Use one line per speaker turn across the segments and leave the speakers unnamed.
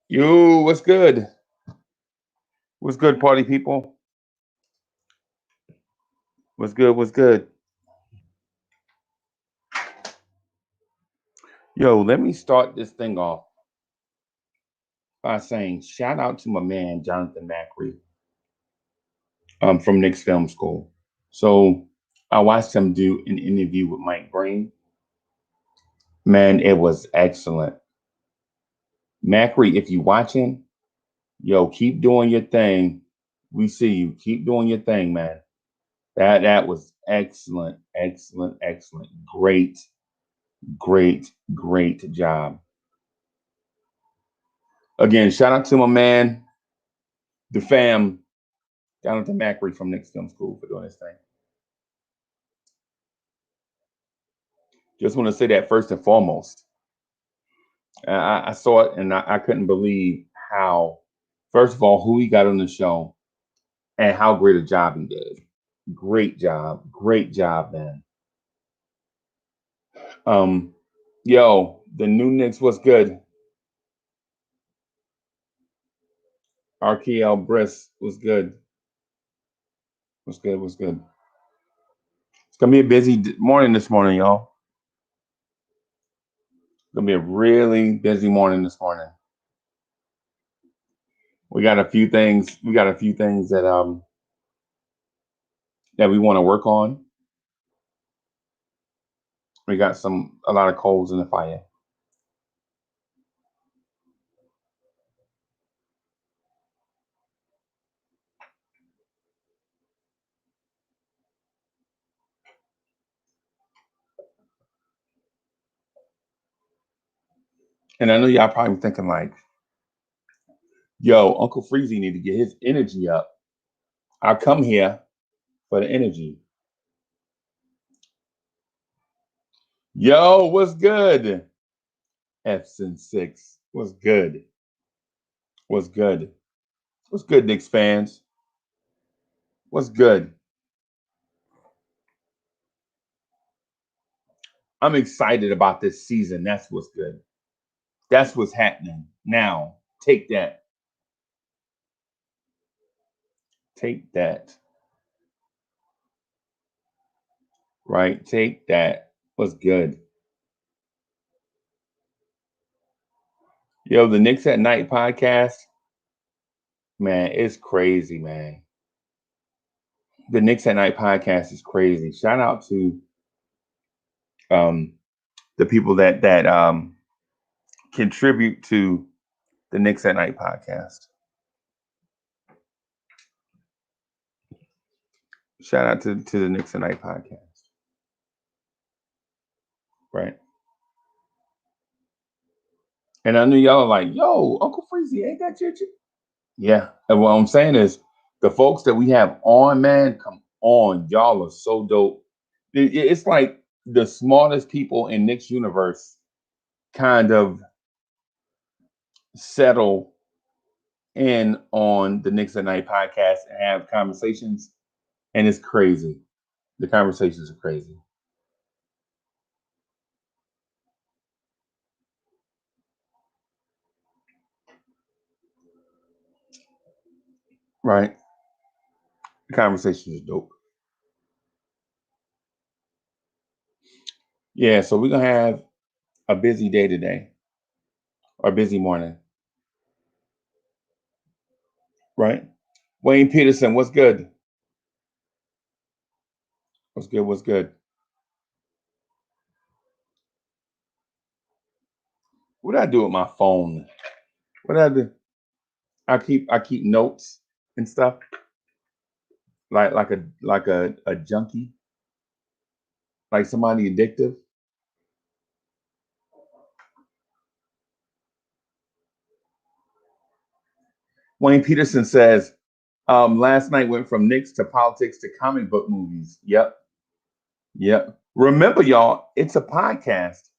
Yo, what's good? What's good, party people? What's good? What's good? Yo, let me start this thing off by saying shout out to my man Jonathan Macri from Knicks Film School. So I watched him do an interview with Mike Breen. Man, it was excellent. Macri, if you watching, yo, keep doing your thing. We see you. Keep doing your thing, man. That was excellent, excellent, excellent. Great, great job. Again, shout out to my man, the fam, Jonathan Macri from Knicks Film School for doing this thing. Just want to say that first and foremost. I saw it and I couldn't believe how, first of all, who he got on the show and how great a job he did. Great job, man. Um, yo, the new Knicks was good. RKL Briss was good. Was good. It's gonna be a busy morning this morning, y'all. It's gonna be a really busy morning this morning. We got a few things. We got a few things that we want to work on. We got a lot of coals in the fire. And I know y'all probably thinking like, yo, Uncle Freezy need to get his energy up. I come here for the energy. Yo, what's good? F6. What's good? What's good? What's good, Knicks fans? What's good? I'm excited about this season. That's what's good. That's what's happening. Now, take that. Take that. Right? Take that. What's good? Yo, the Knicks at Night podcast, man, it's crazy, man. The Knicks at Night podcast is crazy. Shout out to um, the people that contribute to the Knicks at Night podcast. Shout out to the Knicks at Night podcast. Right. And I knew y'all are like, yo, Uncle Freezy, ain't that your chick? Yeah. And what I'm saying is the folks that we have on, man, come on. Y'all are so dope. It's like the smartest people in Knicks universe kind of settle in on the Knicks at Night podcast and have conversations, and it's crazy. The conversations are crazy. Right? The conversation is dope. Yeah, so we're gonna have a busy day today, or busy morning, right? Wayne Peterson, what's good? What's good? What's good? What did I do with my phone? What did I do? I keep notes and stuff, like a junkie, like somebody addictive. Wayne Peterson says, last night went from Knicks to politics to comic book movies. Yep, yep. Remember, y'all, it's a podcast.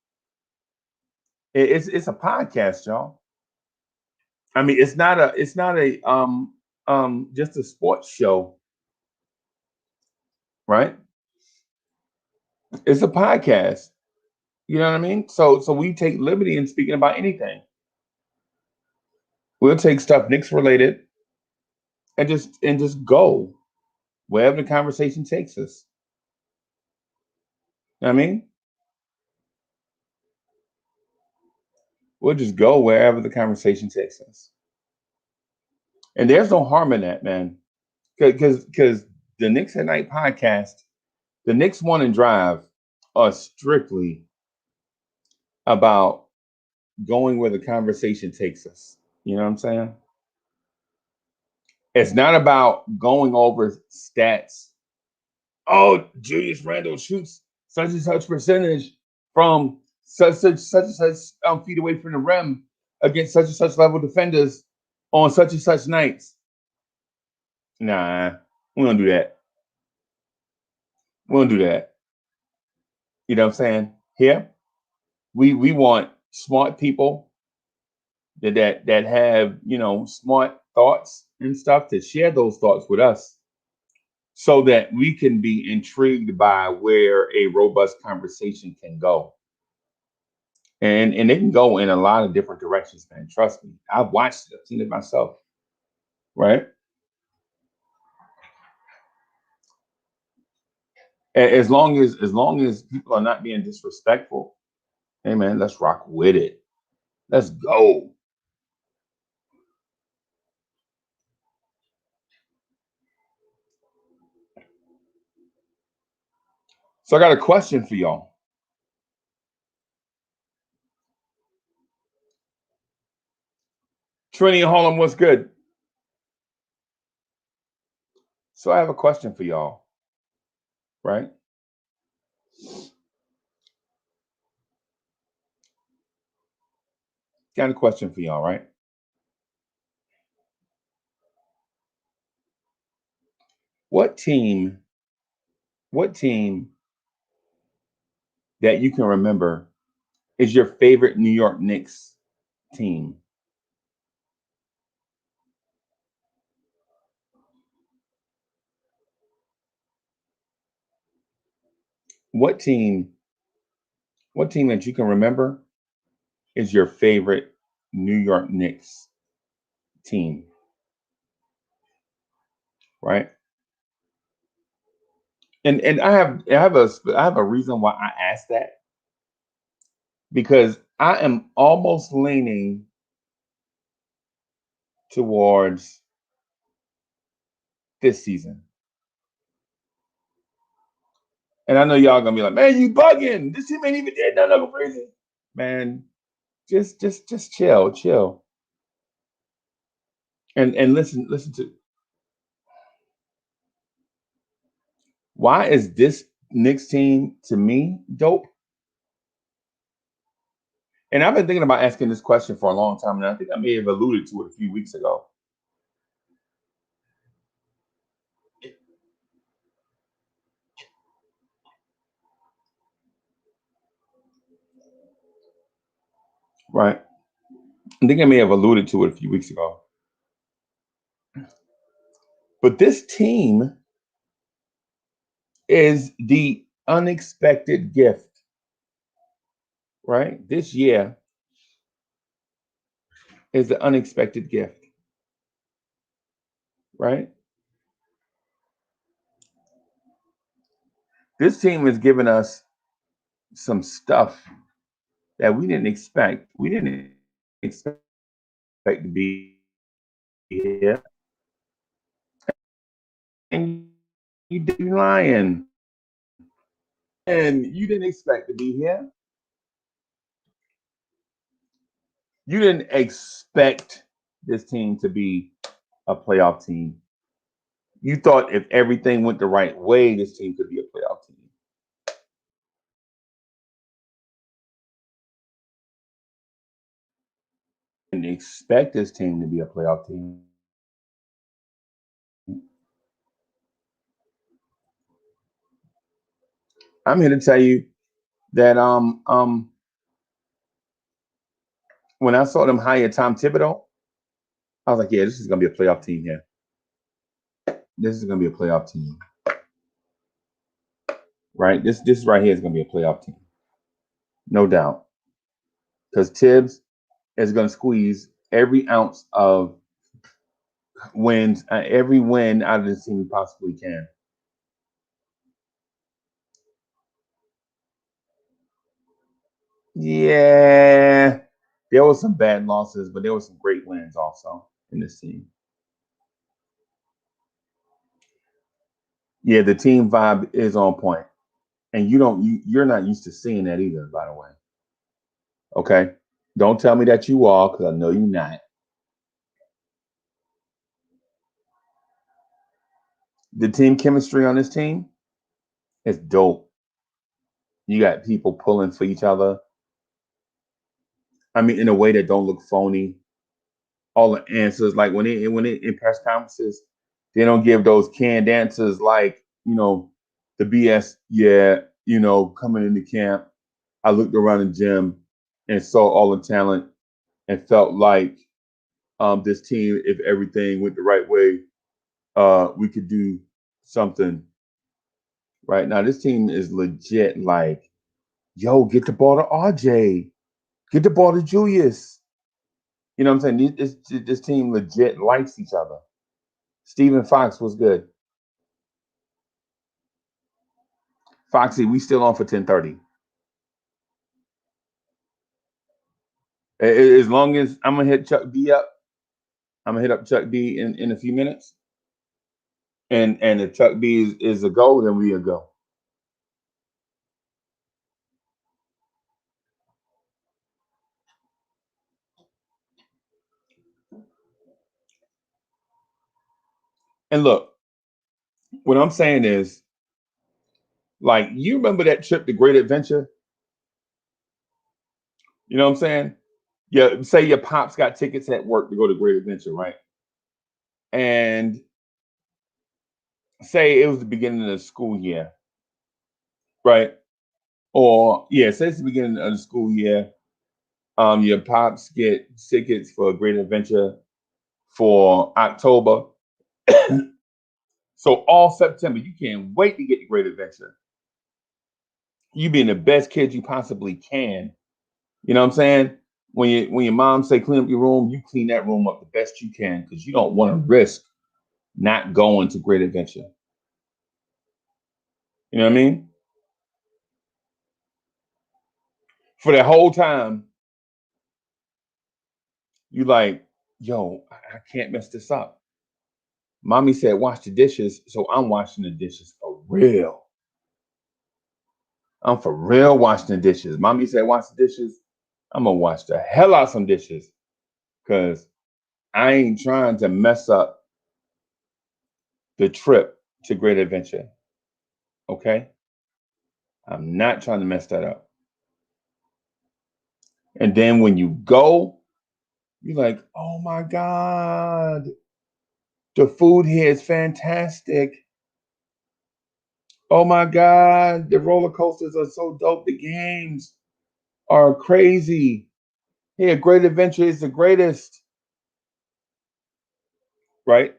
It's a podcast, y'all. I mean, it's not a just a sports show, right? It's a podcast. You know what I mean? So we take liberty in speaking about anything. We'll take stuff Knicks related and just go wherever the conversation takes us. I mean, we'll just go wherever the conversation takes us. And there's no harm in that, man. Because the Knicks at Night podcast, the Knicks One and Drive are strictly about going where the conversation takes us. You know what I'm saying? It's not about going over stats. Oh, Julius Randle shoots such and such percentage from such and such feet away from the rim against such and such level defenders on such and such nights. Nah, we don't do that. We don't do that. You know what I'm saying? Here, we want smart people that have smart thoughts and stuff to share those thoughts with us so that we can be intrigued by where a robust conversation can go. And it can go in a lot of different directions, man. Trust me. I've watched it, I've seen it myself. Right? As long as people are not being disrespectful, hey man, let's rock with it. Let's go. So I got a question for y'all. Trini and Harlem, what's good? So I have a question for y'all, right? Got a question for y'all, right? What team, what team that you can remember is your favorite New York Knicks team? What team, what team that you can remember is your favorite New York Knicks team, right? And I have a reason why I asked that because I am almost leaning towards this season. And I know y'all gonna be like, man, you bugging. This team ain't even did nothing of crazy. Man, just chill. And listen to why is this Knicks team to me dope? And I've been thinking about asking this question for a long time, and I think I may have alluded to it a few weeks ago. Right. I think I may have alluded to it a few weeks ago. But this team is the unexpected gift, right? This year is the unexpected gift, right? This team has given us some stuff that we didn't expect. We didn't expect to be here. And you did be lying. And you didn't expect to be here. You didn't expect this team to be a playoff team. You thought if everything went the right way, this team could be a playoff team. And expect this team to be a playoff team. I'm here to tell you that when I saw them hire Tom Thibodeau, I was like, yeah, this is gonna be a playoff team here. This is gonna be a playoff team, right? This right here is gonna be a playoff team, no doubt, because Tibbs is gonna squeeze every ounce of wins, every win out of this team you possibly can. Yeah, there was some bad losses, but there were some great wins also in this team. Yeah, the team vibe is on point, and you're not used to seeing that either. By the way, okay, don't tell me that you are, because I know you're not. The team chemistry on this team is dope. You got people pulling for each other. I mean, in a way that don't look phony. All the answers, like when it in press conferences, they don't give those canned answers like the BS. Yeah, coming into camp, I looked around the gym and saw all the talent and felt like this team, if everything went the right way, we could do something. Right now, this team is legit. Like, yo, get the ball to RJ, get the ball to Julius. You know what I'm saying? This team legit likes each other. Stephen Fox was good. Foxy, we still on for 10:30. As long as I'm gonna hit Chuck D up, I'm gonna hit up Chuck D in a few minutes. And if Chuck D is a go, then we a go. And look, what I'm saying is, like, you remember that trip to Great Adventure? You know what I'm saying? Yeah, say your pops got tickets at work to go to Great Adventure, right? And say it was the beginning of the school year, right? Or yeah, say it's the beginning of the school year. Your pops get tickets for a Great Adventure for October. So all September, you can't wait to get to Great Adventure. You being the best kid you possibly can. You know what I'm saying? When your mom say clean up your room, you clean that room up the best you can because you don't want to risk not going to Great Adventure. You know what I mean? For the whole time, you like, yo, I can't mess this up. Mommy said wash the dishes, so I'm washing the dishes for real. I'm for real washing the dishes. Mommy said wash the dishes. I'm gonna wash the hell out some dishes because I ain't trying to mess up the trip to Great Adventure. Okay? I'm not trying to mess that up. And then when you go, you're like, oh my God, the food here is fantastic. Oh my God, the roller coasters are so dope. The games are crazy. Here, Great Adventure is the greatest. Right?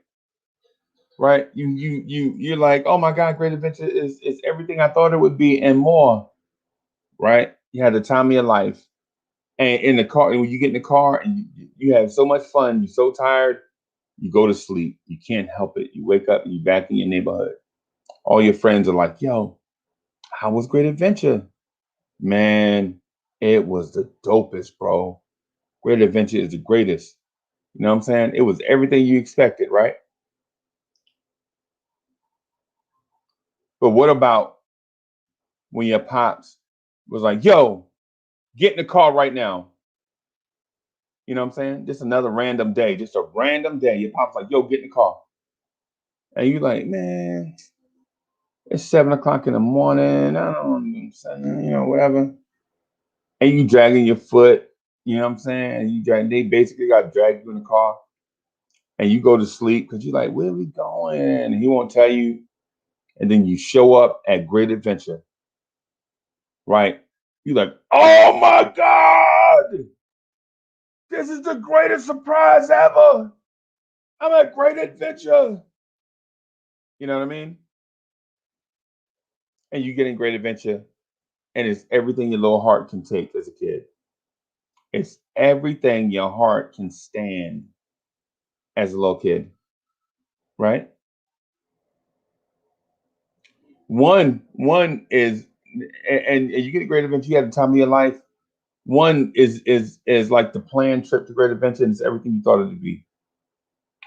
Right? You're like, oh my God, Great Adventure is everything I thought it would be and more. Right? You had the time of your life. And in the car, and when you get in the car and you have so much fun, you're so tired, you go to sleep. You can't help it. You wake up and you're back in your neighborhood. All your friends are like, yo, how was Great Adventure? Man, it was the dopest, bro. Great Adventure is the greatest. You know what I'm saying? It was everything you expected, right? But what about when your pops was like, yo, get in the car right now? You know what I'm saying? Just another random day, just a random day. Your pop's like, yo, get in the car. And you're like, man, it's 7 o'clock in the morning. I don't know, whatever. And you dragging your foot, you know what I'm saying? They basically got to drag you in the car and you go to sleep because you're like, where are we going? And he won't tell you. And then you show up at Great Adventure, right? You're like, oh my God, this is the greatest surprise ever. I'm at Great Adventure. You know what I mean? And you get in Great Adventure and it's everything your little heart can take as a kid. It's everything your heart can stand as a little kid, right? One is, and you get a great adventure. You had the time of your life. One is like the planned trip to Great Adventure, and it's everything you thought it would be,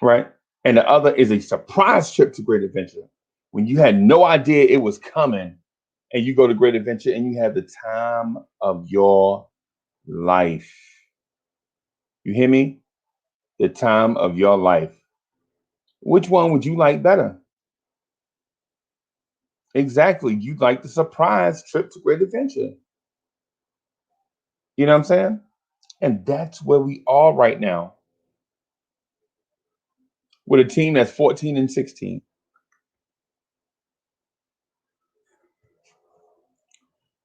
right? And the other is a surprise trip to Great Adventure when you had no idea it was coming, and you go to Great Adventure and you have the time of your life. You hear me? The time of your life. Which one would you like better? Exactly. You like the surprise trip to Great Adventure. You know what I'm saying? And that's where we are right now with a team that's 14 and 16.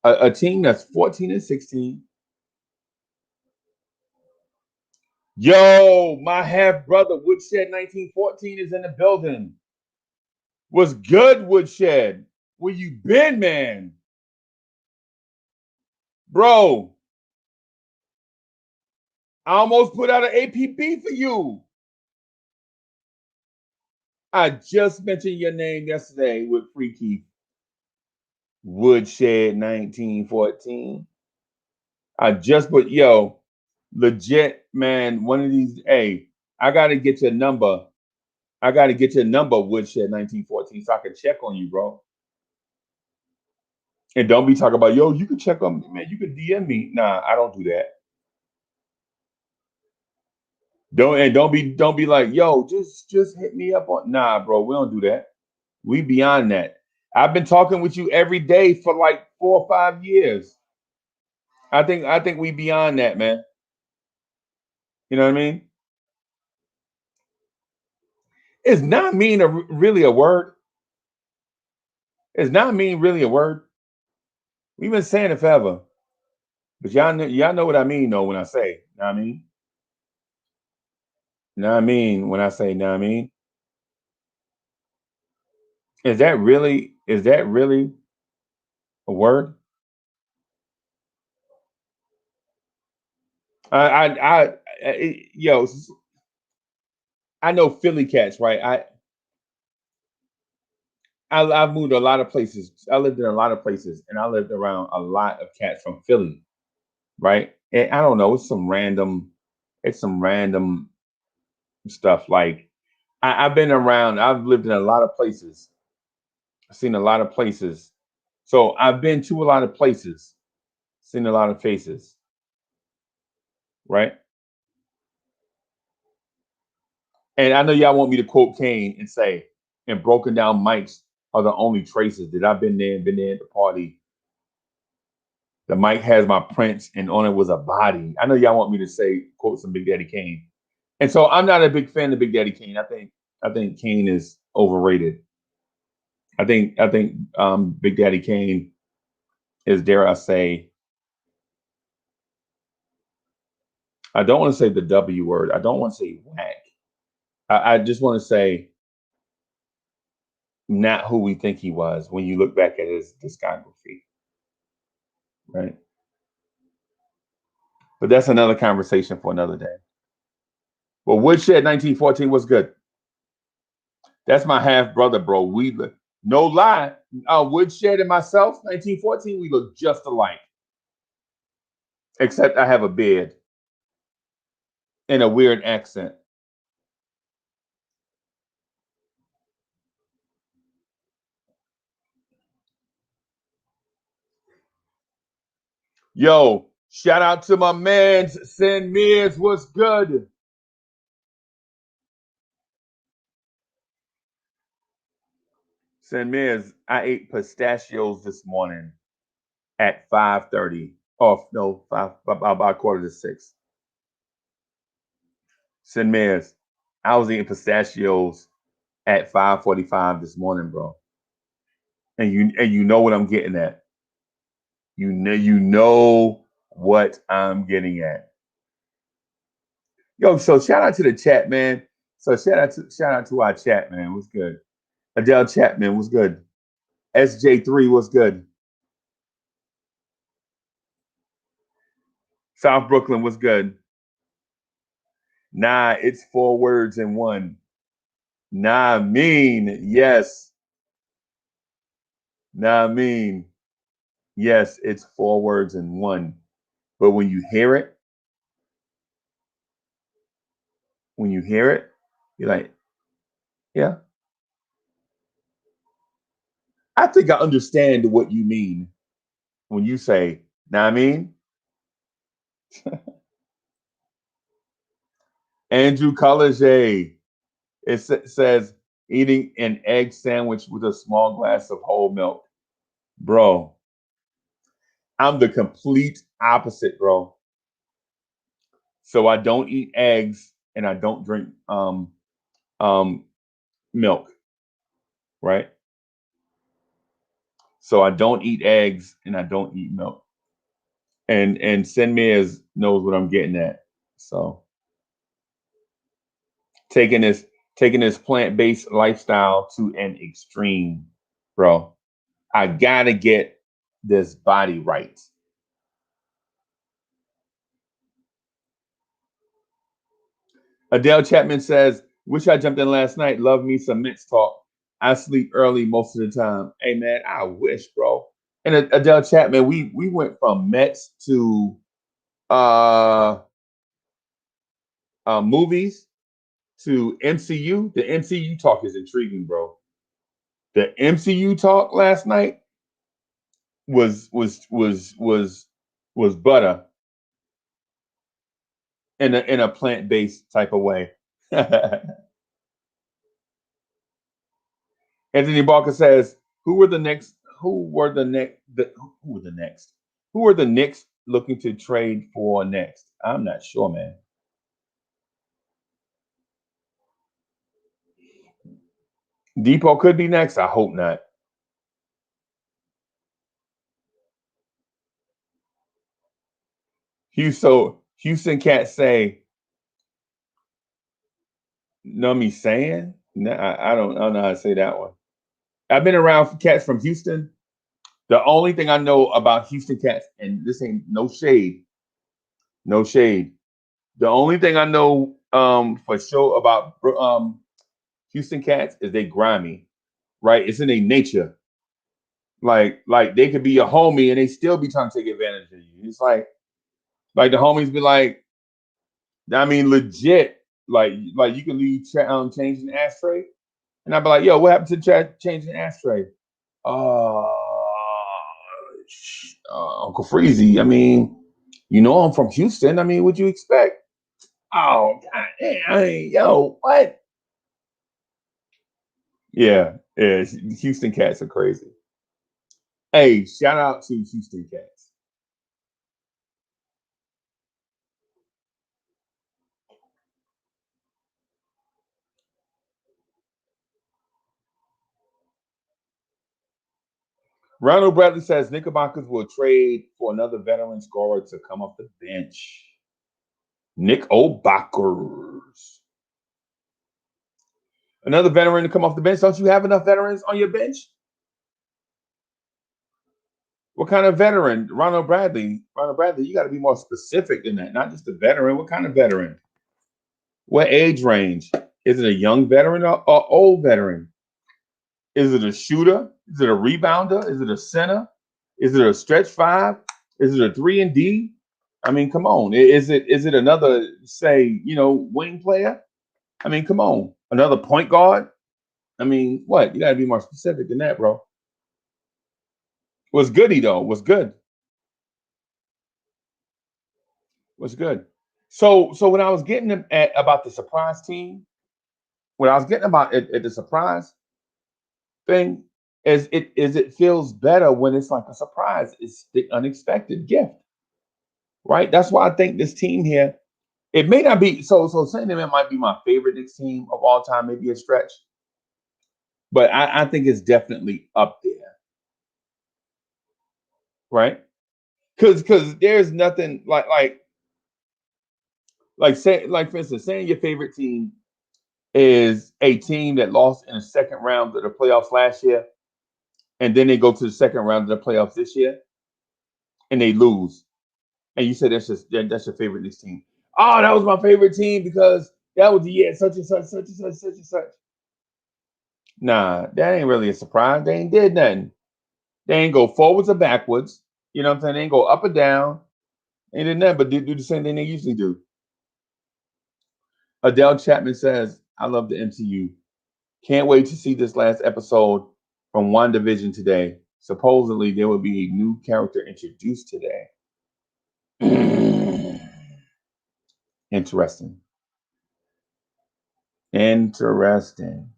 A team that's 14 and 16. Yo, my half brother Woodshed 1914 is in the building. Was good, Woodshed? Where you been, man? Bro, I almost put out an APB for you. I just mentioned your name yesterday with Freaky Woodshed 1914. I just put, yo, legit, man, one of these, hey, I got to get your number. I got to get your number, Woodshed 1914, so I can check on you, bro. And don't be talking about, yo, you can check on me, man. You can DM me. Nah, I don't do that. Don't be like, yo, just hit me up on. Nah, bro, we don't do that. We beyond that. I've been talking with you every day for like 4 or 5 years. I think we beyond that, man. You know what I mean? Is not mean really a word? Is not mean really a word? We've been saying it forever. But y'all know what I mean though when I say, know what I mean? Know what I mean when I say, know what I mean? Is that really a word? Yo, I know Philly cats, right? I've moved a lot of places. I lived in a lot of places, and I lived around a lot of cats from Philly, right? And I don't know, it's some random stuff. Like I've been around. I've lived in a lot of places. I've seen a lot of places. So I've been to a lot of places, seen a lot of faces, right? And I know y'all want me to quote Kane and say, and broken down mics are the only traces that I've been there at the party. The mic has my prints, and on it was a body. I know y'all want me to say quote some Big Daddy Kane, and so I'm not a big fan of Big Daddy Kane. I think Kane is overrated. I think Big Daddy Kane is, dare I say, I don't want to say the W word. I don't want to say whack. I just want to say not who we think he was when you look back at his discography, right? But that's another conversation for another day. Well, Woodshed 1914 was good. That's my half brother, bro. We look, no lie. Woodshed and myself, 1914, we look just alike, except I have a beard and a weird accent. Yo, shout out to my man, Sin Mears. What's good? Sin Mears, I ate pistachios this morning at 5:30. Oh no, five about quarter to six. Sin Mears, I was eating pistachios at 5:45 this morning, bro. And you know what I'm getting at. You know what I'm getting at. Yo, so shout out to the chat, man. So shout out to our chat, man. What's good? Adele Chapman, what's good? SJ3, what's good? South Brooklyn was good. Nah, it's 4 words in one. Nah, mean. Yes. Nah, mean. Yes, it's 4 words in one. But when you hear it, you're like, yeah, I think I understand what you mean when you say, nah, I mean, Andrew College, says eating an egg sandwich with a small glass of whole milk. Bro, I'm the complete opposite, bro. So I don't eat eggs and I don't drink um milk, right? So I don't eat eggs and I don't eat milk. And Senmez knows what I'm getting at. So taking this taking this plant-based lifestyle to an extreme, bro. I gotta get this body right. Adele Chapman says, wish I jumped in last night. Love me some Mets talk. I sleep early most of the time. Hey man, I wish, bro. And Adele Chapman, we went from Mets to uh, movies to MCU. The MCU talk is intriguing, bro. The MCU talk last night was butter in a plant based type of way. Anthony Barker says, "Who were the next? Who were the next? Who were the next? Who were the Knicks looking to trade for next? I'm not sure, man. Depot could be next. I hope not. Houston can't say know me saying. No, I don't know how to say that one. I've been around cats from Houston. The only thing I know about Houston cats, and this ain't no shade, no shade. The only thing I know for sure about Houston cats is they grimy, right? It's in their nature. Like they could be your homie and they still be trying to take advantage of you. It's like the homies be like, I mean, legit. Like you can leave changing the ashtray, and I'd be like, yo, what happened to changing the ashtray? Uh, Uncle Freezy. I mean, you know I'm from Houston. I mean, what'd you expect? Oh, God, I mean, yo, what? Yeah. Houston cats are crazy. Hey, shout out to Houston cats. Ronald Bradley says Knickerbockers will trade for another veteran scorer to come off the bench. Nick O'Bockers. Another veteran to come off the bench. Don't you have enough veterans on your bench? What kind of veteran? Ronald Bradley. Ronald Bradley, you got to be more specific than that. Not just a veteran. What kind of veteran? What age range? Is it a young veteran or old veteran? Is it a shooter? Is it a rebounder? Is it a center? Is it a stretch five? Is it a 3 and D? I mean, come on. Is it another, say, wing player? I mean, come on. Another point guard? I mean, what? You got to be more specific than that, bro. Was goody though? Was good. Was good. So when I was getting at about the surprise team, when I was getting about at the surprise thing, it feels better when it's like a surprise. It's the unexpected gift, right? That's why I think this team here, it may not be so saying them it might be my favorite Knicks team of all time, maybe a stretch, but I think it's definitely up there, right? Because there's nothing like for instance, saying your favorite team is a team that lost in the second round of the playoffs last year, and then they go to the second round of the playoffs this year, and they lose. And you said that's your favorite Knicks team. Oh, that was my favorite team because that was the year such and such, such and such, such and such. Nah, that ain't really a surprise. They ain't did nothing. They ain't go forwards or backwards. You know what I'm saying? They ain't go up or down. They did nothing but do the same thing they usually do. Adele Chapman says, I love the MCU. Can't wait to see this last episode from WandaVision today. Supposedly, there will be a new character introduced today. Interesting. Interesting.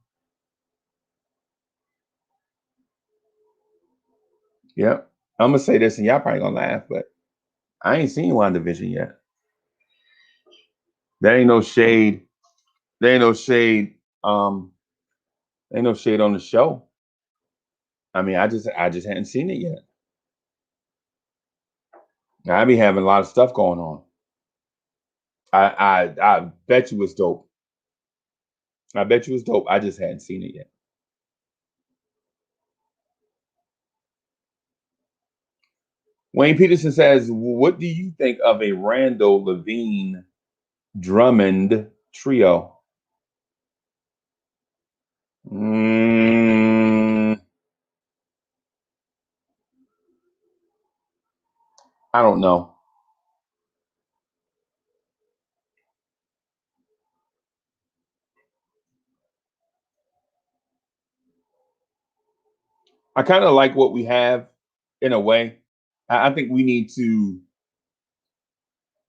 Yep. I'm gonna say this, and y'all probably gonna laugh, but I ain't seen WandaVision yet. There ain't no shade. There ain't no shade. Ain't no shade on the show. I mean, I just hadn't seen it yet. I be having a lot of stuff going on. I bet you it's dope. I bet you it's dope. I just hadn't seen it yet. Wayne Peterson says, "What do you think of a Randall Levine Drummond trio?" I don't know. I kind of like what we have in a way. I think we need to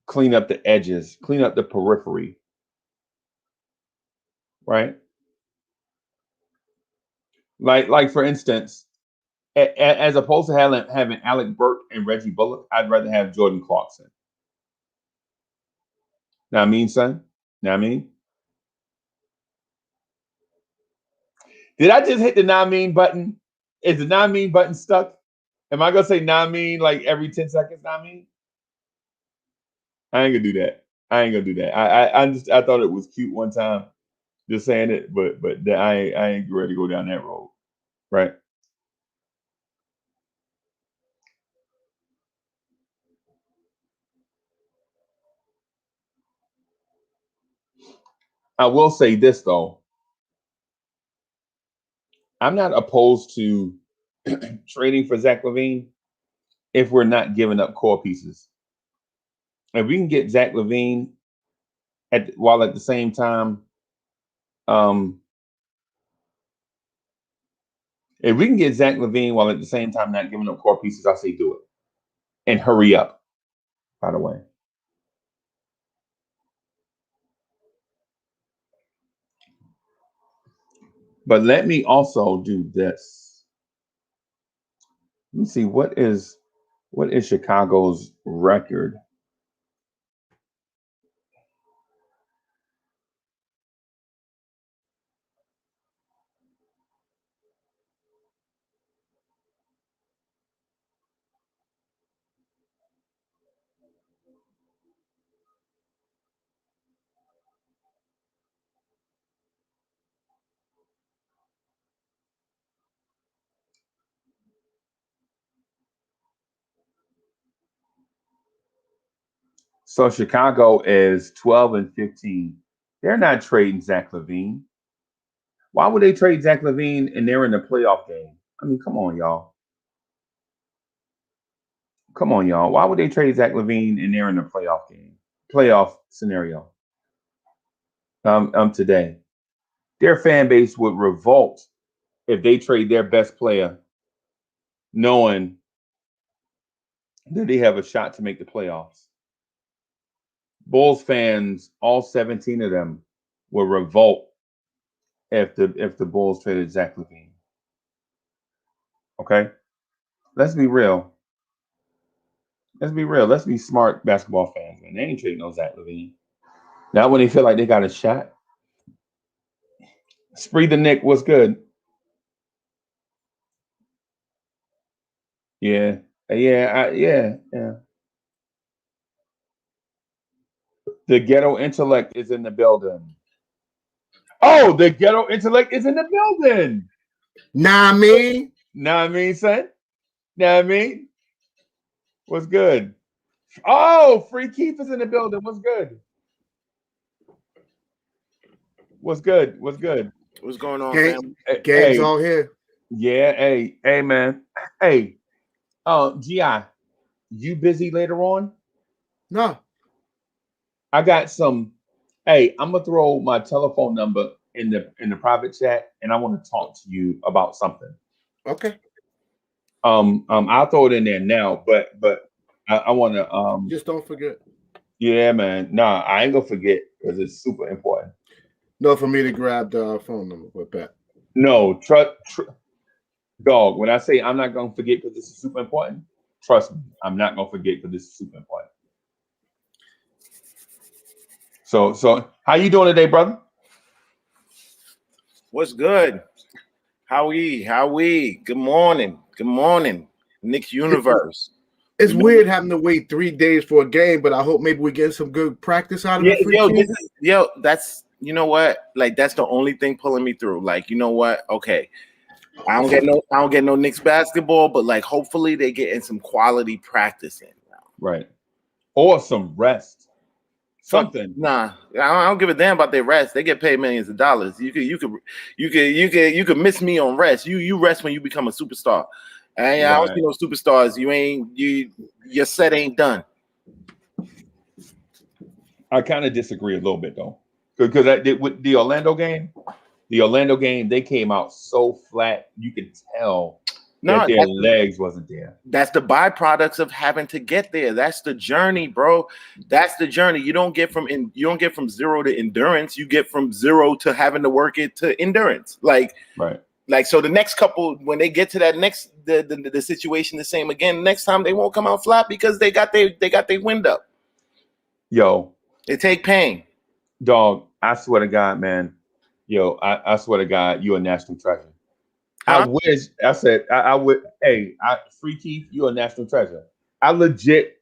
clean up the edges, clean up the periphery, right? Like for instance, as opposed to having Alec Burke and Reggie Bullock, I'd rather have Jordan Clarkson. Now I mean, son. Now I mean, did I just hit the now I mean button? Is the now I mean button stuck? Am I gonna say now I mean like every 10 seconds? Now I mean, I ain't gonna do that. I ain't gonna do that. I thought it was cute one time, just saying it, but I ain't ready to go down that road, right? I will say this though, I'm not opposed to trading for Zach LaVine if we're not giving up core pieces. If we can get Zach LaVine while at the same time, um, if we can get Zach LaVine while at the same time not giving up core pieces, I say do it and hurry up. By the way, but let me also do this. Let me see what is Chicago's record. So Chicago is 12-15. They're not trading Zach LaVine. Why would they trade Zach LaVine and they're in the playoff game? I mean, come on, y'all. Come on, y'all. Why would they trade Zach LaVine and they're in the playoff game, playoff scenario? Today, their fan base would revolt if they trade their best player, knowing that they have a shot to make the playoffs. Bulls fans, all 17 of them, will revolt if the Bulls traded Zach LaVine. Okay, let's be real. Let's be real. Let's be smart basketball fans, man. They ain't trading no Zach LaVine. Not when they feel like they got a shot. Spree the Nick, what's good? Yeah, yeah. The ghetto intellect is in the building. Oh, the ghetto intellect is in the building.
Nah, me.
Know what I mean, son? Know what I mean? What's good? Oh, Free Keith is in the building. What's good? What's good? What's good?
What's going on,
Gang,
family?
gang's
Hey,
all here.
yeah, hey, man. Hey, GI, you busy later on?
No,
I got some. Hey, I'm gonna throw my telephone number in the private chat, and I want to talk to you about something.
okay.
I'll throw it in there now, but I want to
Just don't forget.
yeah, man. Nah, I ain't gonna forget because it's super important.
No, for me to grab the phone number with that.
No, dog. When I say I'm not gonna forget because this is super important, trust me, I'm not gonna forget because this is super important. So how you doing today, brother?
What's good? How we? Good morning. Good morning. Knicks universe.
It's
You know-
weird having to wait 3 days for a game, but I hope maybe we get some good practice out of
Yeah,
it. Free
yo,
Keith.
that's you know what? Like that's the only thing pulling me through. Like, you know what? Okay. I don't get no Knicks basketball, but like hopefully they get in some quality practice in.
Right. Or some rest.
Fuck,
Something.
nah, I don't give a damn about their rest. They get paid millions of dollars. You could miss me on rest. You rest when you become a superstar. And I don't
Right.
see no superstars. Your set ain't done.
I kind of disagree a little bit though, because with the Orlando game, they came out so flat. You could tell
No,
that their legs wasn't there.
that's the byproducts of having to get there. That's the journey, bro. That's the journey. You don't get from zero to endurance. You get from zero to having to work it to endurance.
Right.
Like so the next couple, when they get to that next the situation the same again, next time they won't come out flat because they got their wind up.
Yo,
It take pain.
dog, I swear to God, man. Yo, I swear to God, you're a national treasure.
Huh?
I said I would. Hey, Free Keith, you're a national treasure. I legit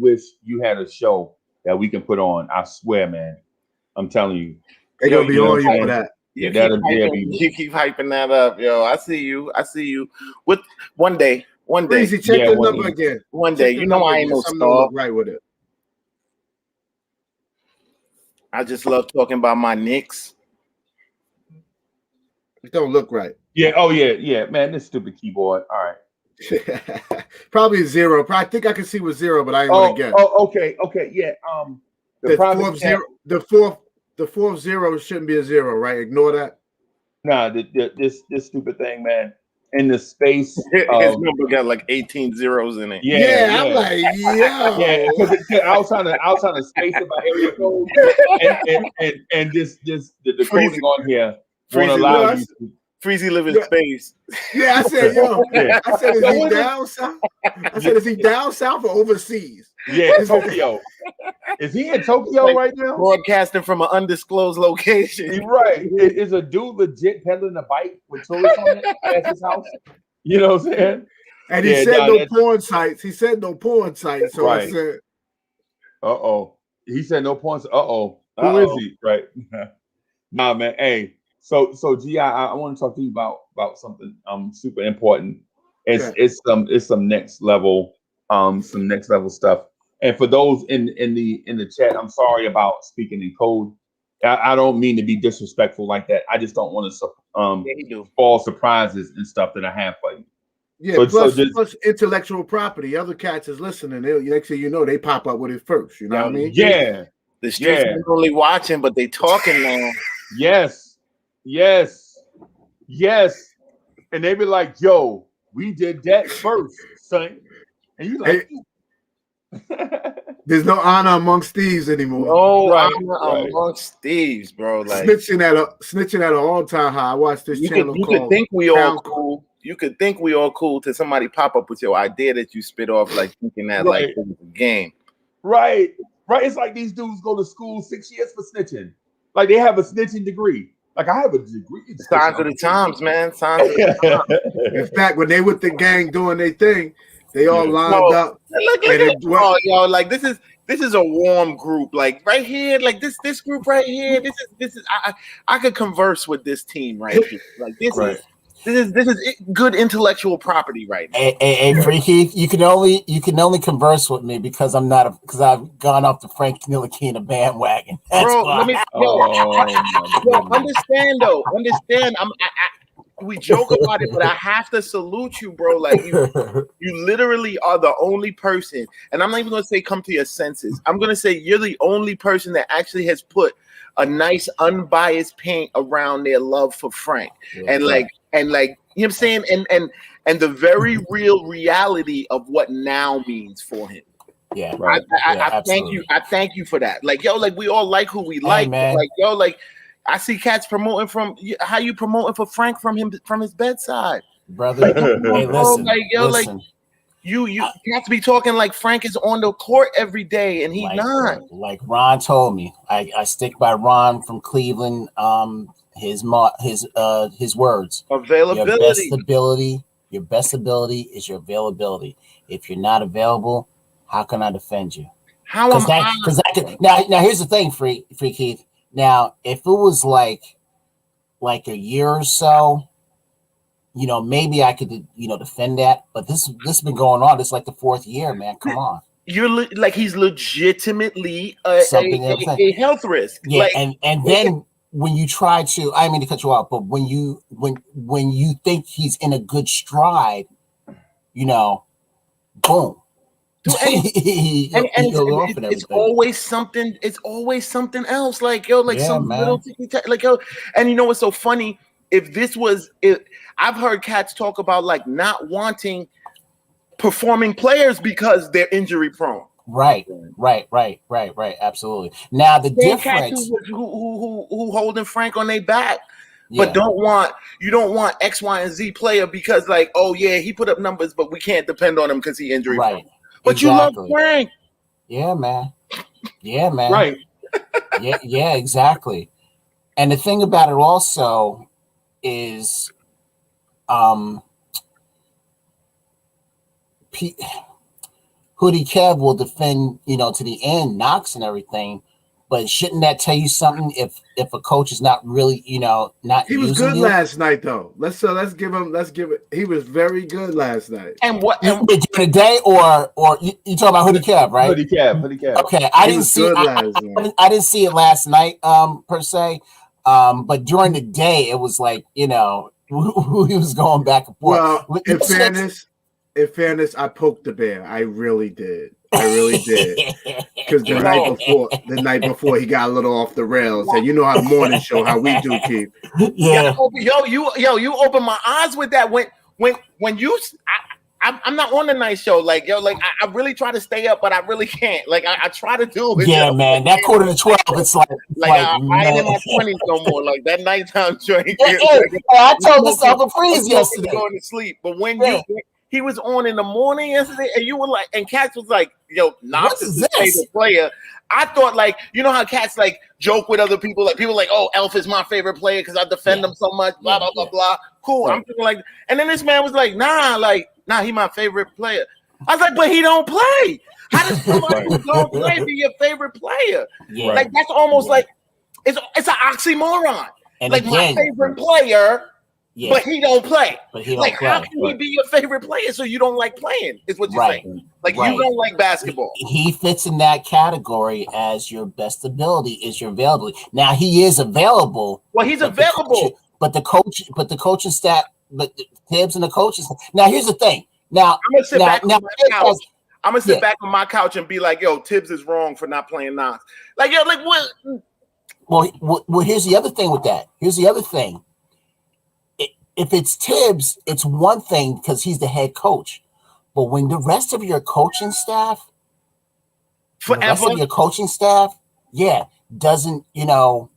wish you had a show that we can put on. I swear, man. I'm telling you.
They're
Yo,
gonna be
you know
on
what I'm
you for
saying?
that.
You
Yeah,
you keep hyping that up, yo. I see you. With one day.
Breezy, check
Yeah,
the
one
number
day.
again.
One
Check
day.
the
You know
number
I ain't
again.
no
Something don't
star.
look right with it.
I just love talking about my Knicks.
It don't look right.
Yeah. Oh yeah. Man, this stupid keyboard. All right.
Probably a zero. I think I can see with zero, but I ain't gonna guess.
Okay. Yeah.
The
private
fourth
chat-
zero. The fourth zero shouldn't be a zero, right? Ignore that.
Nah, this stupid thing, man. In the space
His
of
number got like 18 zeros in it.
yeah.
I'm like, yo.
Yeah, because I was trying to space it by area code, and the coding on here won't
Freezy
allow
lives-
you.
Freezy live in
Yeah.
space.
Yeah, I said, yo.
Yeah.
I said, is
So
he
what is-
down south? I said, is he down south or overseas?
Yeah, Tokyo. Is he in Tokyo right now?
Broadcasting from an undisclosed location.
You're right. Is a dude legit peddling a bike with tourists on it at his house? You know what I'm saying?
And he
Yeah,
said
nah,
no
that's-
porn sites. He said no porn sites. So I
Right.
said,
He said no points. Who
Uh-oh.
is he? Right. Nah, man. Hey, so Gi, I want to talk to you about something super important. It's some next level stuff. And for those in the chat, I'm sorry about speaking in code. I don't mean to be disrespectful like that. I just don't want to
Yeah, he do.
spoil surprises and stuff that I have for you.
yeah,
So
plus,
just-
plus intellectual property. Other cats is listening. Next thing you know, they pop up with it first. You know what I mean?
Yeah.
The streets
Yeah.
ain't only watching, but they talking now.
Yes. And they be like, yo, we did that first, son. And you like,
There's no honor amongst thieves anymore.
No,
Right,
I'm
right.
amongst thieves, bro. Like
Snitching at an all-time high. I watched this
you
channel
could
called
think we all
Town-
cool. You could think we all cool till somebody pop up with your idea that you spit off, like thinking that like
Right.
it was a game.
right. It's like these dudes go to school 6 years for snitching. Like they have a snitching degree. Like I have a degree. in
Signs of the times, man. Signs of the times.
In fact, when they with the gang doing their thing, they all
Yeah.
lined up.
Look
And
at
it
it. Oh, yo, like this is a warm group. Like right here, like this group right here. This is I could converse with this team right here. Like this
Right.
is This is good intellectual property right now.
Hey, Free Keith, you can only converse with me because I've gone off the Frank Ntilikina bandwagon. That's
Bro,
why.
let me understand. We joke about it, but I have to salute you, bro. Like you literally are the only person, and I'm not even gonna say come to your senses. I'm gonna say you're the only person that actually has put a nice unbiased paint around their love for Frank. And like you know what I'm saying? And the very real reality of what now means for him.
Yeah.
Right. I thank you. I thank you for that. Like, yo, like we all like who we like.
Man.
Like, yo, like I see cats promoting from how you promoting for Frank from his bedside.
Brother. Hey, listen.
Like, yo,
listen.
like you have to be talking like Frank is on the court every day and he's not.
Like Ron told me. I stick by Ron from Cleveland. His words.
Availability.
Your best ability is your availability. If you're not available, how can I defend you? Now here's the thing, Free Keith. Now, if it was like a year or so, you know, maybe I could, you know, defend that. But this has been going on. It's like the fourth year, man. Come on.
You're like he's legitimately a health risk.
Yeah,
like,
and then when you try to, I mean to cut you off, but when you think he's in a good stride, you know, boom.
It's always something. It's always something else. Like, yo, like some little like, yo, and you know what's so funny? If I've heard cats talk about like not wanting performing players because they're injury prone.
Right. Absolutely. Now the difference
who holding Frank on their back, but you don't want X, Y, and Z player because like, oh yeah, he put up numbers, but we can't depend on him because he injury prone. But
exactly.
You love Frank.
Yeah, man.
Right.
Yeah, exactly. And the thing about it also is Hoodie Kev will defend, you know, to the end, Knox and everything. But shouldn't that tell you something if a coach is not really, you know, not
he was
using
good
you?
last night though. Let's give it. He was very good last night.
And what
during the day or you talking about Hoodie Kev, right?
Hoodie Kev.
Okay, I didn't see it last night per se. But during the day it was like, you know, he was going back and forth.
Well, in fairness, I poked the bear. I really did. Because the night before he got a little off the rails. And you know how morning show, how we do, Keith.
Yeah.
You open my eyes with that when you I'm not on the night show. Like, yo, like I really try to stay up, but I really can't. Like I try to do it.
Yeah, man. That 11:45, it's like
I ain't in my 20s no more. Like that nighttime drink.
I told this Uncle Freeze yesterday.
Going to sleep. But when he was on in the morning yesterday, and you were like, and Cats was like, yo, Knox is the favorite player. I thought, like, you know how Cats like joke with other people, like people like, oh, Elf is my favorite player because I defend him so much, blah, blah, blah, blah. Cool. I'm thinking like, and then this man was like, nah, he my favorite player. I was like, but he don't play. How does somebody who don't play be your favorite player?
Yeah.
Like that's almost like it's an oxymoron.
And
like
again,
my favorite player. Yeah. But he don't play. How can he be your favorite player so you don't like playing? Is what you're saying. Like you don't like basketball.
He fits in that category as your best ability is your availability. Now he is available.
Well, he's available.
But the coaching staff, but the Tibbs and the coaches. Now here's the thing. Now
I'm gonna sit back on my couch. I'm gonna sit back on my couch and be like, yo, Tibbs is wrong for not playing Knox. Like, yo, like what?
Well, here's the other thing with that. Here's the other thing. If it's Tibbs, it's one thing because he's the head coach. But when the rest of your coaching staff, doesn't, you know,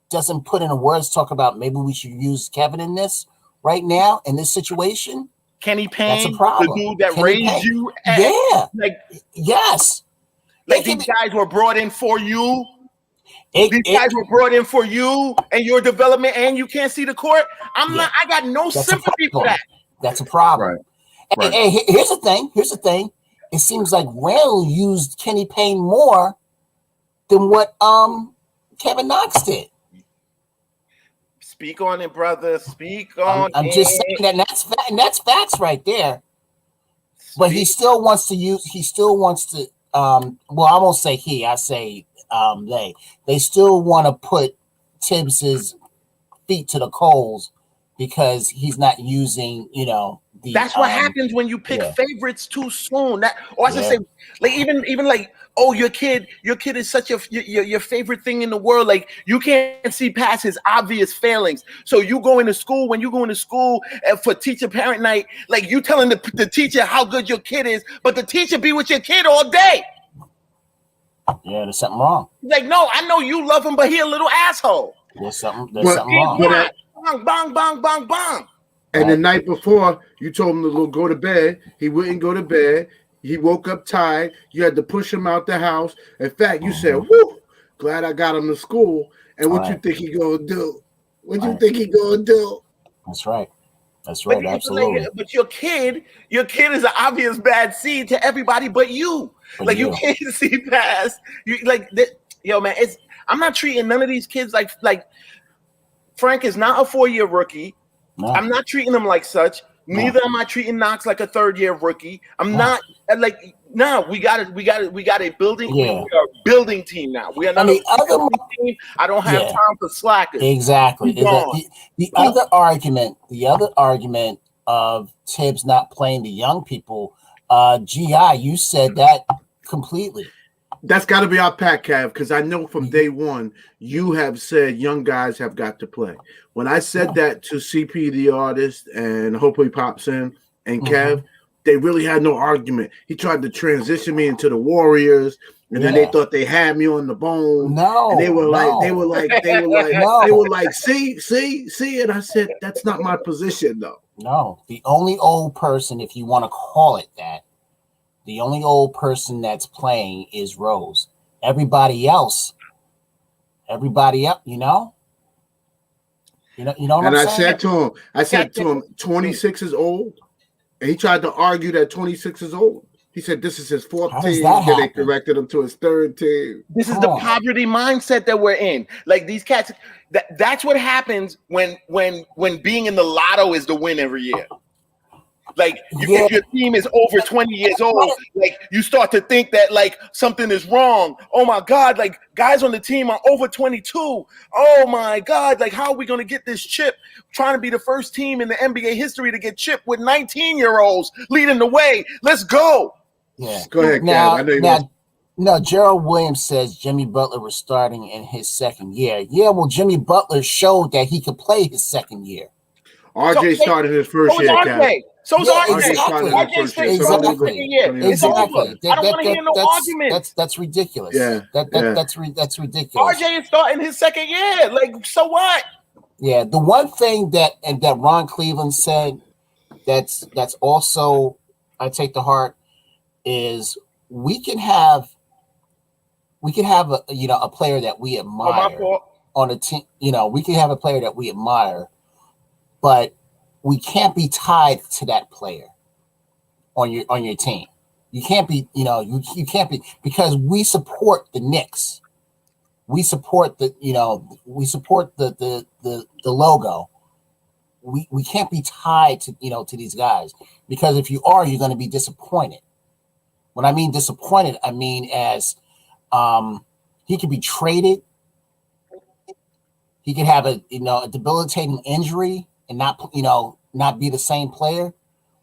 doesn't put in a words talk about maybe we should use Kevin in this right now in this situation.
Kenny Payne,
that's a problem.
The dude that raised you.
Yes.
Like these guys were brought in for you. These guys were brought in for you and your development, and you can't see the court. I got no sympathy for that.
That's a problem. Right. And here's the thing. It seems like Randall used Kenny Payne more than what Kevin Knox did.
Speak on it, brother. Speak on
I'm
it.
just saying that's facts right there. But he still wants to use. He still wants to. Well, I won't say he. I say they. They still want to put Tibbs's feet to the coals because he's not using.
That's what happens when you pick favorites too soon. Or I should say, like even like, oh, your kid is such your favorite thing in the world. Like you can't see past his obvious failings. So you go into school and for teacher parent night, like you telling the teacher how good your kid is, but the teacher be with your kid all day.
Yeah, there's something wrong.
Like, no, I know you love him, but he a little asshole.
There's something wrong.
Bang, bang, bang, bang, bang.
And the night before, you told him to go to bed. He wouldn't go to bed. He woke up tired. You had to push him out the house. In fact, you said, "Whoo, glad I got him to school." And what you think he gonna do? What you think he gonna do?
That's right. That's right. Absolutely.
But your kid is an obvious bad seed to everybody but you. Like you can't see past you. Like, yo, man, I'm not treating none of these kids like Frank is not a 4-year rookie. No. I'm not treating him like such. Neither am I treating Knox like a 3rd-year rookie. I'm not like we got a building. We are a building team now. We are not a building team. I don't have time for slackers.
Exactly. The other argument of Tibbs not playing the young people, GI, you said that completely.
That's got to be our pack, Cav, because I know from day one you have said young guys have got to play. When I said that to CP the artist and hopefully pops in and Kev, they really had no argument. He tried to transition me into the Warriors, and then they thought they had me on the bone.
No,
and they were like, see, and I said that's not my position though.
No, the only old person, if you want to call it that. The only old person that's playing is Rose. Everybody else, you know what I'm saying?
I said to him, 26 is old. And he tried to argue that 26 is old. He said this is his 4th team. And they corrected him to his 3rd team.
This is the poverty mindset that we're in. Like these cats, that's what happens when being in the lotto is the win every year. Like if your team is over 20 years old, like you start to think that like something is wrong. Oh my God, like guys on the team are over 22. Oh my God, like how are we gonna get this chip? Trying to be the first team in the NBA history to get chipped with 19-year-olds leading the way. Let's go.
Yeah.
Go ahead, Kev.
No, Gerald Williams says Jimmy Butler was starting in his 2nd year. Yeah, well, Jimmy Butler showed that he could play his 2nd year.
RJ started his 1st year, Kev.
So is RJ. RJ's
Exactly.
It's over. I don't want to hear no arguments.
That's ridiculous. That's ridiculous.
RJ is starting his 2nd year. Like, so what?
Yeah, the one thing that Ron Cleveland said that's also I take to heart is we can have a player that we admire on a team. We can have a player that we admire, but we can't be tied to that player on your team. You can't be, you can't be, because we support the Knicks. We support the logo. We can't be tied to these guys, because if you are, you're going to be disappointed. When I mean disappointed, I mean as he could be traded. He could have a debilitating injury and not be the same player.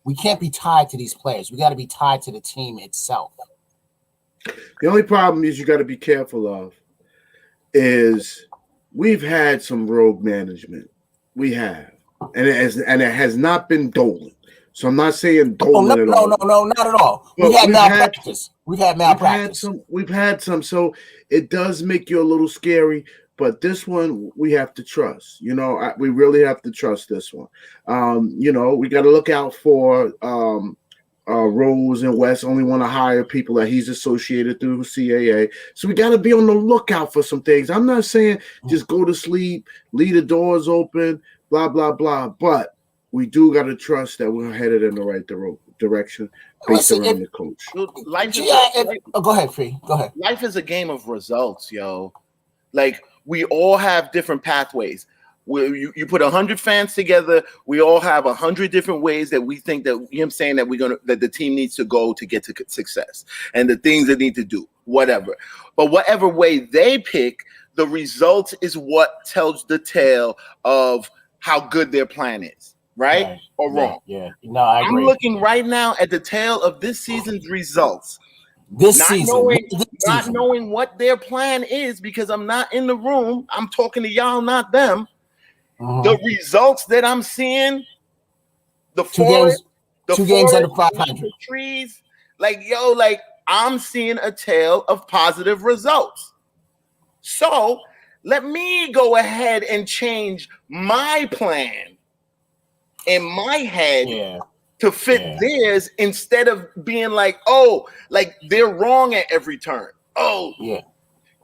We can't be tied to these players. We got to be tied to the team itself.
The only problem is you got to be careful of is we've had some rogue management. We have, and it has not been Dolan. So I'm not saying Dolan at all.
No, not at all. We've had malpractice. We've had malpractice.
We've had some. So it does make you a little scary. But this one we have to trust. We really have to trust this one. We got to look out for Rose and West. Only want to hire people that he's associated through CAA. So we got to be on the lookout for some things. I'm not saying just go to sleep, leave the doors open, blah blah blah. But we do got to trust that we're headed in the right direction based around the coach.
Go ahead, Free. Go ahead.
Life is a game of results, yo. Like, we all have different pathways. You put 100 fans together. We all have 100 different ways that we think that, you know what I'm saying, that the team needs to go to get to success, and the things they need to do, whatever. But whatever way they pick, the result is what tells the tale of how good their plan is, right? Or wrong?
Yeah. No, I agree.
I'm looking right now at the tale of this season's results. Not knowing what their plan is, because I'm not in the room. I'm talking to y'all, not them. The results that I'm seeing, the two
games under 500
trees, like I'm seeing a tale of positive results. So let me go ahead and change my plan in my head to fit theirs, instead of being like, they're wrong at every turn.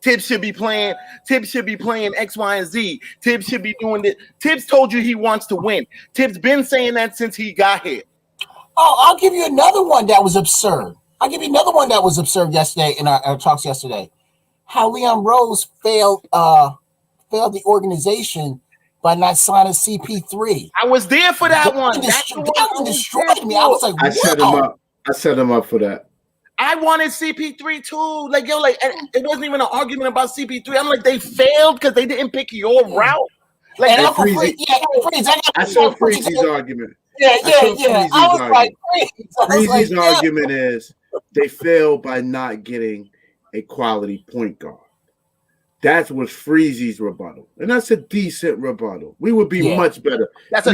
Tibbs should be playing X, Y, and Z. Tibbs should be doing this. Tibbs told you he wants to win. Tibbs been saying that since he got here.
Oh, I'll give you another one that was absurd. Yesterday in our talks yesterday. How Leon Rose failed the organization by not signing CP3.
I was there for that one.
That one destroyed me. I was like,
I set him up for that.
I wanted CP3 too. It wasn't even an argument about CP3. I'm like, they failed because they didn't pick your route.
I saw Freezy's argument. Freezy's argument is they failed by not getting a quality point guard. That was Freezy's rebuttal, and that's a decent rebuttal. We would be much better.
That's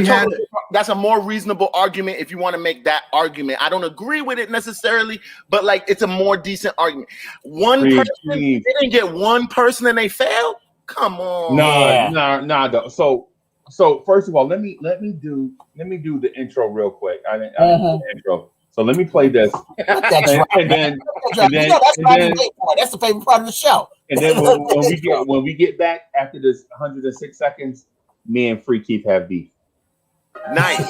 a more reasonable argument if you want to make that argument. I don't agree with it necessarily, but it's a more decent argument. They didn't get one person and they failed. Come on.
No. So first of all, let me do the intro real quick. I didn't do the intro. So let me play this.
That's the favorite part of the show.
And then when we get back after this 106 seconds, me and Free Keith have beef.
Nice.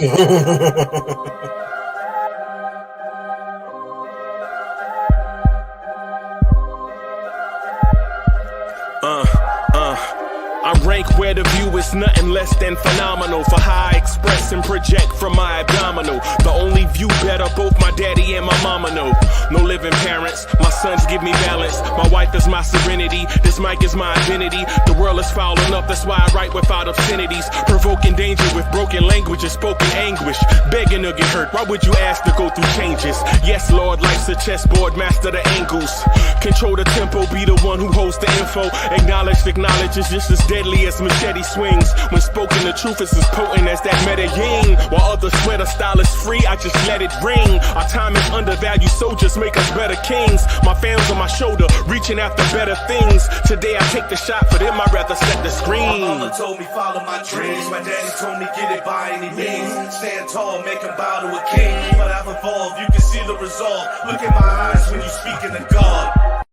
I rank where the view is nothing less than phenomenal for how I express and project from my abdominal. The only view better, both my daddy and my mama know. No living parents, my sons give me balance. My wife is my serenity, this mic is my identity. The world is foul enough, that's why I write without obscenities. Provoking danger with broken language and spoken anguish. Begging to get hurt, why would you ask to go through changes? Yes, Lord, life's a chessboard, master the angles. Control the tempo, be the one who holds the info. Acknowledge is just as deadly as machete swings. When spoken, the truth is as potent as that Medellin. While others swear the style is free, I just let it ring. Our time is undervalued, soldiers make us better kings. My fans on my shoulder, reaching after better things. Today I take the shot, for them I'd rather set the screen.
My mama told me follow my dreams. My daddy told me get it by any means. Stand tall, make him bow to a king. But I've evolved, you can see the resolve. Look in my eyes when you speak in the God.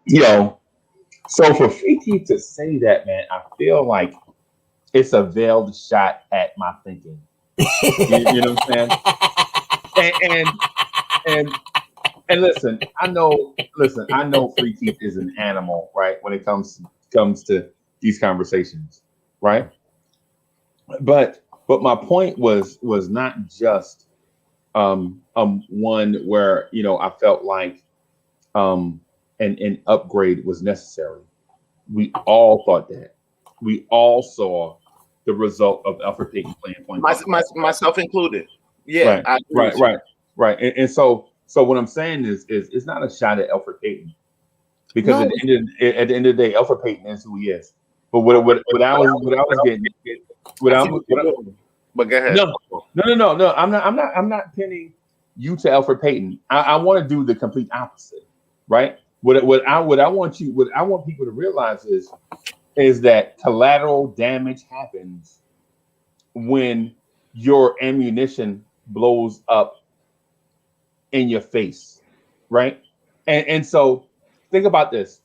Yo. So for Freaky to say that, man, I feel like it's a veiled shot at my thinking. You know what I'm saying? And listen, I know Freaky is an animal, right? When it comes to these conversations, right? But my point was not just one where I felt like an upgrade was necessary. We all thought that. We all saw the result of Alfred Payton playing point guard.
Myself included. Yeah,
right. And so what I'm saying is it's not a shot at Alfred Payton, because at the end of the day, Alfred Payton is who he is. But what I was getting.
But go ahead.
No. I'm not pinning you to Alfred Payton. I want to do the complete opposite, right? What I want people to realize is that collateral damage happens when your ammunition blows up in your face, right? And so think about this.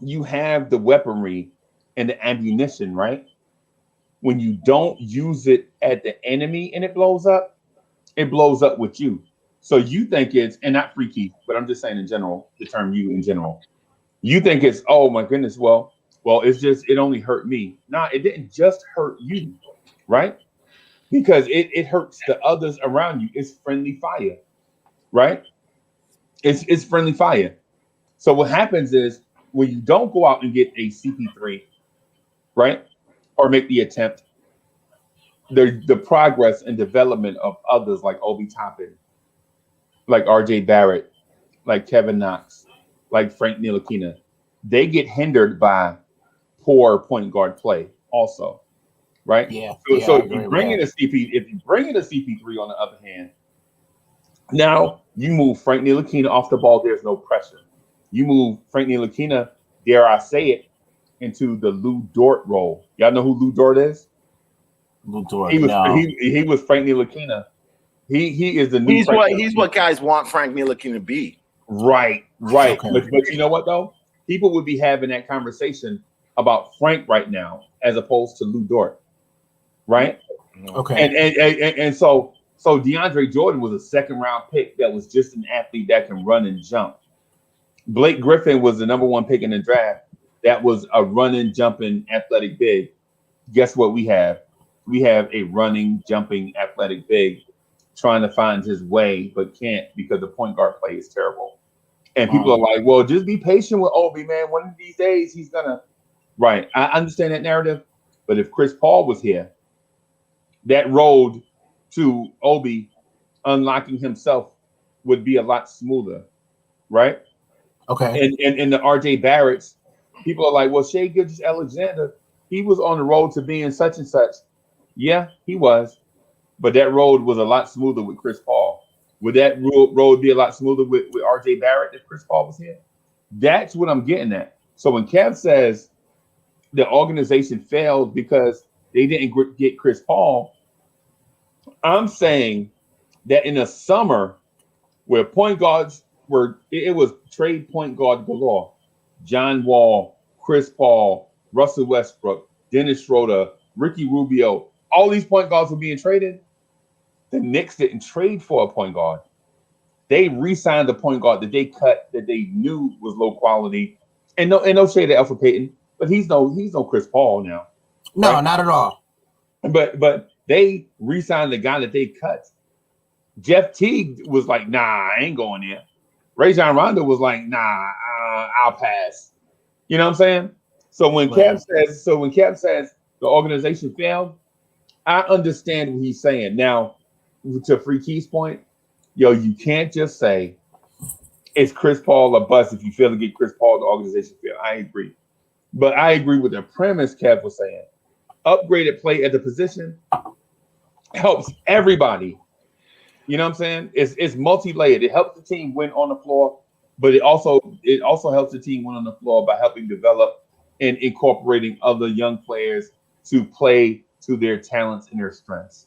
You have the weaponry and the ammunition, right? When you don't use it at the enemy and it blows up with you. So you think it's, and not Freaky, but I'm just saying in general, the term you in general. You think it's, oh my goodness, well, well, it only hurt me. Nah, it didn't just hurt you, right? Because it hurts the others around you. It's friendly fire, right? It's friendly fire. So what happens is when you don't go out and get a CP3, right, or make the attempt, the progress and development of others like Obi Toppin, like RJ Barrett, like Kevin Knox, like Frank Ntilikina, they get hindered by poor point guard play also, right?
Yeah.
So if you bring in a CP3 on the other hand, now you move Frank Ntilikina off the ball. There's no pressure. You move Frank Ntilikina, dare I say it, into the Lou Dort role. Y'all know who Lou Dort is?
Lou Dort.
He was Frank Ntilikina. He is the new.
He's what guys want Frank Ntilikina to be.
Right.
Okay.
But you know what though? People would be having that conversation about Frank right now as opposed to Lou Dort, right?
Okay.
And so DeAndre Jordan was a second round pick that was just an athlete that can run and jump. Blake Griffin was the number 1 pick in the draft. That was a running, jumping, athletic big. Guess what we have? We have a running, jumping, athletic big trying to find his way, but can't because the point guard play is terrible. And people are like, well, just be patient with Obi, man. One of these days he's gonna. Right. I understand that narrative. But if Chris Paul was here, that road to Obi unlocking himself would be a lot smoother. Right.
Okay.
And the RJ Barretts, people are like, well, Shai Gilgeous-Alexander, he was on the road to being such and such. Yeah, he was. But that road was a lot smoother with Chris Paul. Would that road be a lot smoother with RJ Barrett if Chris Paul was here? That's what I'm getting at. So when Kev says the organization failed because they didn't get Chris Paul, I'm saying that in the summer where point guards it was trade point guard galore. John Wall, Chris Paul, Russell Westbrook, Dennis Schroeder, Ricky Rubio, all these point guards were being traded. The Knicks didn't trade for a point guard. They re-signed the point guard that they cut that they knew was low quality. And no shade to Elfrid Payton, but he's no Chris Paul now.
No,
right?
Not at all.
But they re-signed the guy that they cut. Jeff Teague was like, nah, I ain't going there. Rajon Rondo was like, nah, I'll pass. You know what I'm saying? So when Kev says the organization failed, I understand what he's saying. Now, to Free Key's point, you can't just say it's Chris Paul or bust if you fail to get Chris Paul, the organization failed. I agree. But I agree with the premise Kev was saying. Upgraded play at the position helps everybody. You know what I'm saying? It's multi-layered. It helps the team win on the floor, but it also helps the team win on the floor by helping develop and incorporating other young players to play to their talents and their strengths.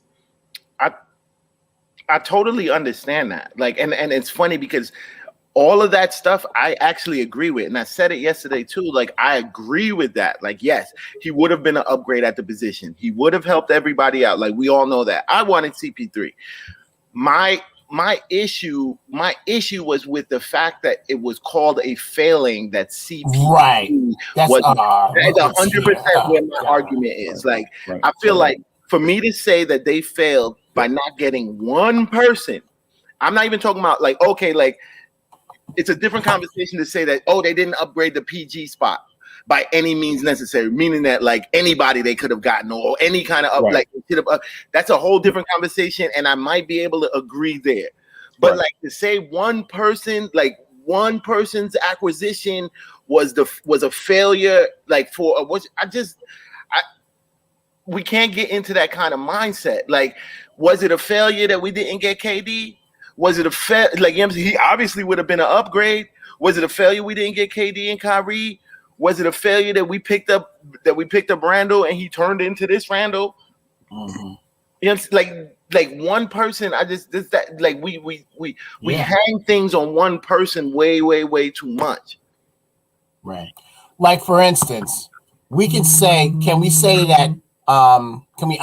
I totally understand that. Like, and it's funny because all of that stuff I actually agree with. And I said it yesterday too. Like, I agree with that. Like, yes, he would have been an upgrade at the position. He would have helped everybody out. Like, we all know that. I wanted CP3. My issue was with the fact that it was called a failing that CP3 was 100% where my argument is. Like, right. I feel like for me to say that they failed by not getting one person, I'm not even talking about like, okay, like it's a different conversation to say that, oh, they didn't upgrade the PG spot by any means necessary, meaning that like anybody they could have gotten or any kind of up, like that's a whole different conversation, and I might be able to agree there. But like to say one person's acquisition was a failure, like we can't get into that kind of mindset. Like, was it a failure that we didn't get KD? Was it a like he obviously would have been an upgrade? Was it a failure we didn't get KD and Kyrie? Was it a failure that we picked up Randall and he turned into this Randall? Mm-hmm. You know, like one person. We hang things on one person way too much.
Right. Like for instance, can we say that? Can we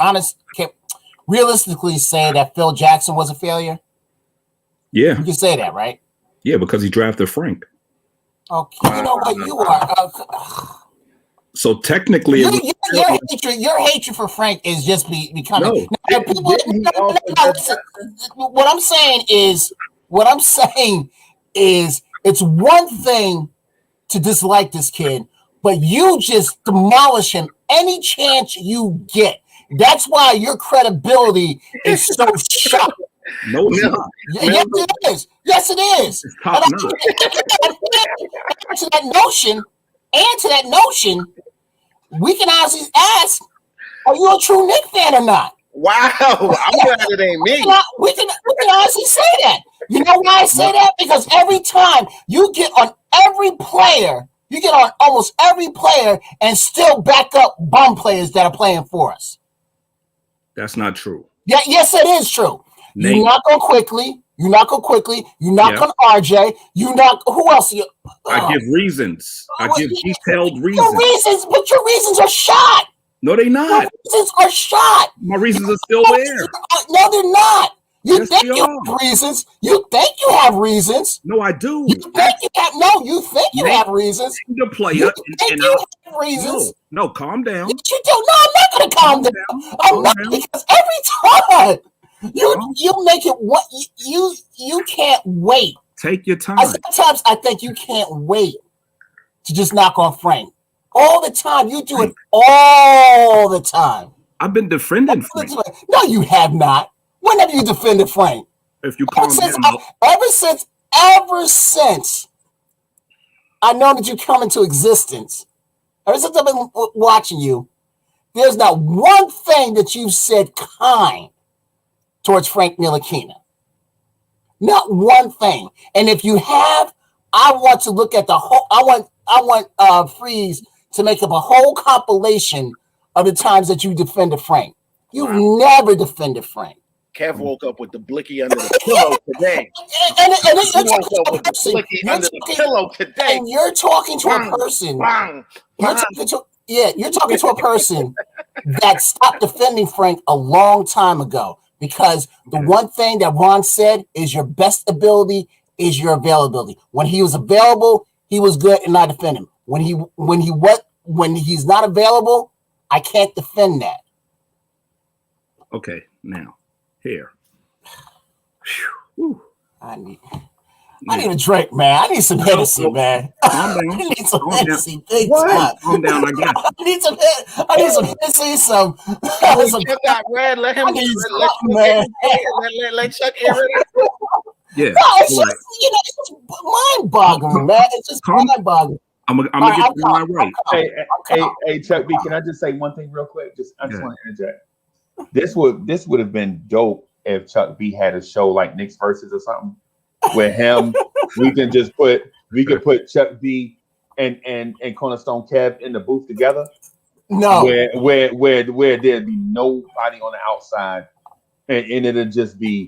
realistically say that Phil Jackson was a failure?
Yeah,
we can say that, right?
Yeah, because he drafted Frank.
Okay, you know what you are.
So technically,
your hatred for Frank is just becoming.
No.
Now, what I'm saying is, it's one thing to dislike this kid, but you just demolish him any chance you get. That's why your credibility is so shot.
No, it's not.
Yes, it is. Yes, it is.
It's top notch.
To that notion, we can honestly ask, are you a true Knicks fan or not?
Wow, I'm glad it ain't me.
We can honestly say that. You know why I say that? Because every time you get on almost every player and still back up bum players that are playing for us. That's
not true.
Yeah, yes, it is true.
Nate.
You knock on Quickly. You knock on RJ. You knock. Who else?
I give reasons. I give detailed reasons.
Your reasons are shot.
No, they not.
Your reasons are shot.
My reasons are still there.
No, they're not. You think you have reasons. You think you have reasons.
No, I do.
You think you have. No, you think you have reasons.
The player.
You think you have reasons.
No, calm down.
You do. No, I'm not going to calm down. I'm not, because every time you make it what you can't wait.
Take your time.
Sometimes I think you can't wait to just knock on Frank. All the time. You do it all the time.
I've been defending Frank.
No, you have not. When have you defended Frank?
If you calm down.
Ever since I know that you come into existence, ever since I've been watching you, there's not one thing that you've said kind towards Frank Ntilikina. Not one thing. And if you have, I want to look at the whole. I want Freeze to make up a whole compilation of the times that you defended Frank. You've never defended Frank.
Kev woke up with the blicky under the pillow today.
And you're talking to a person. You're talking to a person that stopped defending Frank a long time ago, because the one thing that Ron said is your best ability is your availability. When he was available, he was good, and I defend him. When he's not available, I can't defend that.
Okay, now here.
I need a drink, man. I need some Hennessy, man.
Calm down.
I need some Hennessy.
Calm down. I got
I need some Hennessy. Some.
Chuck got red. Let him. Let Chuck air it out.
Yeah.
No, it's just, it's just mind-boggling, man. It's just mind-boggling.
I'm gonna get you my right.
Hey, Chuck B, can I just say one thing real quick? I just want to interject. This would have been dope if Chuck B had a show like Knicks Versus or something. With him, we could put Chuck B and Cornerstone Kev in the booth together.
No,
where there'd be nobody on the outside, and it'll just be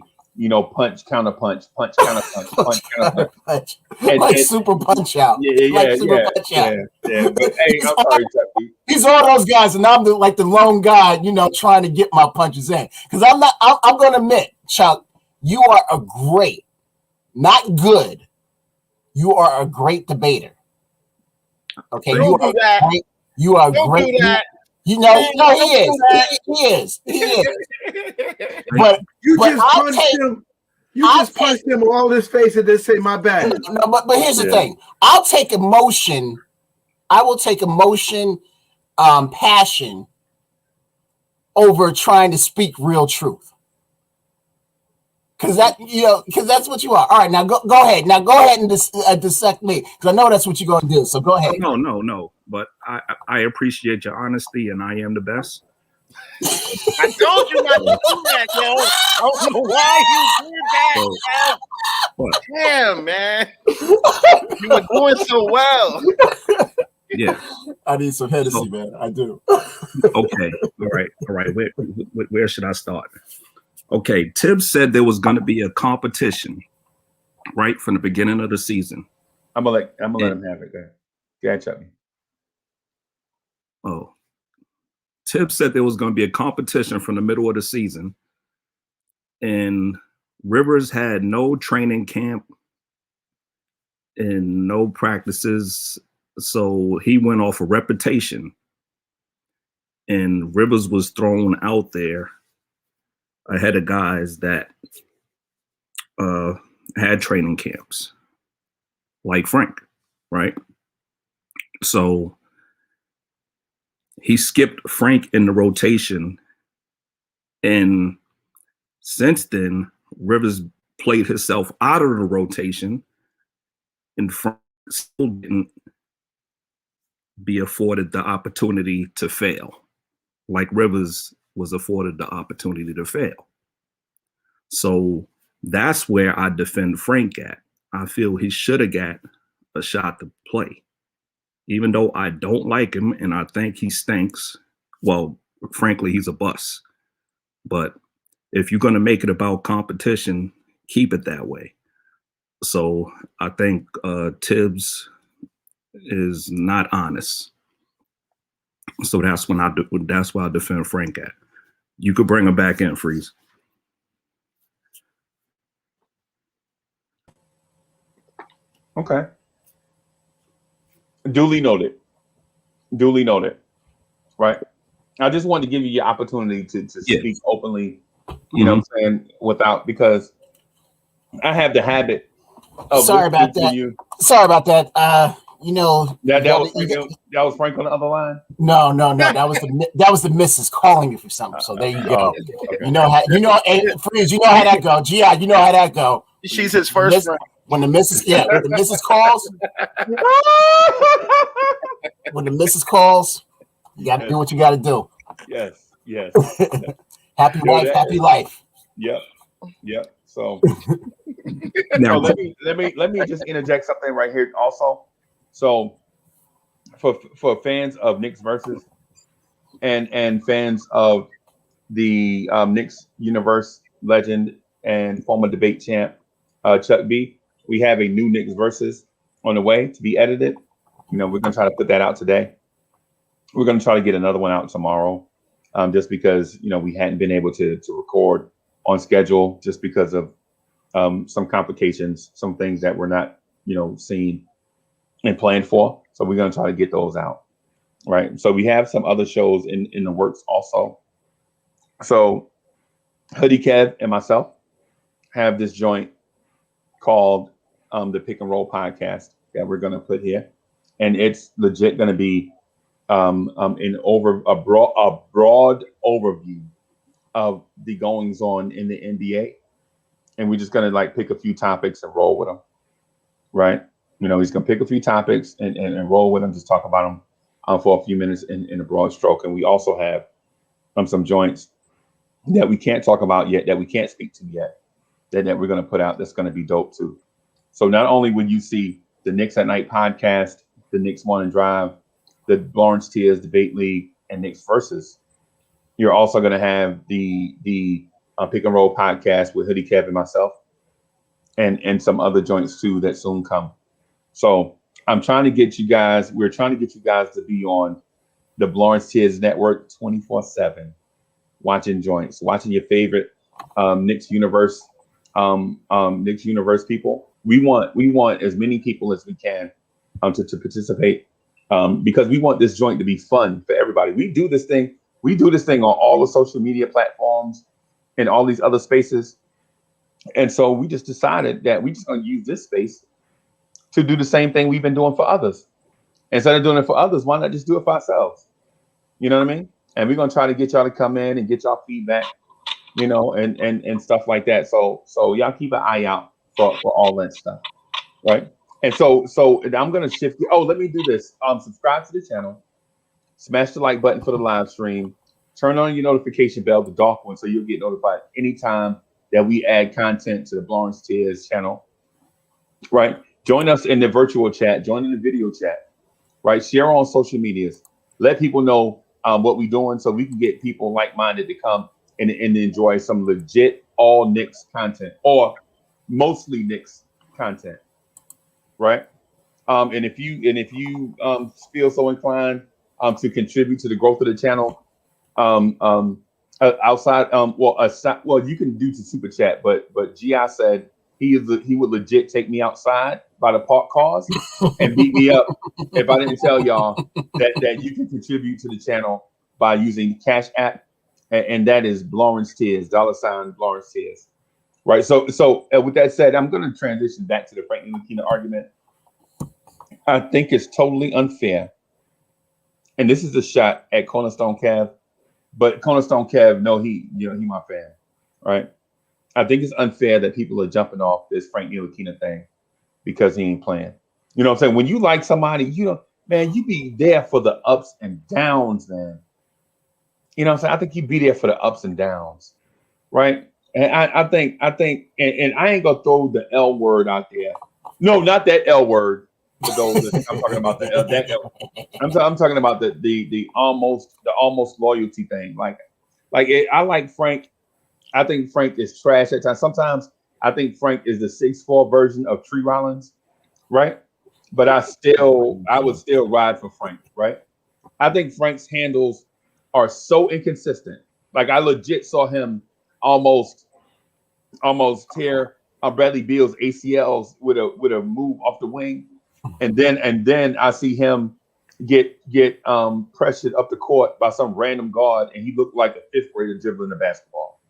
punch counter punch, punch counter punch, punch counter punch,
like super punch out.
Yeah. But hey, I'm sorry, Chuck B.
He's all those guys, and I'm the lone guy, trying to get my punches in. Because I'm going to admit, Chuck, you are a great. Not good. You are a great debater. Okay, you are great. He is. But
you just punched him all his face and then say my bad.
No, but here's the thing. I'll take emotion. I will take emotion, passion over trying to speak real truth. Because that's what you are. All right, now go ahead. Now go ahead and dissect me, because I know that's what you're going to do. So go ahead.
No. But I appreciate your honesty, and I am the best.
I told you not to do that, yo. I don't know why you did that. Damn, man. You were doing so well.
Yeah.
I need some Hennessy, man. I do.
Okay. All right. Where should I start? Okay, Tibbs said there was going to be a competition, right, from the beginning of the season.
I'm gonna let him have it. Go ahead, Chuck.
Oh, Tibbs said there was going to be a competition from the middle of the season, and Rivers had no training camp and no practices, so he went off a reputation and Rivers was thrown out there ahead of guys that had training camps, like Frank, right? So he skipped Frank in the rotation, and since then, Rivers played himself out of the rotation, and Frank still didn't be afforded the opportunity to fail, like Rivers was afforded the opportunity to fail. So that's where I defend Frank at. I feel he should have got a shot to play. Even though I don't like him and I think he stinks, well, frankly, he's a bust. But if you're going to make it about competition, keep it that way. So I think Tibbs is not honest. So that's why I defend Frank at. You could bring him back in, Freeze.
Okay. Duly noted. Duly noted. Right. I just wanted to give you your opportunity to speak openly, you know what I'm saying, because I have the habit of
Sorry about that.
That was Frank on the other line.
No. That was the missus calling me for something. So there you go. Okay. Freeze, you know how that go. GI, you know how that go.
She's his first friend.
When the missus calls, you got to do what you got to do.
Yes.
Happy wife, happy life.
Yep. So now let me just interject something right here also. So for fans of Knicks versus and fans of the Knicks universe legend and former debate champ Chuck B, we have a new Knicks versus on the way to be edited. We're gonna try to put that out today. We're gonna try to get another one out tomorrow, just because we hadn't been able to record on schedule just because of some complications, some things that we're not seeing and planned for. So we're gonna try to get those out, right? So we have some other shows in the works also. So Hoodie Kev and myself have this joint called the Pick and Roll podcast that we're going to put here, and it's legit going to be a broad overview of the goings on in the NBA, and we're just going to pick a few topics and roll with them, right? He's going to pick a few topics and roll with them, just talk about them for a few minutes in a broad stroke. And we also have some joints that we can't talk about yet, that we can't speak to yet, that we're going to put out. That's going to be dope too. So not only will you see the Knicks at Night podcast, the Knicks Morning Drive, the Lawrence Tears Debate League, and Knicks Versus, you're also going to have the Pick and Roll podcast with Hoodie Kev and myself, and some other joints too that soon come. So we're trying to get you guys to be on the Lawrence Tears Network 24/7, watching joints, watching your favorite Knicks universe people. We want as many people as we can to participate, because we want this joint to be fun for everybody. We do this thing on all the social media platforms and all these other spaces. And so we just decided that we just going to use this space to do the same thing we've been doing for others. Instead of doing it for others, why not just do it for ourselves? You know what I mean? And we're going to try to get y'all to come in and get y'all feedback, and stuff like that. So y'all keep an eye out for all that stuff, right? And so I'm going to shift. Oh, let me do this. Subscribe to the channel, smash the like button for the live stream, turn on your notification bell, the dark one, so you'll get notified anytime that we add content to the Lawrence Tears channel, right? Join us in the virtual chat, join in the video chat, right? Share on social medias, let people know what we're doing, so we can get people like-minded to come and enjoy some legit all Knicks content, or mostly Knicks content, right? And if you feel so inclined to contribute to the growth of the channel, you can do to super chat, but GI said he would legit take me outside by the park cars and beat me up if I didn't tell y'all that you can contribute to the channel by using Cash App, and that is Lawrence Tears, $ Lawrence Tears. Right. So with that said, I'm going to transition back to the Frank Ntilikina argument. I think it's totally unfair. And this is a shot at Cornerstone Cav, but Cornerstone Cav, no, he my fan. Right. I think it's unfair that people are jumping off this Frank Ntilikina thing because he ain't playing. You know what I'm saying? When you like somebody, man, you be there for the ups and downs, man. You know what I'm saying? I think you be there for the ups and downs. Right. And I think, and I ain't gonna throw the L word out there. No, not that L word. For those that I'm talking about that L. I'm talking about the almost loyalty thing. I like Frank. I think Frank is trash at times. Sometimes I think Frank is the 6'4" version of Tree Rollins, right? But I would still ride for Frank, right? I think Frank's handles are so inconsistent. Like I legit saw him almost tear Bradley Beal's ACLs with a move off the wing, and then I see him get pressured up the court by some random guard, and he looked like a fifth grader dribbling the basketball,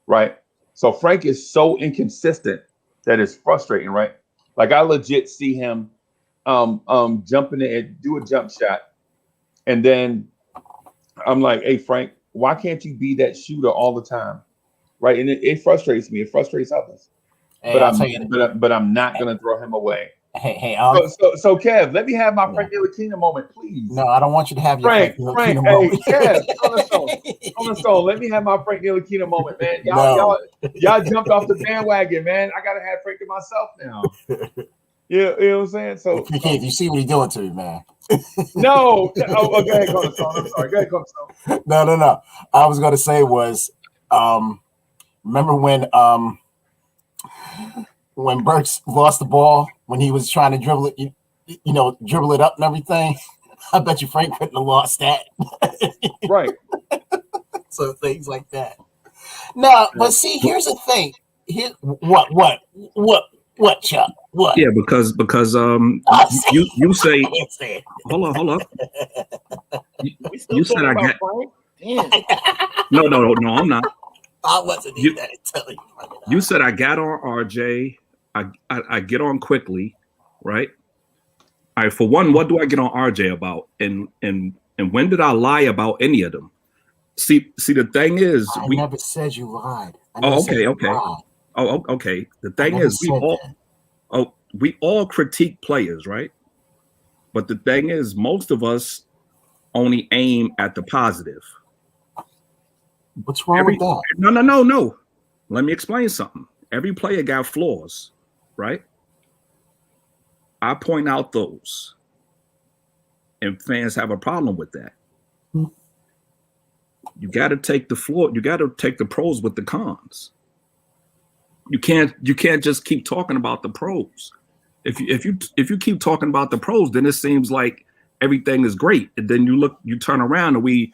right? So Frank is so inconsistent that it's frustrating, right? Like I legit see him jumping in and do a jump shot, and then I'm like, hey Frank, why can't you be that shooter all the time? Right, and it frustrates me. It frustrates others. Hey, but I'm not gonna throw him away.
Hey,
so Kev, let me have my Frank Ntilikina moment, please.
No, I don't want you to have your
Frank. Hey, Kev, on the stone. Let me have my Frank Ntilikina moment, man. Y'all jumped off the bandwagon, man. I gotta have Frank to myself now. You know what I'm saying? So
you see what he's doing to me, man.
No. Oh, go ahead, go on the stone. I'm sorry. Go ahead, go on the stone.
No. I was gonna say was remember when Burks lost the ball when he was trying to dribble it, dribble it up and everything? I bet you Frank couldn't have lost that.
Right.
So things like that. No, but see, here's the thing. What, Chuck? What?
Yeah, because you say hold on. You said I got No, I'm not.
I wasn't even telling you.
You said I got on RJ. I get on quickly, right? All right. For one, what do I get on RJ about? And when did I lie about any of them? See, the thing is,
I never said you lied.
Okay. Oh, okay. The thing is, we all critique players, right? But the thing is, most of us only aim at the positive.
What's wrong with that?
No. Let me explain something. Every player got flaws, right? I point out those, and fans have a problem with that. You got to take the flaw. You got to take the pros with the cons. You can't just keep talking about the pros. If you keep talking about the pros, then it seems like everything is great, and then you turn around and we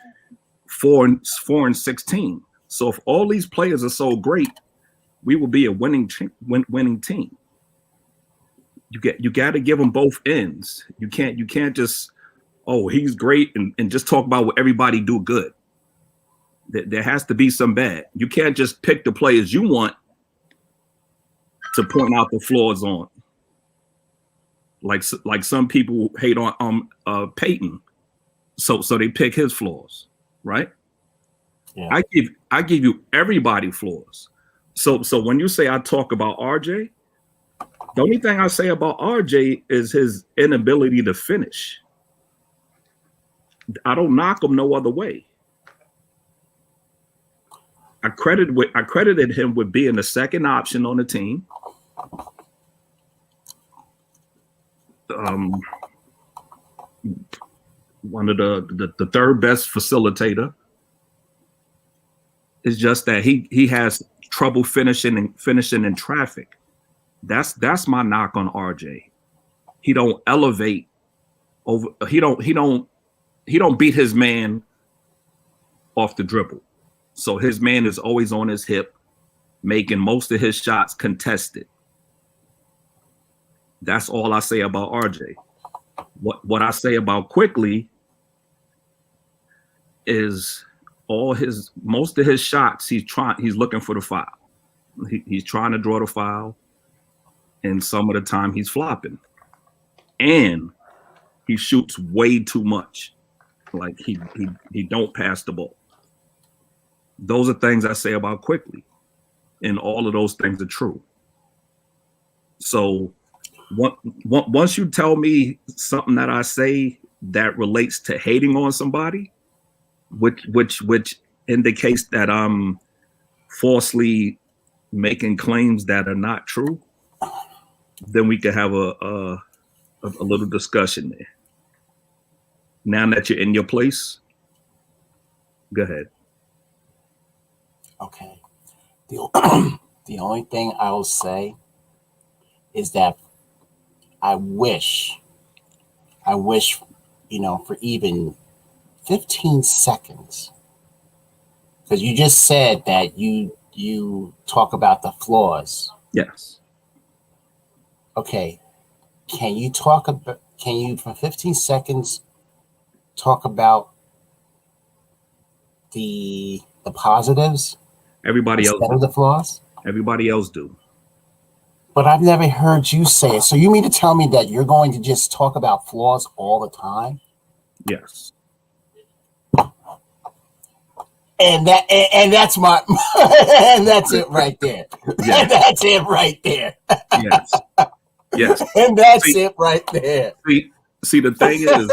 4-16. So if all these players are so great, we will be a winning team. You got to give them both ends. You can't just he's great and just talk about what everybody do good. There has to be some bad. You can't just pick the players you want to point out the flaws on. Like some people hate on Payne, so they pick his flaws, right? Yeah. I give you everybody flaws. So when you say I talk about RJ, the only thing I say about RJ is his inability to finish. I don't knock him no other way. I credited him with being the second option on the team. One of the third best facilitator. It's just that he has trouble finishing in traffic. That's my knock on RJ. He don't elevate over. He don't beat his man off the dribble. So his man is always on his hip, making most of his shots contested. That's all I say about RJ. What I say about Quickly is most of his shots, he's looking for the foul. He's trying to draw the foul, and some of the time he's flopping. And he shoots way too much. Like he don't pass the ball. Those are things I say about Quickly, and all of those things are true. So once you tell me something that I say that relates to hating on somebody, which indicates that I'm falsely making claims that are not true, then we could have a little discussion there. Now that you're in your place, go ahead.
Okay. The only thing I will say is that I wish, for even 15 seconds, because you just said that you talk about the flaws.
Yes.
Okay. Can you for 15 seconds talk about the positives?
Everybody else
instead of the flaws?
Everybody else do.
But I've never heard you say it. So you mean to tell me that you're going to just talk about flaws all the time?
Yes.
And that's my and that's it right there. Yes. And that's it right there.
Yes. Yes.
And that's it right there.
See, the thing is,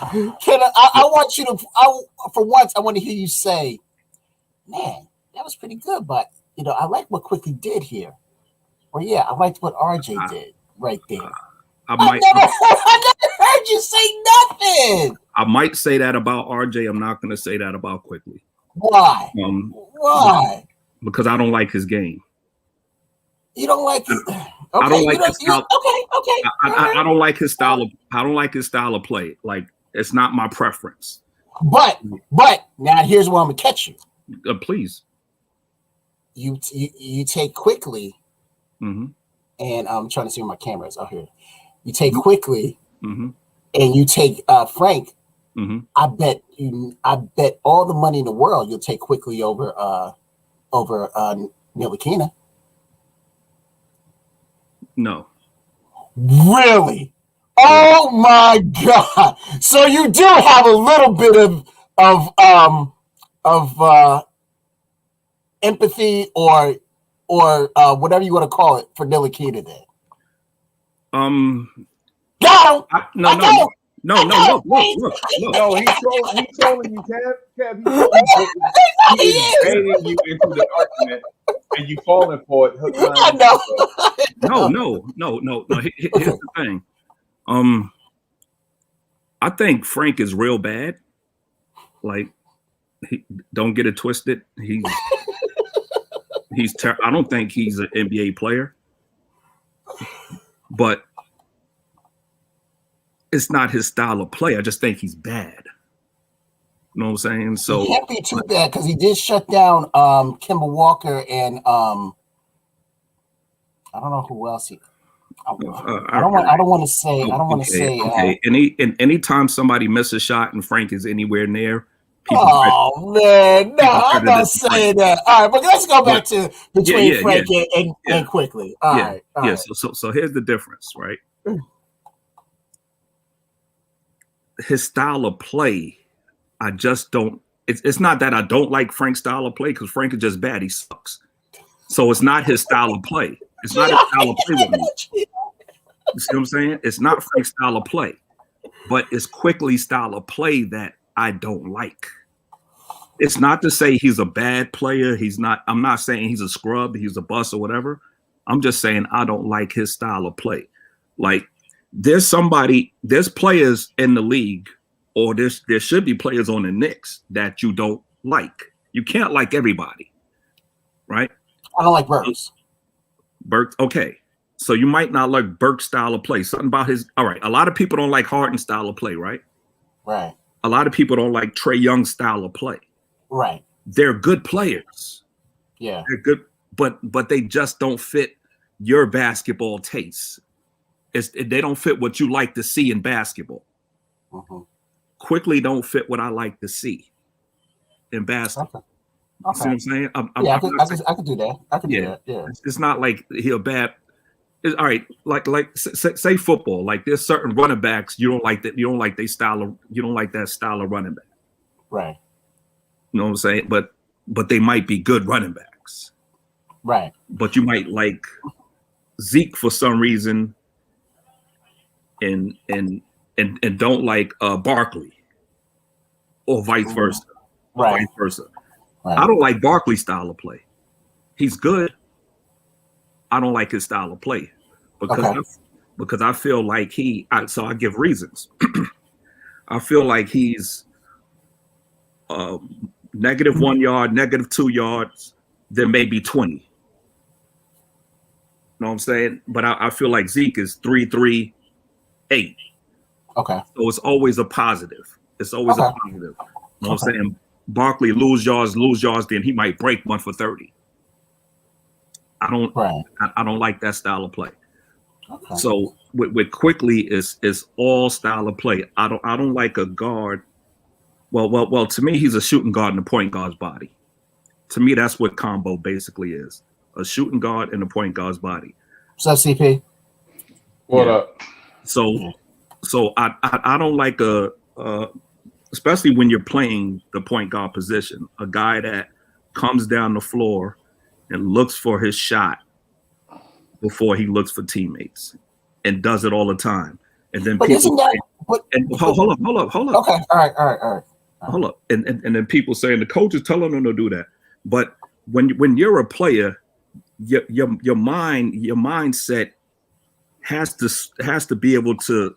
I want you to for once I want to hear you say, man, that was pretty good, but I like what Quickly did here. Or yeah, I liked what RJ did right there. I never heard you say nothing.
I might say that about RJ. I'm not going to say that about Quickly.
Why? Why?
Because I don't like his game.
You don't like his. Okay,
I don't like his style.
Okay.
I don't like his style. I don't like his style of play. Like, it's not my preference.
But now here's where I'm gonna catch you.
Please.
You take Quickly.
Mm-hmm.
And I'm trying to see where my camera is. Oh, here. You take Quickly,
mm-hmm.
and you take Frank.
Mm-hmm.
I bet all the money in the world you'll take Quickly over Ntilikina.
No.
Really? Oh my God! So you do have a little bit of empathy or whatever you want to call it for Ntilikina then.
No,
No, he's trolling you, Kev. He's baiting you into the argument, and you falling for it.
No. Here's the thing. I think Frank is real bad. Like, don't get it twisted. I don't think he's an NBA player, but it's not his style of play. I just think he's bad. You know what I'm saying? So
he can't be too bad because he did shut down Kemba Walker and I don't know who else he. I don't want to say.
Okay. Anytime somebody misses a shot and Frank is anywhere near.
Man, no, I'm not saying that. All right, but let's go back to between Frank and Quickly. All right.
So here's the difference, right? His style of play, I just don't. It's not that I don't like Frank's style of play because Frank is just bad. He sucks. So it's not his style of play. It's not his style of play with me. You see what I'm saying? It's not Frank's style of play, but it's Quickly's style of play that I don't like. It's not to say he's a bad player. I'm not saying he's a scrub, he's a bust or whatever. I'm just saying I don't like his style of play. Like, there's players in the league, or there should be players on the Knicks that you don't like. You can't like everybody, right?
I don't like Burks.
Burks, okay. So you might not like Burke's style of play. Something about all right. A lot of people don't like Harden's style of play, right?
Right.
A lot of people don't like Trae Young's style of play.
Right.
They're good players.
Yeah.
They're good, but they just don't fit your basketball tastes. They don't fit what you like to see in basketball.
Mm-hmm.
Quickly don't fit what I like to see in basketball.
Okay.
See what I'm saying?
I could do that. I could do that. Yeah.
It's not like he'll bad. All right, like say football. Like there's certain running backs you don't like that. You don't like their style of. You don't like that style of running back.
Right.
You know what I'm saying? But they might be good running backs.
Right.
But you might like Zeke for some reason, and don't like Barkley, or vice versa.
Right.
Vice versa.
Right.
I don't like Barkley's style of play. He's good. I don't like his style of play because I feel like so I give reasons. I feel like he's -1 yard, -2 yards, then maybe 20. You know what I'm saying? But I feel like Zeke is 3-3, 8.
Okay.
So it's always a positive. It's always a positive. You know what I'm saying? Barkley lose yards, then he might break 1 for 30. I don't like that style of play. Okay. So with Quickly is all style of play. I don't like a guard. Well, to me, he's a shooting guard in the point guard's body. To me, that's what combo basically is. A shooting guard in the point guard's body.
What's up, CP?
What up?
So I don't like especially when you're playing the point guard position, a guy that comes down the floor and looks for his shot before he looks for teammates and does it all the time. And then hold up.
Okay. All right.
Hold up. And then people saying the coach is telling them to do that. But when you're a player, your mindset has to be able to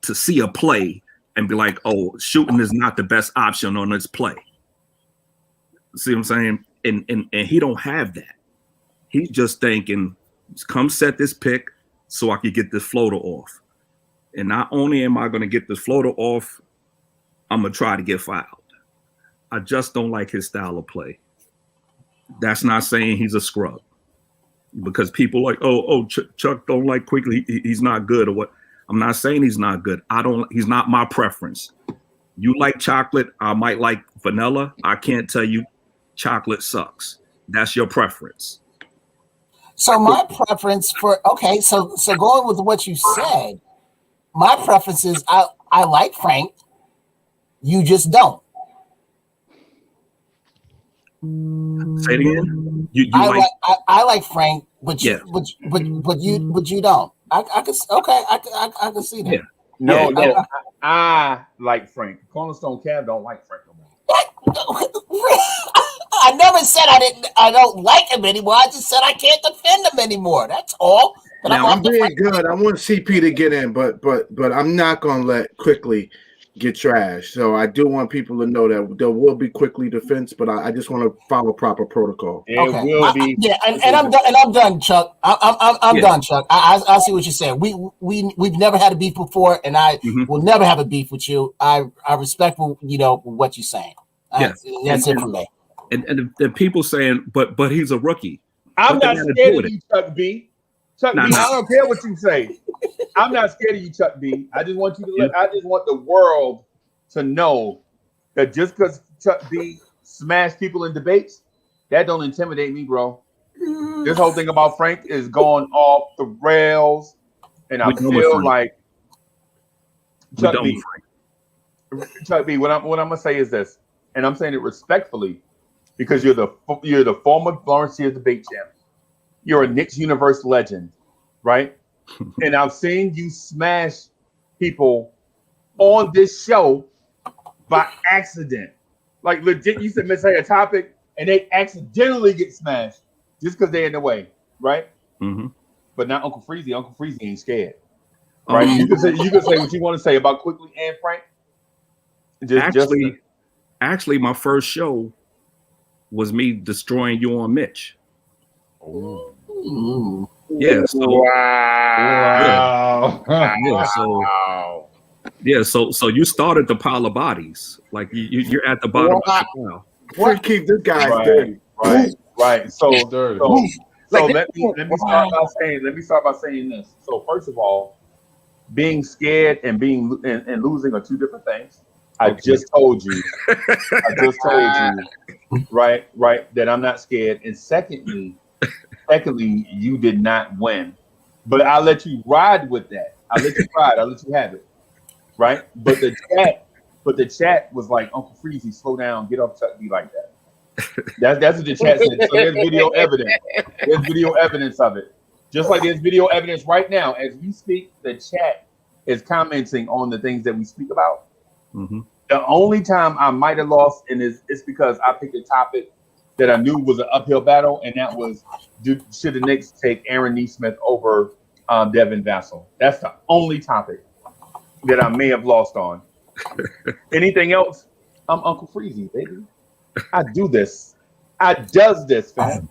see a play and be like, oh, shooting is not the best option on this play. See what I'm saying? And he don't have that. He's just thinking, come set this pick so I can get this floater off. And not only am I going to get this floater off, I'm going to try to get fouled. I just don't like his style of play. That's not saying he's a scrub. Because people like, Chuck don't like Quickly, he's not good or what. I'm not saying he's not good. He's not my preference. You like chocolate, I might like vanilla. I can't tell you chocolate sucks. That's your preference.
So my preference so going with what you said, my preference is I like Frank. You just don't.
Say it again.
I like Frank, but you don't. I can see that.
Yeah. No, I like Frank. Cornerstone Cab don't like Frank no more.
I never said I don't like him anymore. I just said I can't defend him anymore. That's all. But
now I'm being good. I want CP to get in, but I'm not gonna let Quickly get trashed. So I do want people to know that there will be Quickly defense, but I just want to follow proper protocol.
It will be.
And I'm done, Chuck. I'm done, Chuck. I see what you're saying. We've never had a beef before, and I will never have a beef with you. I respect what you're saying. That's it for me.
And the people saying, but he's a rookie.
I'm not scared of you, Chuck B. Chuck B, I don't care what you say. I'm not scared of you, Chuck B. I just want you to I just want the world to know that just because Chuck B smashed people in debates, that don't intimidate me, bro. This whole thing about Frank is going off the rails, and I feel like Chuck B. What I'm gonna say is this, and I'm saying it respectfully, because you're the former Lawrence Sears debate champ. You're a Knicks universe legend, right? And I've seen you smash people on this show by accident. Like legit, you said say a topic and they accidentally get smashed just because they're in the way, right?
Mm-hmm.
But not Uncle Freezy. Uncle Freezy ain't scared, right? You can say what you want to say about Quickly and Frank.
Actually, my first show was me destroying you on Mitch.
Ooh.
Yeah. So,
wow.
So you started the pile of bodies. Like you're at the bottom of the pile.
What keep this guy dirty?
Right. So
dirty.
So let me start by saying this. So first of all, being scared and losing are two different things. I just told you, right, that I'm not scared. And secondly, you did not win. But I'll let you ride with that. I'll let you have it. Right? But the chat was like, Uncle Freezy, slow down, get off Chuck B like that. That's what the chat said. So there's video evidence. There's video evidence of it. Just like there's video evidence right now. As we speak, the chat is commenting on the things that we speak about.
Mm-hmm.
The only time I might have lost, and it's because I picked a topic that I knew was an uphill battle, and that was, should the Knicks take Aaron Nesmith over Devin Vassell? That's the only topic that I may have lost on. Anything else? I'm Uncle Freezy, baby. I do this. I does this, fam.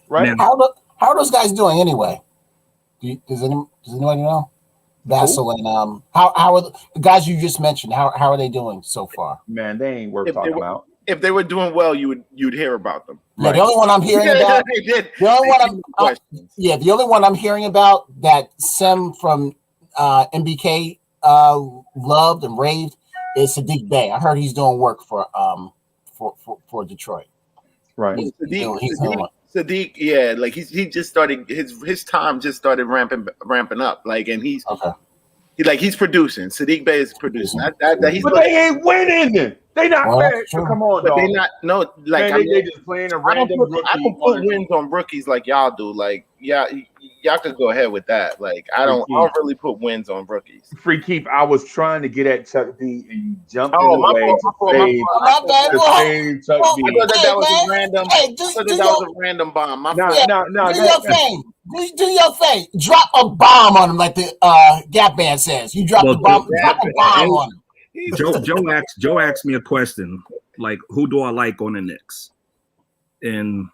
Right?
Now, how are those guys doing anyway? Does anybody know? Vassell and how are the guys you just mentioned? How are they doing so far?
Man, they ain't worth talking about.
If they were doing well, you'd hear about them.
Yeah, right. The only one I'm hearing about. The only one I'm hearing about that Sem from MBK loved and raved is Saddiq Bey. I heard he's doing work for Detroit.
Right.
Saddiq, yeah, like he just started his time just started ramping up, like, and he's producing. Saddiq Bey is producing.
But they ain't winning. They not bad. Come on,
but
dog.
they not like
man, they just playing a random rookie.
I don't put wins on rookies like y'all do. Like, y'all could go ahead with that. Like, I don't really put wins on rookies.
Free Keep, I was trying to get at Chuck D and you jumped
in
the way to save Chuck D.
That was a random. That was a random bomb.
Do your thing. Drop a bomb on him, like the Gap Band says. You drop a bomb on him.
Joe asked me a question, like, who do I like on the Knicks? And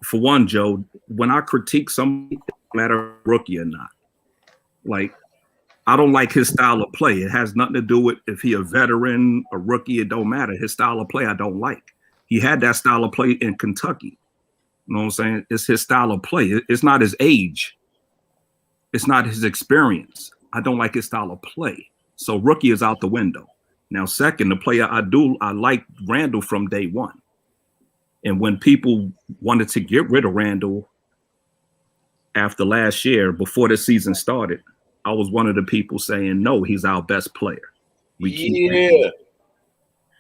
for one, Joe, when I critique somebody, no matter rookie or not, like, I don't like his style of play. It has nothing to do with if he a veteran, a rookie, it don't matter. His style of play I don't like. He had that style of play in Kentucky. You know what I'm saying? It's his style of play. It's not his age. It's not his experience. I don't like his style of play. So rookie is out the window. Now, second, the player I like Randall from day one. And when people wanted to get rid of Randall after last year, before the season started, I was one of the people saying, no, he's our best player.
Yeah.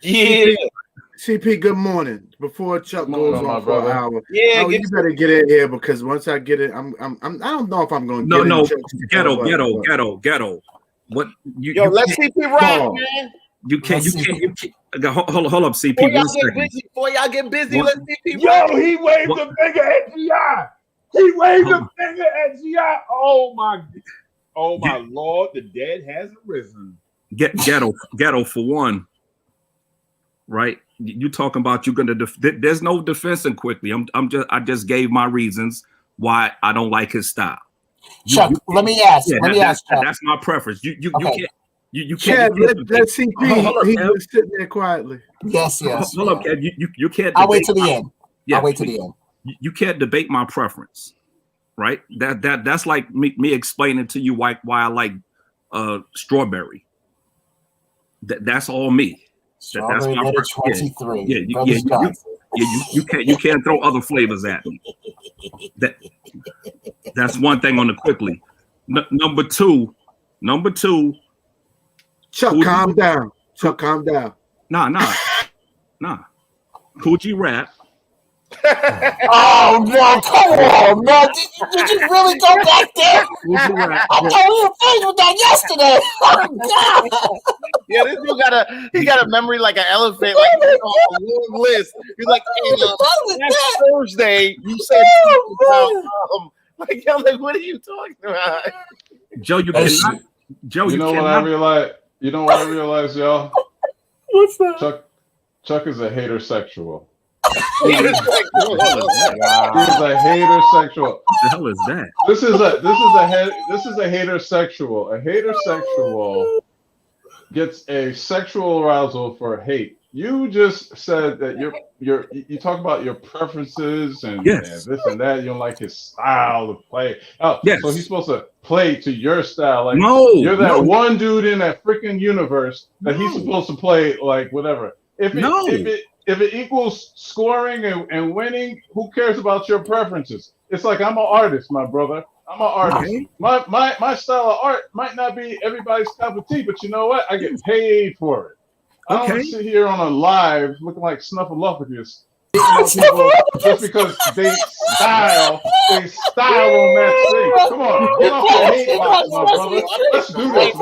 CP, good morning. Before Chuck goes on for an hour,
you
better get in here because once I get it, I don't know if I'm going to
ghetto. What
let's CP rock, man.
You can't. Hold up, CP.
Before y'all get busy, let's CP
rock. Yo, he waved the finger at GI. He waved the finger at GI. Oh my Lord, the dead has arisen.
Ghetto for one, right? You talking about you're gonna? There's no defense quickly. I just gave my reasons why I don't like his style.
Chuck, let me ask. Chuck.
That's my preference. You can't. You
can't. Let's see. He's just sitting there quietly.
Yes.
Hold up, Kev. You can't.
I'll wait to the end. I'll wait to the end.
You can't debate my preference, right? That's like me explaining to you why I like strawberry. That's all me. That's my 23. You can't throw other flavors at me. That's one thing on the quickly. Number two.
Chuck, calm down. Calm down.
Nah. Coogee Rap.
Oh no! Come on, man! Did you really go back there? I thought we were finished with that yesterday. Oh God!
Yeah, this dude got a memory like an elephant, like a long list. He's like, last Thursday you said like, I'm like, what are you talking about?
Joe, you cannot. Joe,
you know what I realized? You know what I realized, y'all?
What's that?
Chuck is a hater sexual. He's a hater sexual.
What the hell is that?
This is a hater sexual. A hater sexual gets a sexual arousal for hate. you just said that you talk about your preferences and this and that. You don't like his style of play. Oh, so he's supposed to play to your style. Like you're that one dude in that freaking universe that he's supposed to play like whatever. If it equals scoring and winning, who cares about your preferences? It's like I'm an artist, my brother. I'm an artist. Okay. My style of art might not be everybody's cup of tea, but you know what? I get paid for it. I don't sit here on a live looking like Snuffleupagus. People just because they style on that thing. Come on, get off the hate box, my brother. Let's do this,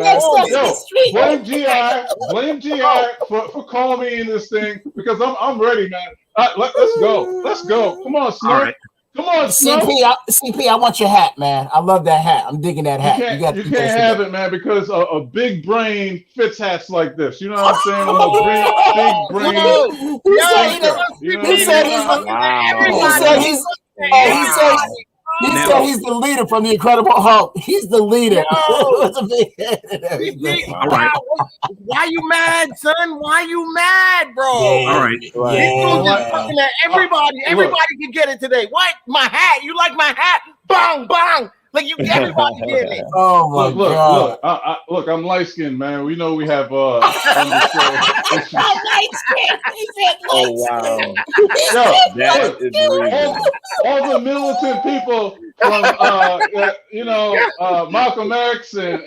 man. Yo, blame GI for calling me in this thing because I'm ready, man. Let's go. Come on, Snuff. Right. Come on,
CP, I want your hat, man. I love that hat. I'm digging that hat.
You can't have it, man, because a big brain fits hats like this. You know what I'm saying? I'm a big brain.
He said he's the leader from the Incredible Hulk. He's the leader.
All right. Why you mad, son? Why you mad, bro?
All right.
Everybody can get it today. What? My hat? You like my hat? Bang, bang. Like you, everybody get it.
Oh my God!
Look, I'm light skinned, man. We know we have
I'm light skinned. He said light
all the militant people from Malcolm X and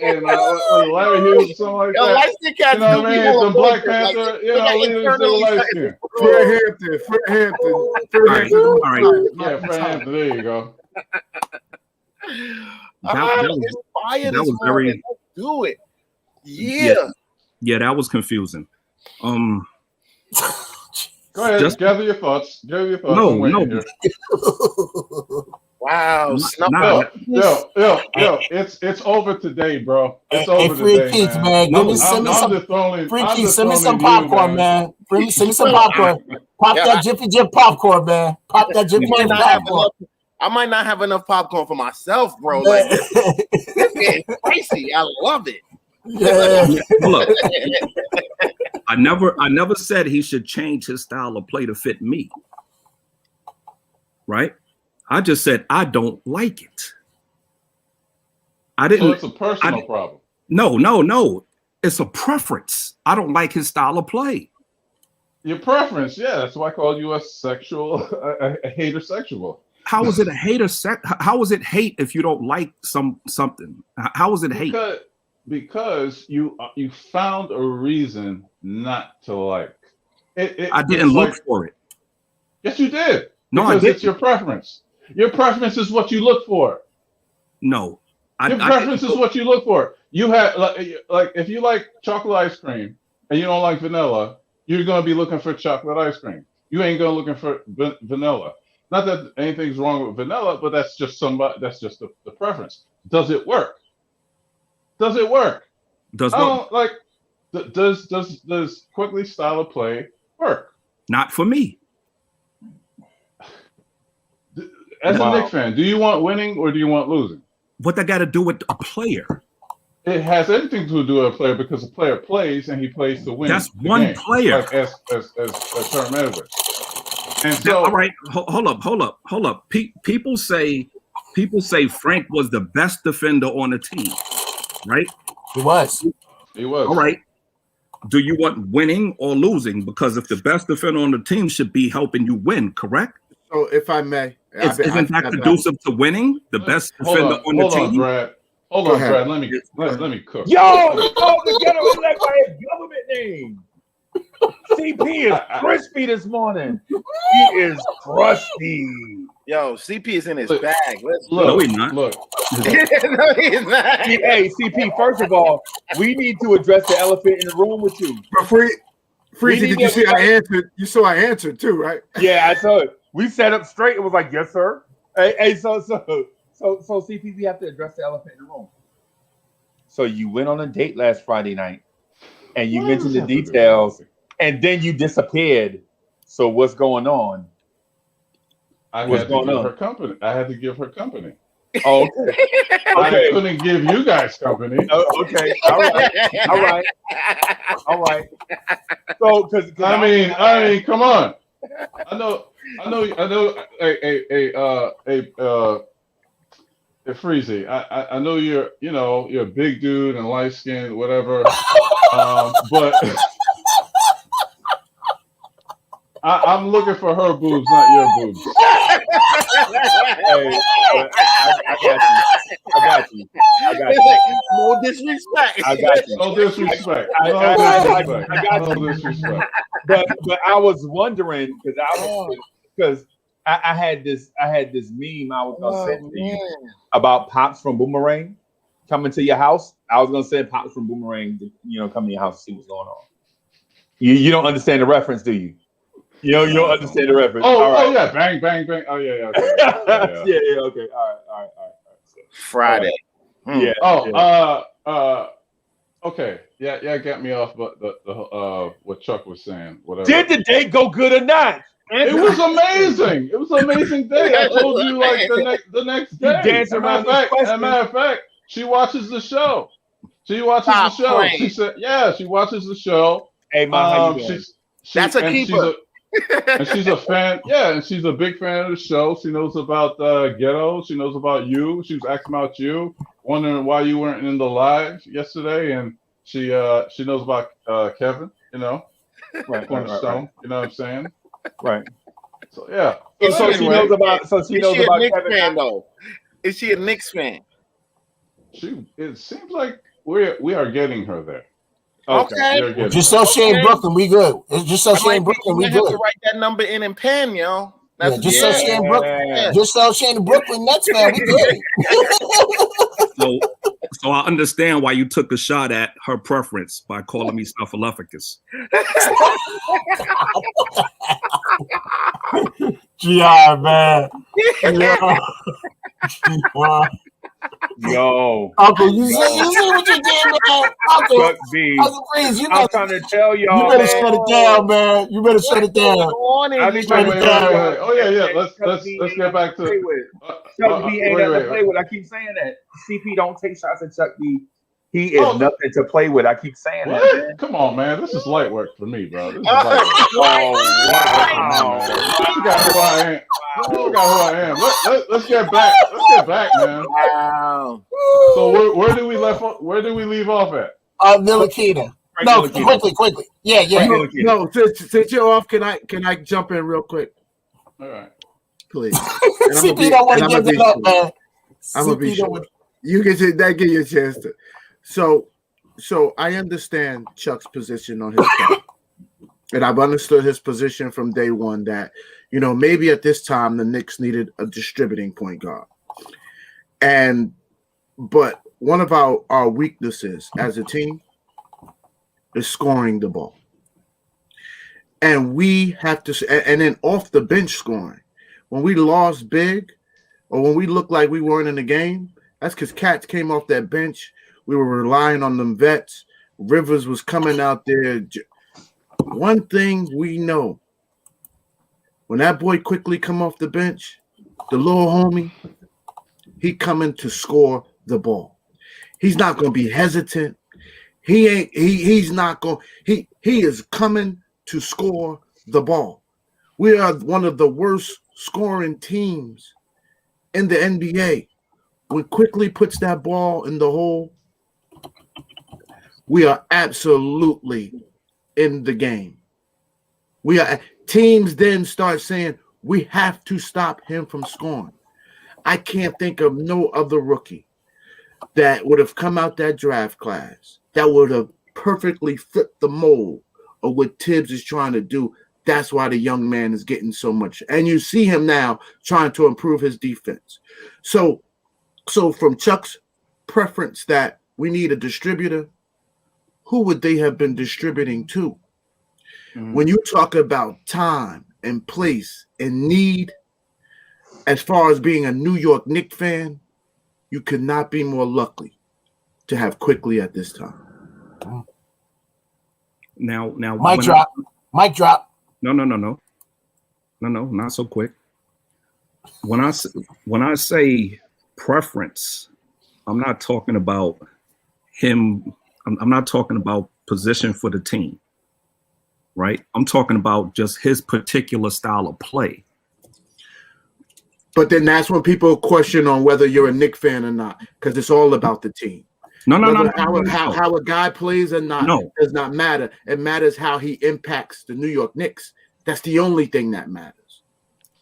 Larry Hughes or something like that.
Light skinned cats,
you know what I mean? Some Black Panther, leaders still light skinned.
Fred Hampton.
All right. Yeah, Fred Hampton. There you go.
That was very.
Let's do it.
Yeah, that was confusing.
Go ahead. Gather your thoughts.
No.
Wow.
Yo. It's over today, bro. It's over today,
Keith, man. Send me some popcorn, man. Send me some popcorn. Pop that Jiffy Jif popcorn, man. Pop that Jiffy Jif popcorn.
I might not have enough popcorn for myself, bro. Like it's getting spicy. I love it.
Yeah.
Look, I never said he should change his style of play to fit me. Right? I just said I don't like it. I didn't.
So it's a personal problem.
No. It's a preference. I don't like his style of play.
Your preference, yeah. That's why I called you a hater sexual.
How is it a hater? How is it hate if you don't like something? How is it hate?
Because you found a reason not to like.
I didn't look for it.
Yes, you did.
No,
because
I didn't.
It's your preference. Your preference is what you look for.
No,
your preference is what you look for. You have like if you like chocolate ice cream and you don't like vanilla, you're gonna be looking for chocolate ice cream. You ain't gonna looking for vanilla. Not that anything's wrong with vanilla, but that's just the preference. Does it work? Does Quickly's style of play work?
Not for me.
As a Knicks fan, do you want winning or do you want losing?
What that got to do with a player?
It has anything to do with a player because a player plays and he plays to win.
That's one game. Player.
Like as Term Edwards. And so,
all right, hold up. People say Frank was the best defender on the team, right?
He was.
All right. Do you want winning or losing? Because if the best defender on the team should be helping you win, correct?
So, if I may,
isn't that conducive to winning? The best defender on the team.
Hold on, Brad. Let me cook.
Yo, the ghetto elect by his government name. CP is crispy this morning. He is crusty.
Yo, CP is in his bag.
No, he's not.
Look.
No, he's not.
Hey, CP, first of all, we need to address the elephant in the room with you.
Freezy, did you see I answered? You saw I answered too, right?
Yeah, I saw it. We sat up straight and was like, yes, sir. Hey, so CP, we have to address the elephant in the room.
So you went on a date last Friday night and you mentioned the details and then you disappeared. So what's going on?
I had to give her company.
Oh, okay.
I couldn't give you guys company.
Okay. All right. So, because
I mean, come on. I know. Hey, Freezy. I know you're a big dude and light skinned, whatever. But I'm looking for her boobs, not your boobs.
Hey, I got you.
No disrespect.
I got you.
No disrespect.
I got
No
you.
disrespect.
But I was wondering because I had this meme I was gonna send to you about Pops from Boomerang coming to your house. I was gonna send Pops from Boomerang to come to your house to see what's going on. You don't understand the reference, do you? You don't understand the reference.
Oh yeah, bang, bang, bang. Oh yeah. Okay.
Yeah. Okay. All right. So,
Friday.
Yeah.
Okay. Yeah. Got me off, but the what Chuck was saying. Whatever.
Did the day go good or not?
It was amazing. It was an amazing day. I told you like the next day. As a matter of fact, she watches the show. She said, yeah, she watches the show.
Hey, Ma, how you doing?
That's a keeper.
And she's a fan. Yeah, and she's a big fan of the show. She knows about Ghetto. She knows about you. She was asking about you, wondering why you weren't in the live yesterday. And she knows about Kevin.
Right.
Cornerstone. You know what I'm saying?
Right.
So yeah.
So she knows about. So she knows about
Knicks
Kevin.
fan, though. Is she a Knicks fan?
It seems like we are getting her there.
Okay.
Just so she in Brooklyn, we good. Just so she in Brooklyn, we
have
good.
to write that number in pen, yo.
Just so she in Brooklyn. Just so she in Brooklyn Nets fan, we good.
So I understand why you took a shot at her preference by calling me Snuffleupagus.
GR, man.
Yo,
Uncle, you see what you did, man? Uncle Freeze,
I'm trying to tell y'all.
You better shut it down, man. You better shut it down.
Wait. Oh yeah. Let's get back to
Chuck B ain't nothing to play with. I keep saying that. CP don't take shots at Chuck B. He is nothing to play with. I keep saying that. Man.
Come on, man. This is light work for me, bro. This is light work.
Wow.
You forgot who I am. Let's get back. Man.
Wow.
So where do we leave off at?
Nilakina. No, quickly. Yeah.
No, since you're off, can I jump in real quick?
All right.
Please.
CP don't want to give it up, man.
I'm gonna be sure. You can give you a chance to. So I understand Chuck's position on his side. And I've understood his position from day one that, maybe at this time the Knicks needed a distributing point guard. But one of our weaknesses as a team is scoring the ball. And we have to, and then off the bench scoring. When we lost big or when we looked like we weren't in the game, that's because cats came off that bench. We were relying on them vets. Rivers was coming out there. One thing we know, when that boy quickly come off the bench, the little homie, he coming to score the ball. He's not going to be hesitant. He is coming to score the ball. We are one of the worst scoring teams in the NBA. When Quickly puts that ball in the hole, we are absolutely in the game. Teams then start saying we have to stop him from scoring. I can't think of no other rookie that would have come out that draft class that would have perfectly fit the mold of what Tibbs is trying to do. That's why the young man is getting so much. And you see him now trying to improve his defense. So from Chuck's preference that we need a distributor, who would they have been distributing to? Mm-hmm. When you talk about time and place and need, as far as being a New York Knicks fan, you could not be more lucky to have Quickly at this time.
Now,
mic drop.
No, not so quick. When I say preference. I'm not talking about him. I'm not talking about position for the team, right? I'm talking about just his particular style of play.
But then that's when people question on whether you're a Knicks fan or not, because it's all about the team.
No.
How a guy plays or not does not matter. It matters how he impacts the New York Knicks. That's the only thing that matters.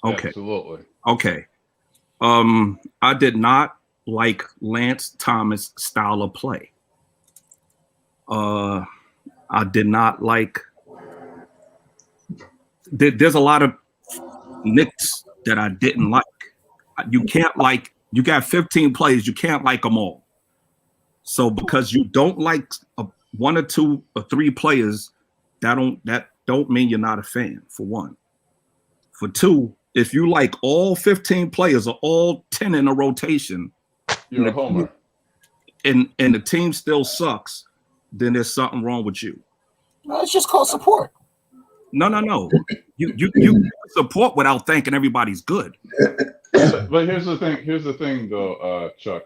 Okay.
Absolutely.
Okay. I did not like Lance Thomas' style of play. I did not like. There's a lot of Knicks that I didn't like. You can't like. You got 15 players. You can't like them all. So because you don't like one or two or three players, that don't mean you're not a fan. For one. For two, if you like all 15 players or all 10 in a rotation,
you're a homer.
And the team still sucks, then there's something wrong with you.
No, it's just called support.
No. You support without thinking everybody's good.
But here's the thing, though, Chuck.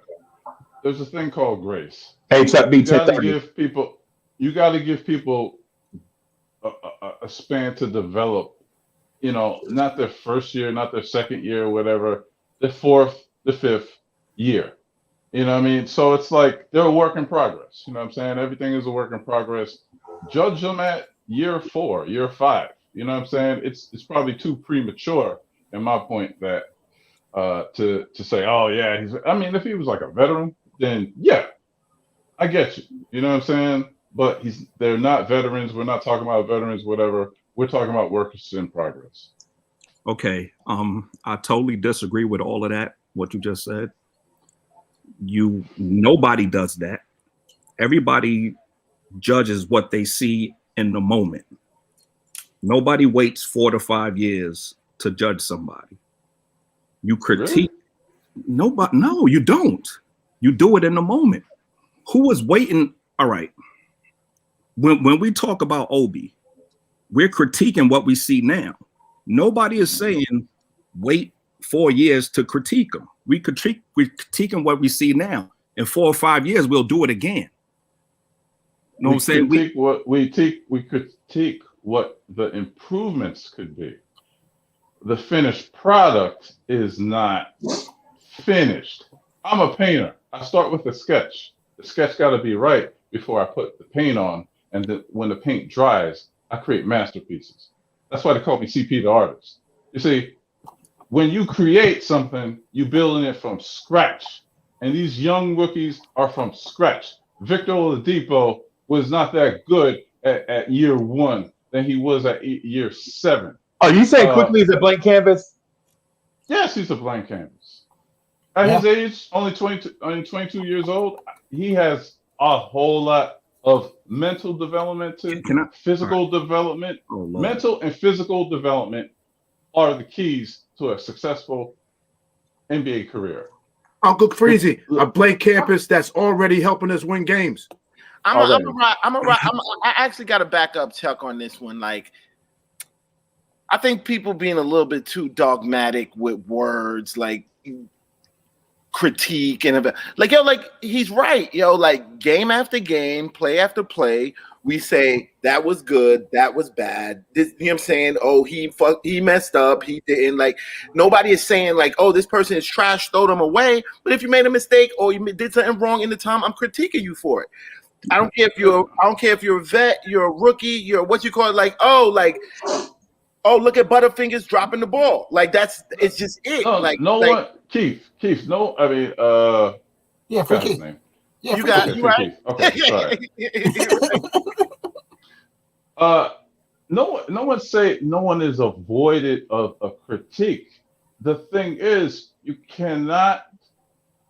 There's a thing called grace.
Hey, Chuck B.
You got to give people a span to develop. You know, not their first year, not their second year, whatever. The fourth, the fifth year. You know what I mean? So it's like they're a work in progress. You know what I'm saying? Everything is a work in progress. Judge them at year 4, year 5. You know what I'm saying? It's probably too premature, in my point, that to say, oh yeah, if he was like a veteran, then yeah, I get you. You know what I'm saying? But they're not veterans. We're not talking about veterans, whatever. We're talking about workers in progress.
Okay. I totally disagree with all of that, what you just said. Nobody does that. Everybody judges what they see in the moment. Nobody waits 4 to 5 years to judge somebody. You critique. Really? Nobody. No, you don't. You do it in the moment. Who was waiting? All right. When we talk about Obi, we're critiquing what we see now. Nobody is saying wait 4 years to critique them. We're critiquing what we see now. In 4 or 5 years, we'll do it again. You know what I'm saying?
We critique what the improvements could be. The finished product is not finished. I'm a painter. I start with a sketch. The sketch got to be right before I put the paint on. And then when the paint dries, I create masterpieces. That's why they call me CP the artist. You see, when you create something, you're building it from scratch. And these young rookies are from scratch. Victor Oladipo was not that good at year 1 than he was at year 7.
Oh, you say quickly he's a blank canvas?
Yes, he's a blank canvas. At his age, only 22 years old, he has a whole lot of mental development physical development. Mental and physical development are the keys to a successful NBA career.
Uncle Freezy, a blank campus that's already helping us win games.
I actually got to back up Chuck on this one. Like, I think people being a little bit too dogmatic with words, like critique and like, he's right, like game after game, play after play, we say that was good, that was bad. This, you know what I'm saying? Oh, he messed up, he didn't. Like, nobody is saying like, oh, this person is trash, throw them away. But if you made a mistake or you did something wrong in the time, I'm critiquing you for it. I don't care if you're a vet, you're a rookie, you're what you call it, like, oh, look at Butterfingers dropping the ball. Like, it's just it.
Keith, no, I mean,
yeah, for Keith.
Name.
Yeah,
you got you right. Okay, sorry. No one is avoided of a critique. The thing is, you cannot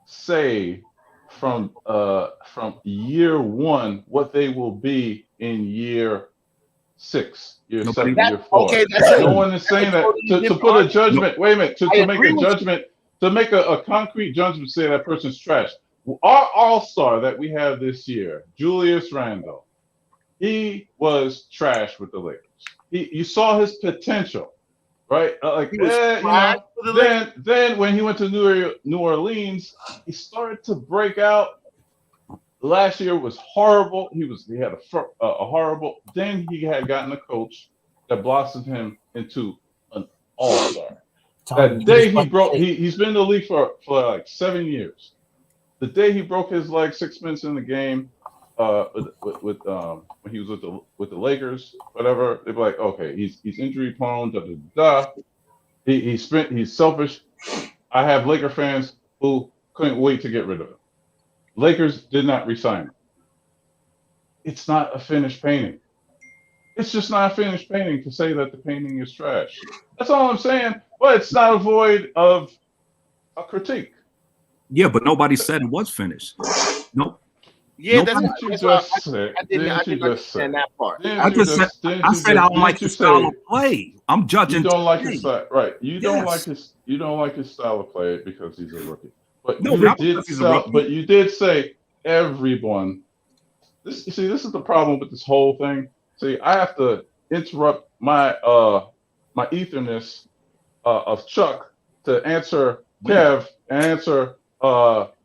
say from year 1 what they will be in year 6, year 7, year 4. Okay, no one is saying that to put a judgment. Wait a minute, to make a judgment, to make a concrete judgment, say that person's trash. Our all-star that we have this year, Julius Randle, he was trash with the Lakers. You saw his potential, right? Then when he went to New Orleans, he started to break out. Last year was horrible. He had a horrible. Then he had gotten a coach that blossomed him into an all-star. That day he broke. He's been in the league for like 7 years. The day he broke his leg 6 minutes in the game, when he was with the Lakers, whatever, they'd be like, okay, he's injury prone. Da da da. He's selfish. I have Laker fans who couldn't wait to get rid of him. Lakers did not resign him. It's not a finished painting. It's just not a finished painting to say that the painting is trash. That's all I'm saying. But it's not a void of a critique.
Yeah, but nobody said it was finished. Nope.
Yeah,
that's what you just said.
I didn't understand that part.
I said I don't like his style of play. I'm judging.
You don't like his style, right? You don't like his style of play because he's a rookie. But you did say everyone. This is the problem with this whole thing. See, I have to interrupt my my etherness of Chuck to answer Kev and answer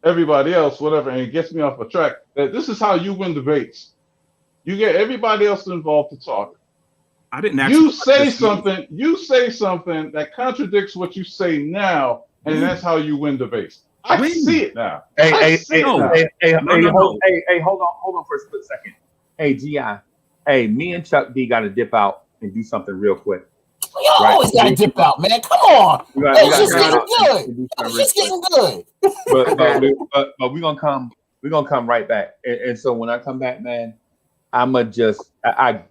everybody else, whatever, and it gets me off a track. That this is how you win debates. You get everybody else involved to talk.
I didn't.
You say something. You say something that contradicts what you say now, and that's how you win debates. I see it now.
Hey, hold on for a split second. Hey, GI. Hey, me and Chuck D got to dip out and do something real quick.
You always got to dip out, man. Come on. It's just getting good. It's just getting good.
But we're gonna come. We're gonna come right back. And so when I come back, man, I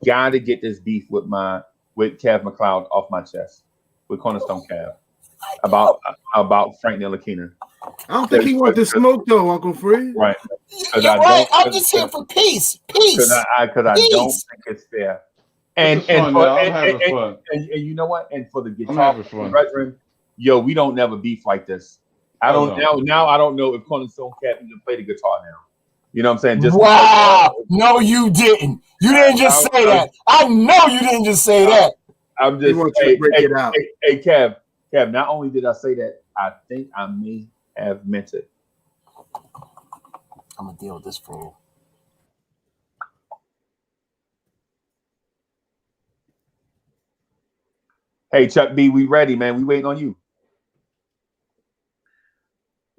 gotta get this beef with Kev McLeod off my chest with Cornerstone Kev about Frank Ntilikina.
I don't think he wants to smoke though, Uncle Fred.
Right.
You're right. I'm just here for peace. Because
I don't think it's fair. And you know what? And for the guitar brethren, yo, we don't never beef like this. I don't know if Cornerstone Cat can play the guitar now. You know what I'm saying?
Wow. No, you didn't. You didn't just say that. I know you didn't just say that.
I'm just break it out. Hey, Kev, not only did I say that, I think I may have meant it.
I'm gonna deal with this fool.
Hey, Chuck B, we ready, man. We waiting on you.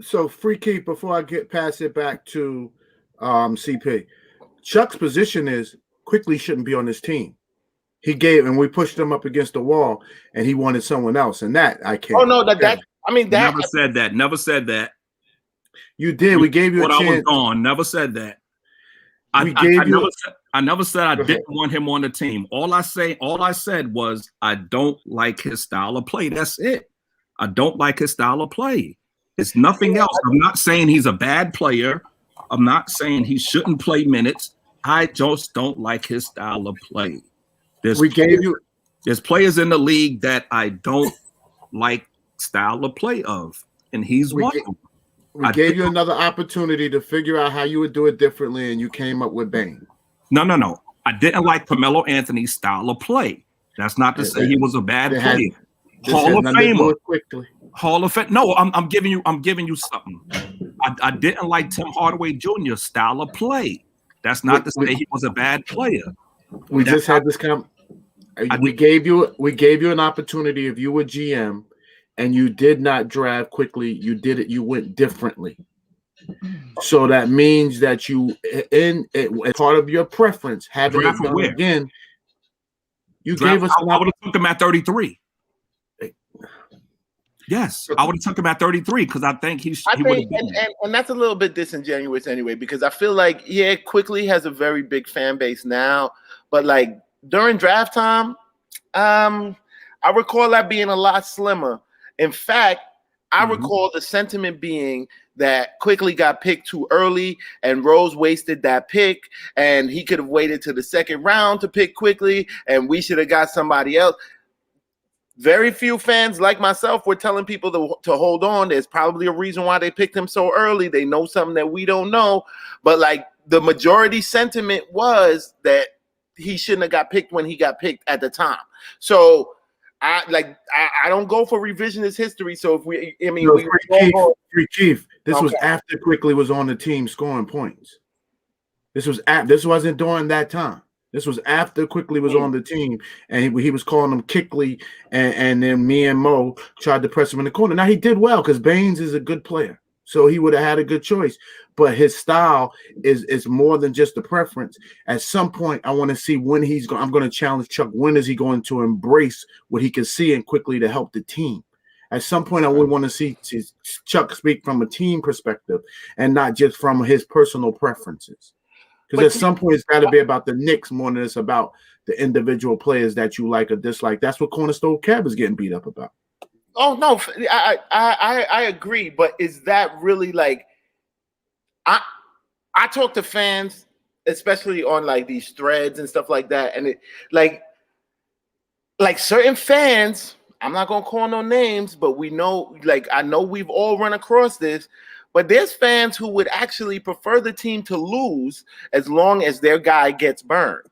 So, Free Keith, before I pass it back to CP, Chuck's position is Quickly shouldn't be on this team. And we pushed him up against the wall, and he wanted someone else, and that I can't.
Oh no, that
never said that. Never said that.
You did. We gave you a chance.
I was gone. Never said that. I never said I didn't want him on the team. All I said was I don't like his style of play. That's it. I don't like his style of play. It's nothing else. I'm not saying he's a bad player. I'm not saying he shouldn't play minutes. I just don't like his style of play. There's players in the league that I don't like style of play of, and he's one of them.
We gave you another opportunity to figure out how you would do it differently, and you came up with Payne.
No. I didn't like Carmelo Anthony's style of play. That's not to say he was a bad player. Hall of Famer. Hall of Fame. No, I'm giving you something. I didn't like Tim Hardaway Jr.'s style of play. That's not to say he was a bad player.
We just had this we gave you an opportunity. If you were GM and you did not draft quickly, you did it. You went differently. So that means that you, as part of your preference, having it done again, you gave us.
I would have took him at 33. Yes, I would have took him at 33 because I think he would have been.
And that's a little bit disingenuous anyway, because I feel like, Quickly has a very big fan base now, but like during draft time, I recall that being a lot slimmer. In fact, I recall the sentiment being that Quickly got picked too early and Rose wasted that pick, and he could have waited to the second round to pick Quickly, and we should have got somebody else. Very few fans like myself were telling people to hold on. There's probably a reason why they picked him so early. They know something that we don't know. But like the majority sentiment was that he shouldn't have got picked when he got picked at the time. So I don't go for revisionist history. So if we, I mean,
Free Keith. This was after Quickly was on the team scoring points. This wasn't during that time. This was after Quickly was on the team, and he was calling him Kickley, and then me and Mo tried to press him in the corner. Now he did well because Baines is a good player, so he would have had a good choice. But his style is more than just a preference. At some point, I want to see when he's going. I'm going to challenge Chuck. When is he going to embrace what he can see and Quickly to help the team? At some point, I would want to see Chuck speak from a team perspective and not just from his personal preferences. Because at some point, it's got to be about the Knicks more than it's about the individual players that you like or dislike. That's what Cornerstone Kev is getting beat up about.
Oh no, I agree, but is that really like? I talk to fans, especially on like these threads and stuff like that, and it like certain fans. I'm not gonna call no names, but we know, like I know we've all run across this. But there's fans who would actually prefer the team to lose as long as their guy gets burned.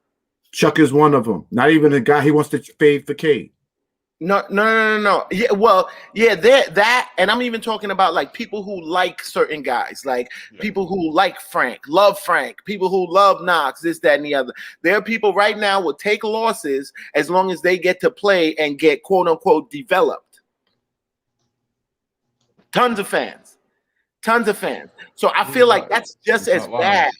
Chuck is one of them. Not even a guy he wants to fade for Cade.
No. Yeah, well, yeah, that, and I'm even talking about like people who like certain guys, like people who like Frank, love Frank, people who love Knox, this, that, and the other. There are people right now will take losses as long as they get to play and get quote unquote developed. Tons of fans. So I feel like that's just as bad.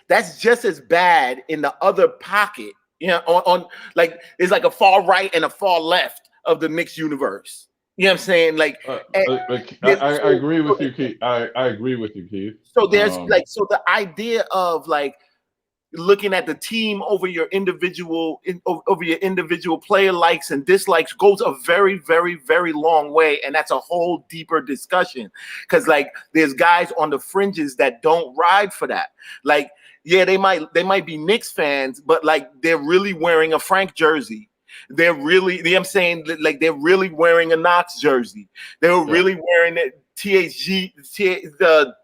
That's just as bad in the other pocket, you know, on like there's like a far right and a far left of the Knicks universe. You know what I'm saying? Like
I agree with you, Keith. I agree with you, Keith.
So there's so the idea of like looking at the team over your individual player likes and dislikes goes a very, very, very long way, and that's a whole deeper discussion. Because like there's guys on the fringes that don't ride for that. Like, yeah, they might be Knicks fans, but like they're really wearing a Frank jersey. They're really, you know what I'm saying, like they're really wearing a Knox jersey. They were really wearing the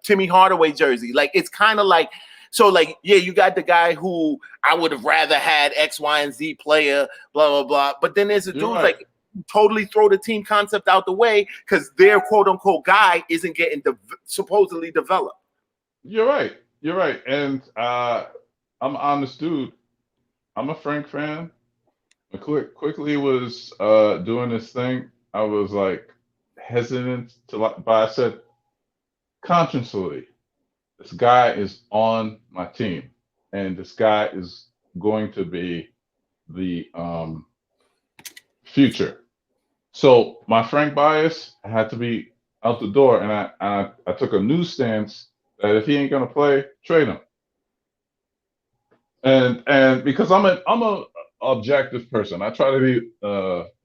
Timmy Hardaway jersey. Like it's kind of like. So, like, yeah, you got the guy who I would have rather had X, Y, and Z player, blah, blah, blah. But then there's a dude like totally throw the team concept out the way because their quote unquote guy isn't getting supposedly developed.
You're right. And I'm an honest dude. I'm a Frank fan. Quickly was doing this thing. I was like hesitant to like, but I said consciously, this guy is on my team, and this guy is going to be the future. So my Frank bias had to be out the door, and I took a new stance that if he ain't gonna play, trade him. And because I'm a objective person, I try to be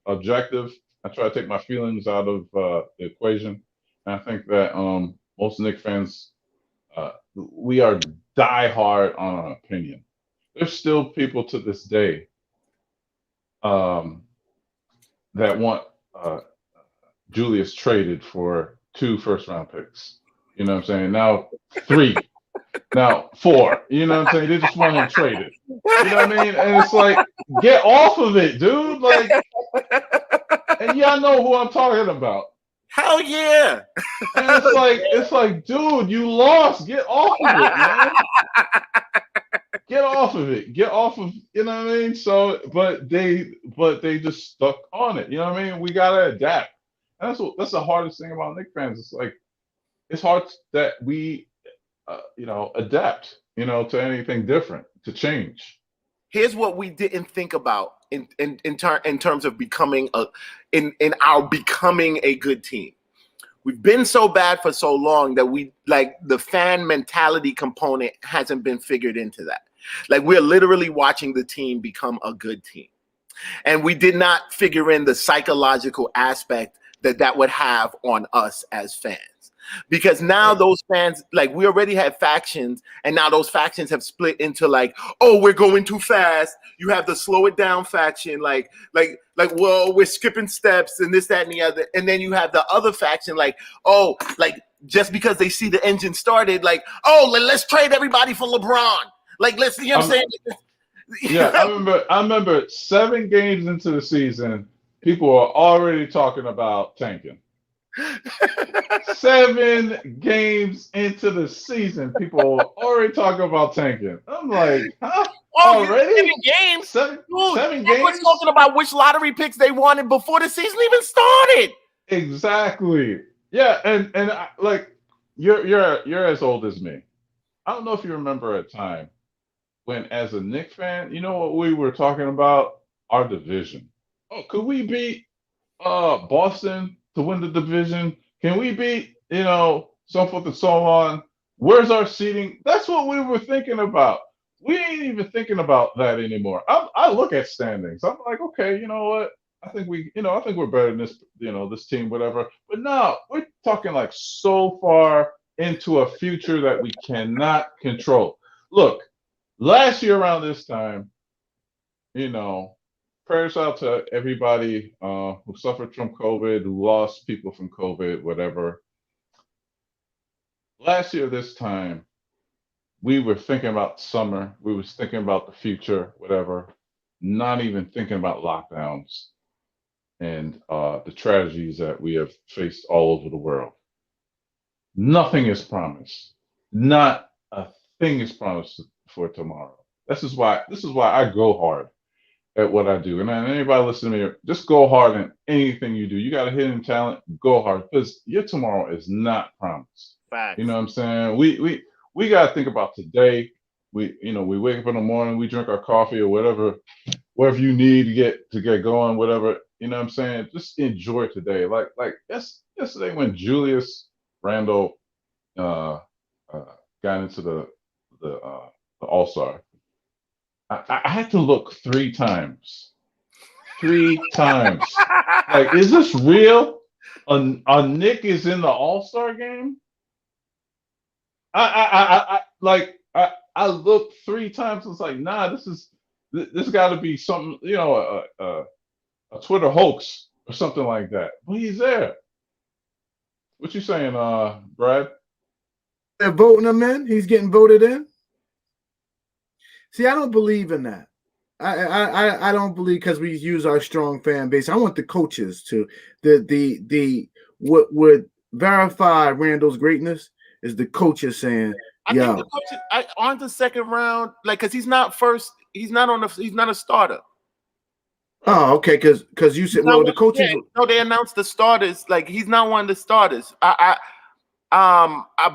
objective. I try to take my feelings out of the equation, and I think that most Knicks fans. We are diehard on our opinion. There's still people to this day that want Julius traded for 2 first-round picks. You know what I'm saying? Now 3, now 4. You know what I'm saying? They just want him traded. You know what I mean? And it's like, get off of it, dude. Like, and y'all know who I'm talking about.
Hell yeah!
And it's like, dude, you lost. Get off of it, man. Get off of it. Get off of, you know what I mean? So, but they just stuck on it. You know what I mean? We gotta adapt. And that's the hardest thing about Knicks fans. It's like it's hard that we, adapt. To anything different, to change.
Here's what we didn't think about in terms of becoming becoming a good team. We've been so bad for so long that we like the fan mentality component hasn't been figured into that. Like we're literally watching the team become a good team. And we did not figure in the psychological aspect that would have on us as fans. Because now those fans, like we already had factions, and now those factions have split into like, oh, we're going too fast. You have the slow it down faction, like, well, we're skipping steps and this, that, and the other. And then you have the other faction, like, oh, like just because they see the engine started, like, oh, let's trade everybody for LeBron. Like, let's, you know what I'm saying?
Yeah, I remember 7 games into the season, people are already talking about tanking. 7 games into the season, people are already talking about tanking. I'm like, huh?
Oh,
already?
7 games?
Seven
Dude,
games?
was talking about which lottery picks they wanted before the season even started.
Exactly. Yeah, and like you're as old as me. I don't know if you remember a time when, as a Knicks fan, you know what we were talking about? Our division. Oh, could we beat Boston to win the division? Can we beat, so forth and so on? Where's our seating? That's what we were thinking about. We ain't even thinking about that anymore. I look at standings. I'm like, okay, you know what? I think we're better than this, this team, whatever. But no, we're talking like so far into a future that we cannot control. Look, last year around this time, prayers out to everybody who suffered from COVID, who lost people from COVID, whatever. Last year this time, we were thinking about summer. We was thinking about the future, whatever, not even thinking about lockdowns and the tragedies that we have faced all over the world. Nothing is promised. Not a thing is promised for tomorrow. This is why I go hard at what I do. And anybody listening to me, just go hard in anything you do. You got a hidden talent, go hard, because your tomorrow is not promised.
Facts.
You know what I'm saying? We got to think about today. We wake up in the morning, we drink our coffee or whatever you need to get going, whatever. You know what I'm saying? Just enjoy today. Like yesterday when Julius Randle got into the All-Star. I had to look 3 times. 3 times. Like, is this real? A Nick is in the All-Star game? I looked 3 times. It's like, nah, this got to be something, a Twitter hoax or something like that. But he's there. What you saying, Brad?
They're voting him in. He's getting voted in. See, I don't believe in that. I don't believe, because we use our strong fan base. I want the coaches to what would verify Randall's greatness is the coaches saying,
I think the coaches on the second round, like, because he's not first. He's not a starter.
Oh, okay. Because you said, well, the coaches.
No, they announced the starters. Like, he's not one of the starters. I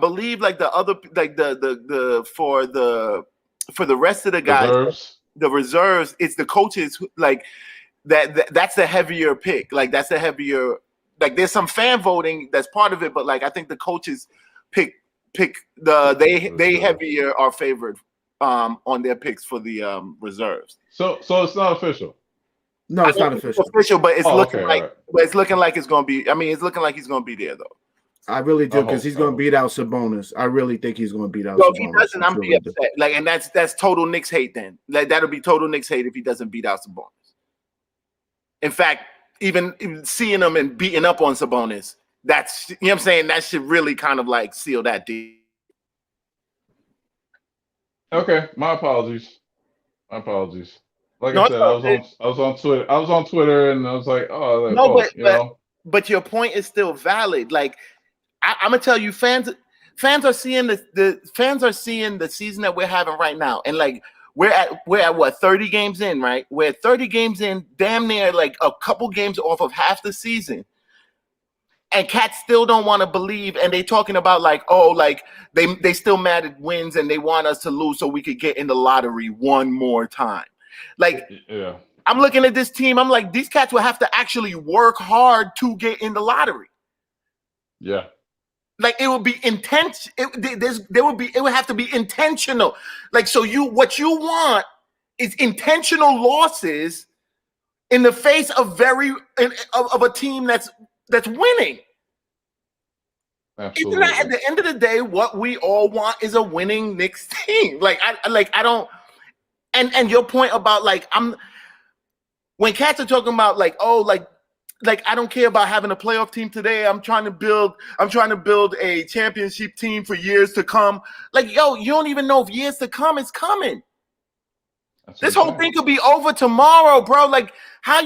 believe like the other, like the for the rest of the guys, the reserves, it's the coaches like that's the heavier pick. Like, that's the heavier. Like, there's some fan voting that's part of it, but like I think the coaches pick they heavier are favored on their picks for the reserves.
So it's not official.
No, it's not official.
But it's looking like
right.
but it's looking like it's going to be. I mean, it's looking like he's going to be there though.
I really do, because he's going to beat out Sabonis. I really think he's going to beat out
Sabonis.
Sabonis.
If he doesn't, I'm be upset. Like, and that's total Knicks hate then. Like, that'll be total Knicks hate if he doesn't beat out Sabonis. In fact, even seeing him and beating up on Sabonis, that's, you know what I'm saying, that should really kind of like seal that deal.
Okay, my apologies. Like I said, I was on Twitter. I was on Twitter and I was like,
but your point is still valid. Like, I'm gonna tell you, fans are seeing the season that we're having right now, and like we're at what, 30 games in, right? We're at 30 games in, damn near like a couple games off of half the season, and cats still don't want to believe, and they talking about like, oh, like they still mad at wins and they want us to lose so we could get in the lottery one more time. Like,
yeah.
I'm looking at this team, I'm like, these cats will have to actually work hard to get in the lottery.
Yeah.
Like, it would be intense. It would have to be intentional. Like, so what you want is intentional losses in the face of of a team that's winning.
Absolutely.
Isn't that, at the end of the day, what we all want is a winning Knicks team? Like, I don't. And your point about like, when cats are talking about like, oh, like I don't care about having a playoff team today. I'm trying to build a championship team for years to come. Like, yo, you don't even know if years to come is coming. This whole thing could be over tomorrow, bro. Like, How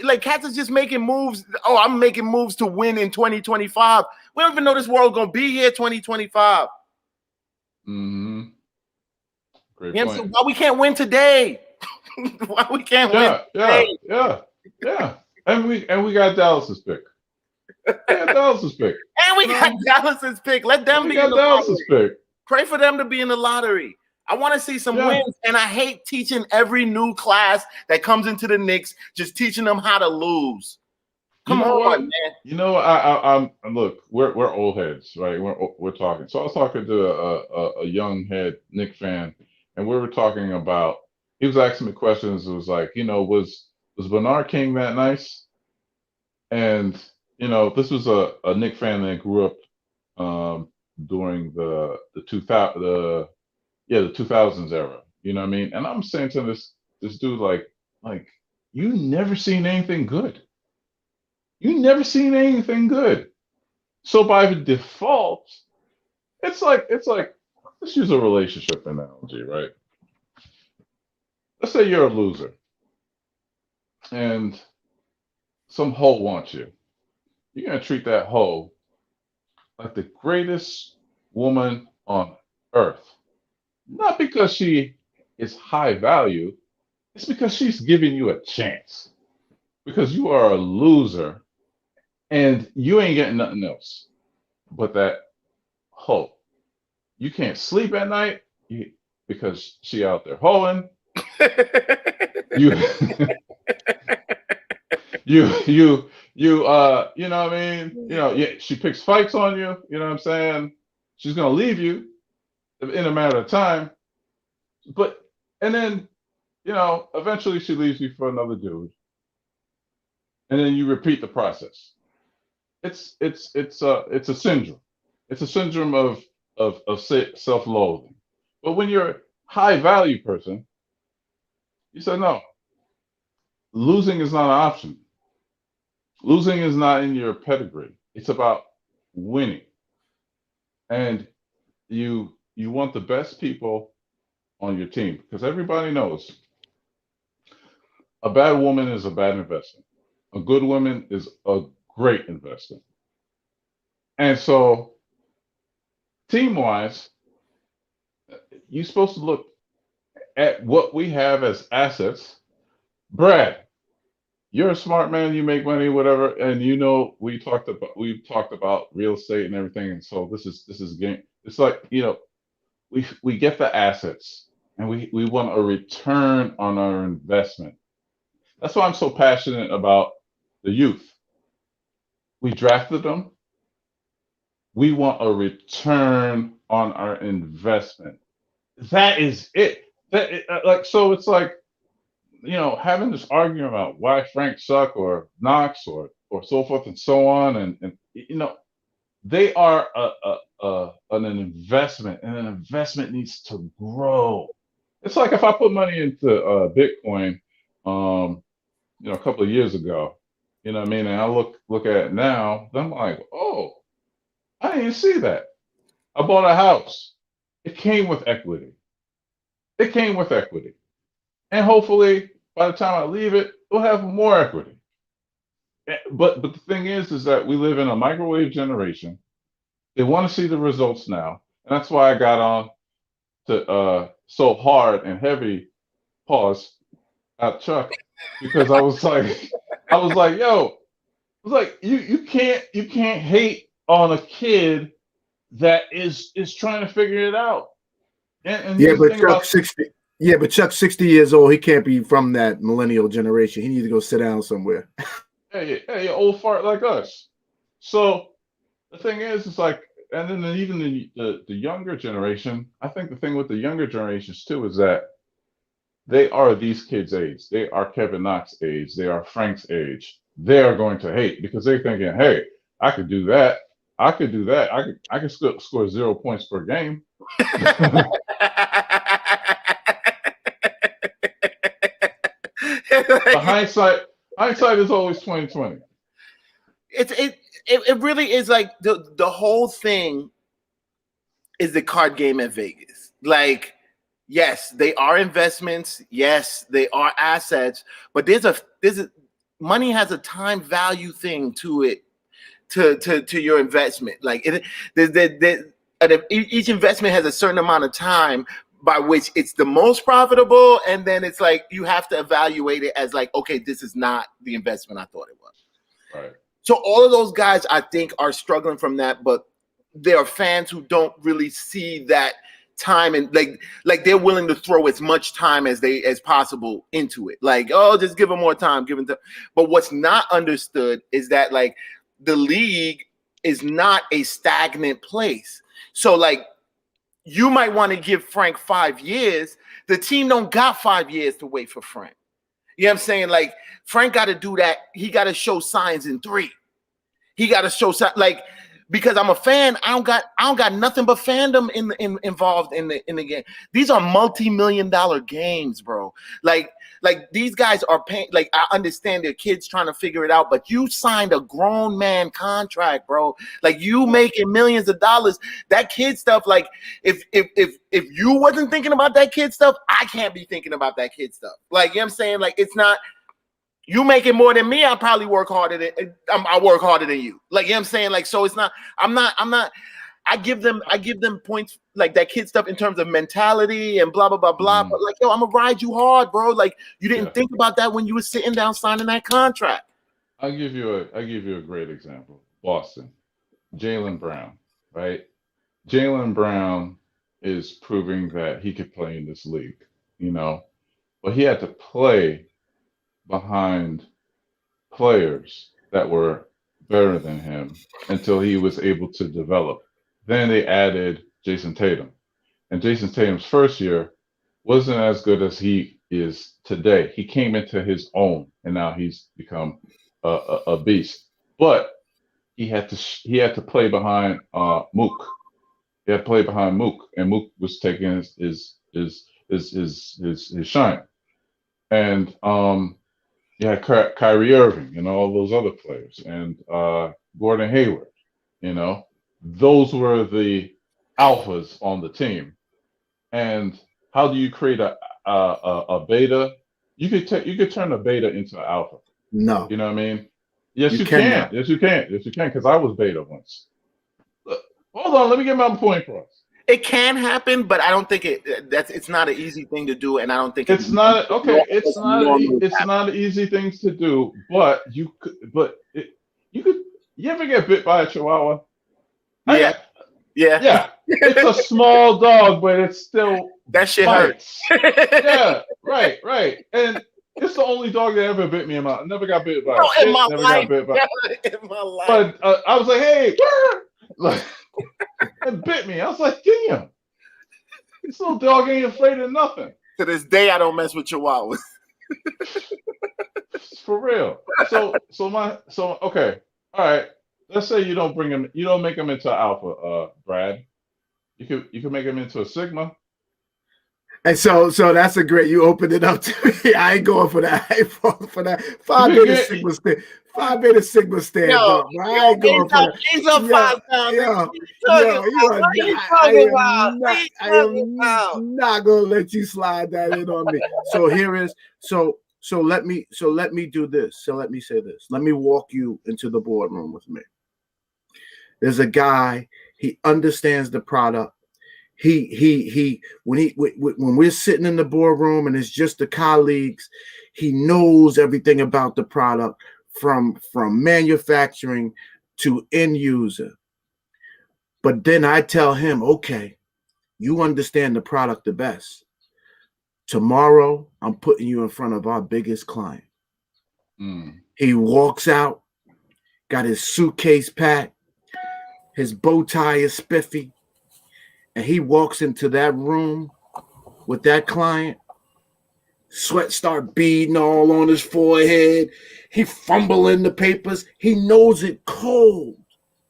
like cats is just making moves? Oh, I'm making moves to win in 2025. We don't even know this world gonna be here 2025.
Mm-hmm. Great
You know
point.
why we can't win today? Why we can't win today?
Yeah. And we got Dallas's pick. We got Dallas's pick.
And we got Dallas's pick. Let them be in the
Dallas's
lottery.
Pick.
Pray for them to be in the lottery. I want to see some wins, and I hate teaching every new class that comes into the Knicks, just teaching them how to lose. Come on, man.
You know, I'm look, we're old heads, right? We're talking. So I was talking to a young head Knicks fan, and we were talking about. He was asking me questions. It was like, you know, was Bernard King that nice? And you know, this was a Knicks fan that grew up during the 2000s era. You know what I mean? And I'm saying to this dude, like you never seen anything good. You never seen anything good. So by default, it's like let's use a relationship analogy, right? Let's say you're a loser and some hoe wants you. You're gonna treat that hoe like the greatest woman on earth. Not because she is high value, it's because she's giving you a chance. Because you are a loser and you ain't getting nothing else but that hoe. You can't sleep at night because she out there hoeing. You know what I mean? You know, she picks fights on you, you know what I'm saying? She's gonna leave you in a matter of time. And then, you know, eventually she leaves you for another dude. And then you repeat the process. It's a syndrome. It's a syndrome of self-loathing. But when you're a high value person, you say no. Losing is not an option. Losing is not in your pedigree. It's about winning. And you want the best people on your team because everybody knows a bad woman is a bad investment. A good woman is a great investment. And so team-wise, you're supposed to look at what we have as assets. Brad, you're a smart man, you make money, whatever, and you know we've talked about real estate and everything, and so this is game. It's like, you know, we get the assets and we want a return on our investment. That's why I'm so passionate about the youth. We drafted them. We want a return on our investment. That is it. So it's like, you know, having this argument about why Frank suck or Knox or so forth and so on, and you know, they are an investment, and an investment needs to grow. It's like if I put money into Bitcoin, you know, a couple of years ago, you know what I mean, and I look at it now, then I'm like, oh, I didn't see that. I bought a house. It came with equity. And hopefully by the time I leave it, we'll have more equity. But the thing is that we live in a microwave generation. They want to see the results now. And that's why I got on to so hard and heavy pause at Chuck, because I was like, you can't hate on a kid that is trying to figure it out. And
yeah, but Chuck's 60. Yeah, but Chuck's 60 years old. He can't be from that millennial generation. He needs to go sit down somewhere.
Hey, old fart like us. So the thing is, it's like, and then even the younger generation. I think the thing with the younger generations too is that they are these kids' age. They are Kevin Knox's age. They are Frank's age. They are going to hate because they're thinking, hey, I could do that. I could do that. I could score 0 points per game. Hindsight is always 20/20.
It really is like the whole thing is the card game at Vegas. Like, yes, they are investments. Yes, they are assets. But there's money has a time value thing to it, to your investment. Like each investment has a certain amount of time by which it's the most profitable, and then it's like you have to evaluate it as like, okay, this is not the investment I thought it was.
Right.
So all of those guys, I think, are struggling from that, but there are fans who don't really see that time, and like they're willing to throw as much time as possible into it. Like, oh, just give them more time, give them time. But what's not understood is that like the league is not a stagnant place. So like, you might want to give Frank 5 years. The team don't got 5 years to wait for Frank. You know what I'm saying? Like, Frank got to do that. He got to show signs in 3. He got to show signs, like, because I'm a fan. I don't got nothing but fandom involved in the game. These are multi-million-dollar games, bro. Like these guys are paying. Like, I understand their kids trying to figure it out, but you signed a grown man contract, bro. Like, you making millions of dollars. That kid stuff, like, if you wasn't thinking about that kid stuff, I can't be thinking about that kid stuff. Like, you know what I'm saying? Like, it's not. You making more than me, I probably work harder than I work harder than you. Like, you know what I'm saying? Like, so it's not. I'm not. I give them points, like that kid stuff, in terms of mentality and blah blah blah blah. But like, yo, I'm gonna ride you hard, bro. Like, you didn't think about that when you were sitting down signing that contract.
I'll give you a great example. Boston, Jaylen Brown, right? Jaylen Brown is proving that he could play in this league, you know, but he had to play behind players that were better than him until he was able to develop. Then they added Jason Tatum, and Jason Tatum's first year wasn't as good as he is today. He came into his own, and now he's become a beast. But he had to play behind Mook. He had to play behind Mook, and Mook was taking his shine. And you had Kyrie Irving and all those other players, and Gordon Hayward. You know, those were the alphas on the team. And how do you create a beta? You could turn a beta into an alpha.
No,
you know what I mean? Yes, you can. Yes, you can. Yes, you can. Because I was beta once. Hold on, let me get my point across.
It can happen, but I don't think it's not an easy thing to do, and I don't think
it's not okay. It's not an easy thing to do, but you could. You ever get bit by a chihuahua?
Yeah.
It's a small dog, but it's still
that shit
bites. Yeah, right. And it's the only dog that ever bit me in my. I never got bit by.
In my life.
But I was like, hey, like. It bit me. I was like, damn. This little dog ain't afraid of nothing.
To this day, I don't mess with chihuahuas.
For real. So okay. All right. Let's say you don't make him into an alpha, Brad. You could make him into a sigma.
And so that's a great. You opened it up to me. I ain't going for that. I ain't falling for that. 5 beta sigma stand. 5 beta sigma stand. I ain't going for that.
He's a 5 pounder.
I am not gonna let you slide that in on me. So here is so let me do this. So let me say this. Let me walk you into the boardroom with me. There's a guy. He understands the product. When we're sitting in the boardroom and it's just the colleagues, he knows everything about the product from manufacturing to end user. But then I tell him, okay, you understand the product the best. Tomorrow, I'm putting you in front of our biggest client. He walks out, got his suitcase packed, his bow tie is spiffy. And he walks into that room with that client, sweat start beading all on his forehead. He fumbling the papers. He knows it cold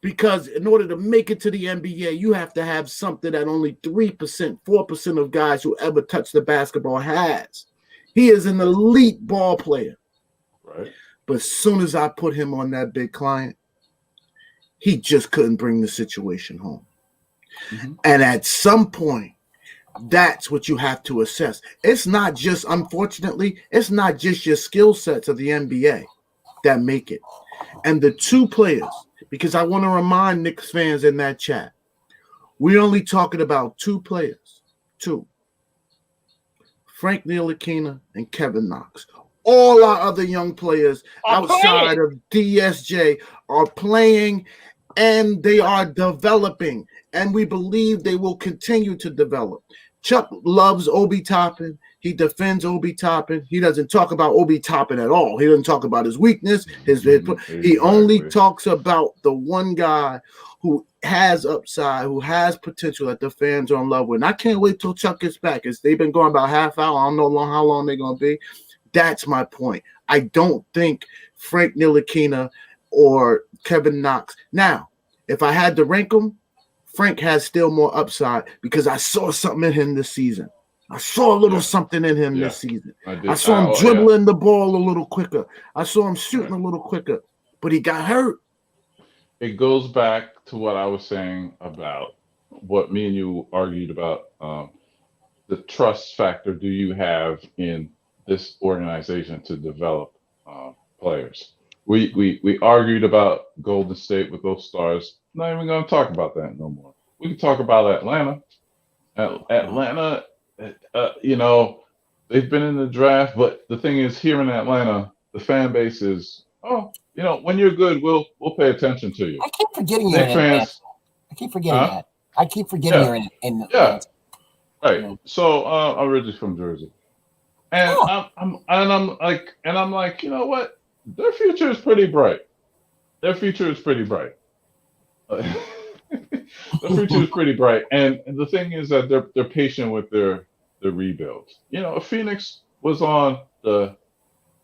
because in order to make it to the NBA, you have to have something that only 3%, 4% of guys who ever touch the basketball has. He is an elite ball player.
Right.
But as soon as I put him on that big client, he just couldn't bring the situation home. Mm-hmm. And at some point, that's what you have to assess. It's not just, unfortunately, it's not just your skill sets of the NBA. that make it. And the two players, because I want to remind Knicks fans in that chat, we're only talking about two players. Two. Frank Ntilikina and Kevin Knox. All our other young players outside of DSJ are playing and they are developing. And we believe they will continue to develop. Chuck loves Obi Toppin. He defends Obi Toppin. He doesn't talk about Obi Toppin at all. He doesn't talk about his weakness. He only talks about the one guy who has upside, who has potential that the fans are in love with. And I can't wait till Chuck gets back. They've been going about half hour. I don't know how long they're going to be. That's my point. I don't think Frank Ntilikina or Kevin Knox. Now, if I had to rank them, Frank has still more upside because I saw something in him this season. I saw a little something in him this season. I saw him dribbling the ball a little quicker. I saw him shooting a little quicker, but he got hurt.
It goes back to what I was saying about what me and you argued about, the trust factor do you have in this organization to develop players. We argued about Golden State with those stars. Not even going to talk about that no more. We can talk about Atlanta. Atlanta, they've been in the draft, but the thing is, here in Atlanta, the fan base is, when you're good, we'll pay attention to you.
I keep forgetting you're in Atlanta. I keep forgetting that. I keep forgetting you're in
Right. Yeah. So I'm originally from Jersey. And I'm like, you know what? Their future is pretty bright. Their future is pretty bright. And the thing is that they're patient with their rebuilds. If Phoenix was on the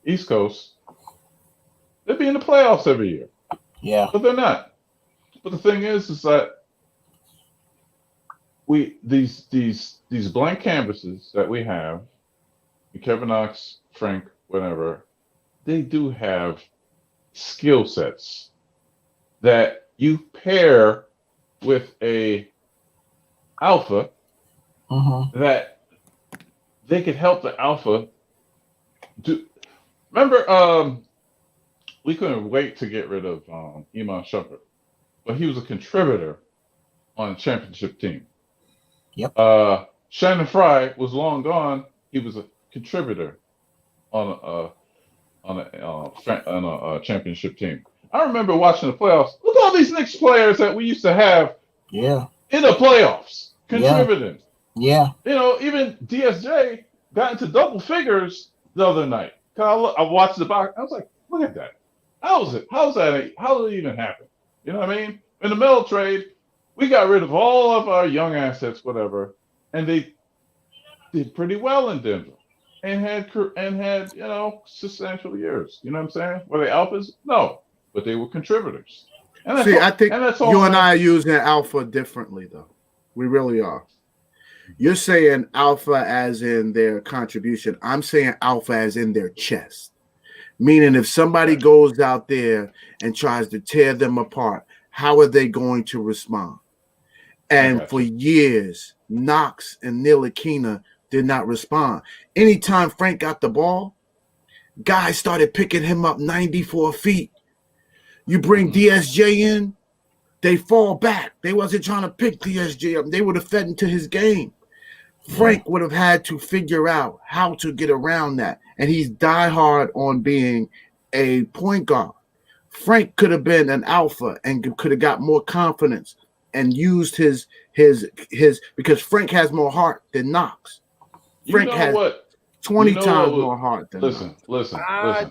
East Coast, they'd be in the playoffs every year.
Yeah.
But they're not. But the thing is that these blank canvases that we have, Kevin Knox, Frank, whatever, they do have skill sets that you pair with a alpha that they could help the alpha do. Remember, we couldn't wait to get rid of Iman Shumpert, but he was a contributor on a championship team.
Yep.
Shannon Fry was long gone. He was a contributor on a championship team. I remember watching the playoffs. Look at all these Knicks players that we used to have in the playoffs contributing.
Yeah.
Even DSJ got into double figures the other night. I watched the box. I was like, look at that. How did it even happen? You know what I mean? In the Melo trade, we got rid of all of our young assets, whatever, and they did pretty well in Denver and had substantial years. You know what I'm saying? Were they alphas? No, but they were contributors.
I think you and I are using alpha differently, though. We really are. You're saying alpha as in their contribution. I'm saying alpha as in their chest. Meaning if somebody goes out there and tries to tear them apart, how are they going to respond? And for years, Knox and Ntilikina did not respond. Anytime Frank got the ball, guys started picking him up 94 feet. You bring DSJ in, they fall back. They wasn't trying to pick DSJ up. They would have fed into his game. Frank would have had to figure out how to get around that. And he's diehard on being a point guard. Frank could have been an alpha and could have got more confidence and used his because Frank has more heart than Knox. Frank has 20 times more heart than Knox.
Listen.
I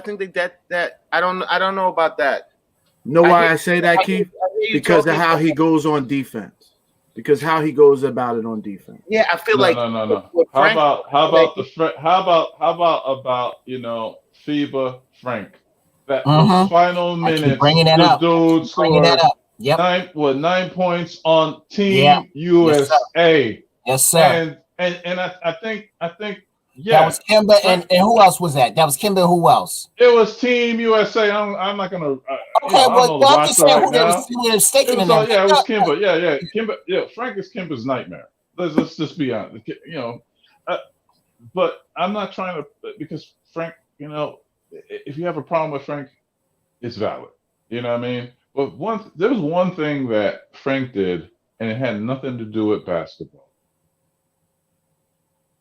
think that I don't know about that.
Know why I say that, Keith? Because of how he goes on defense. Because how he goes about it on defense.
Yeah, I feel like
no. How about FIBA Frank? That final minute,
bringing that up.
Dude scored 9 points on Team USA.
Yes, sir.
And I think
that was Kimba and who else was that? That was Kimba and who else?
It was Team USA. I'm not gonna.
I'm just saying who they were staking in that.
Yeah, it was Kimba. Yeah, Kimba. Yeah, Frank is Kimba's nightmare. Let's just be honest. But I'm not trying to because Frank, if you have a problem with Frank, it's valid. You know what I mean? But there was one thing that Frank did, and it had nothing to do with basketball.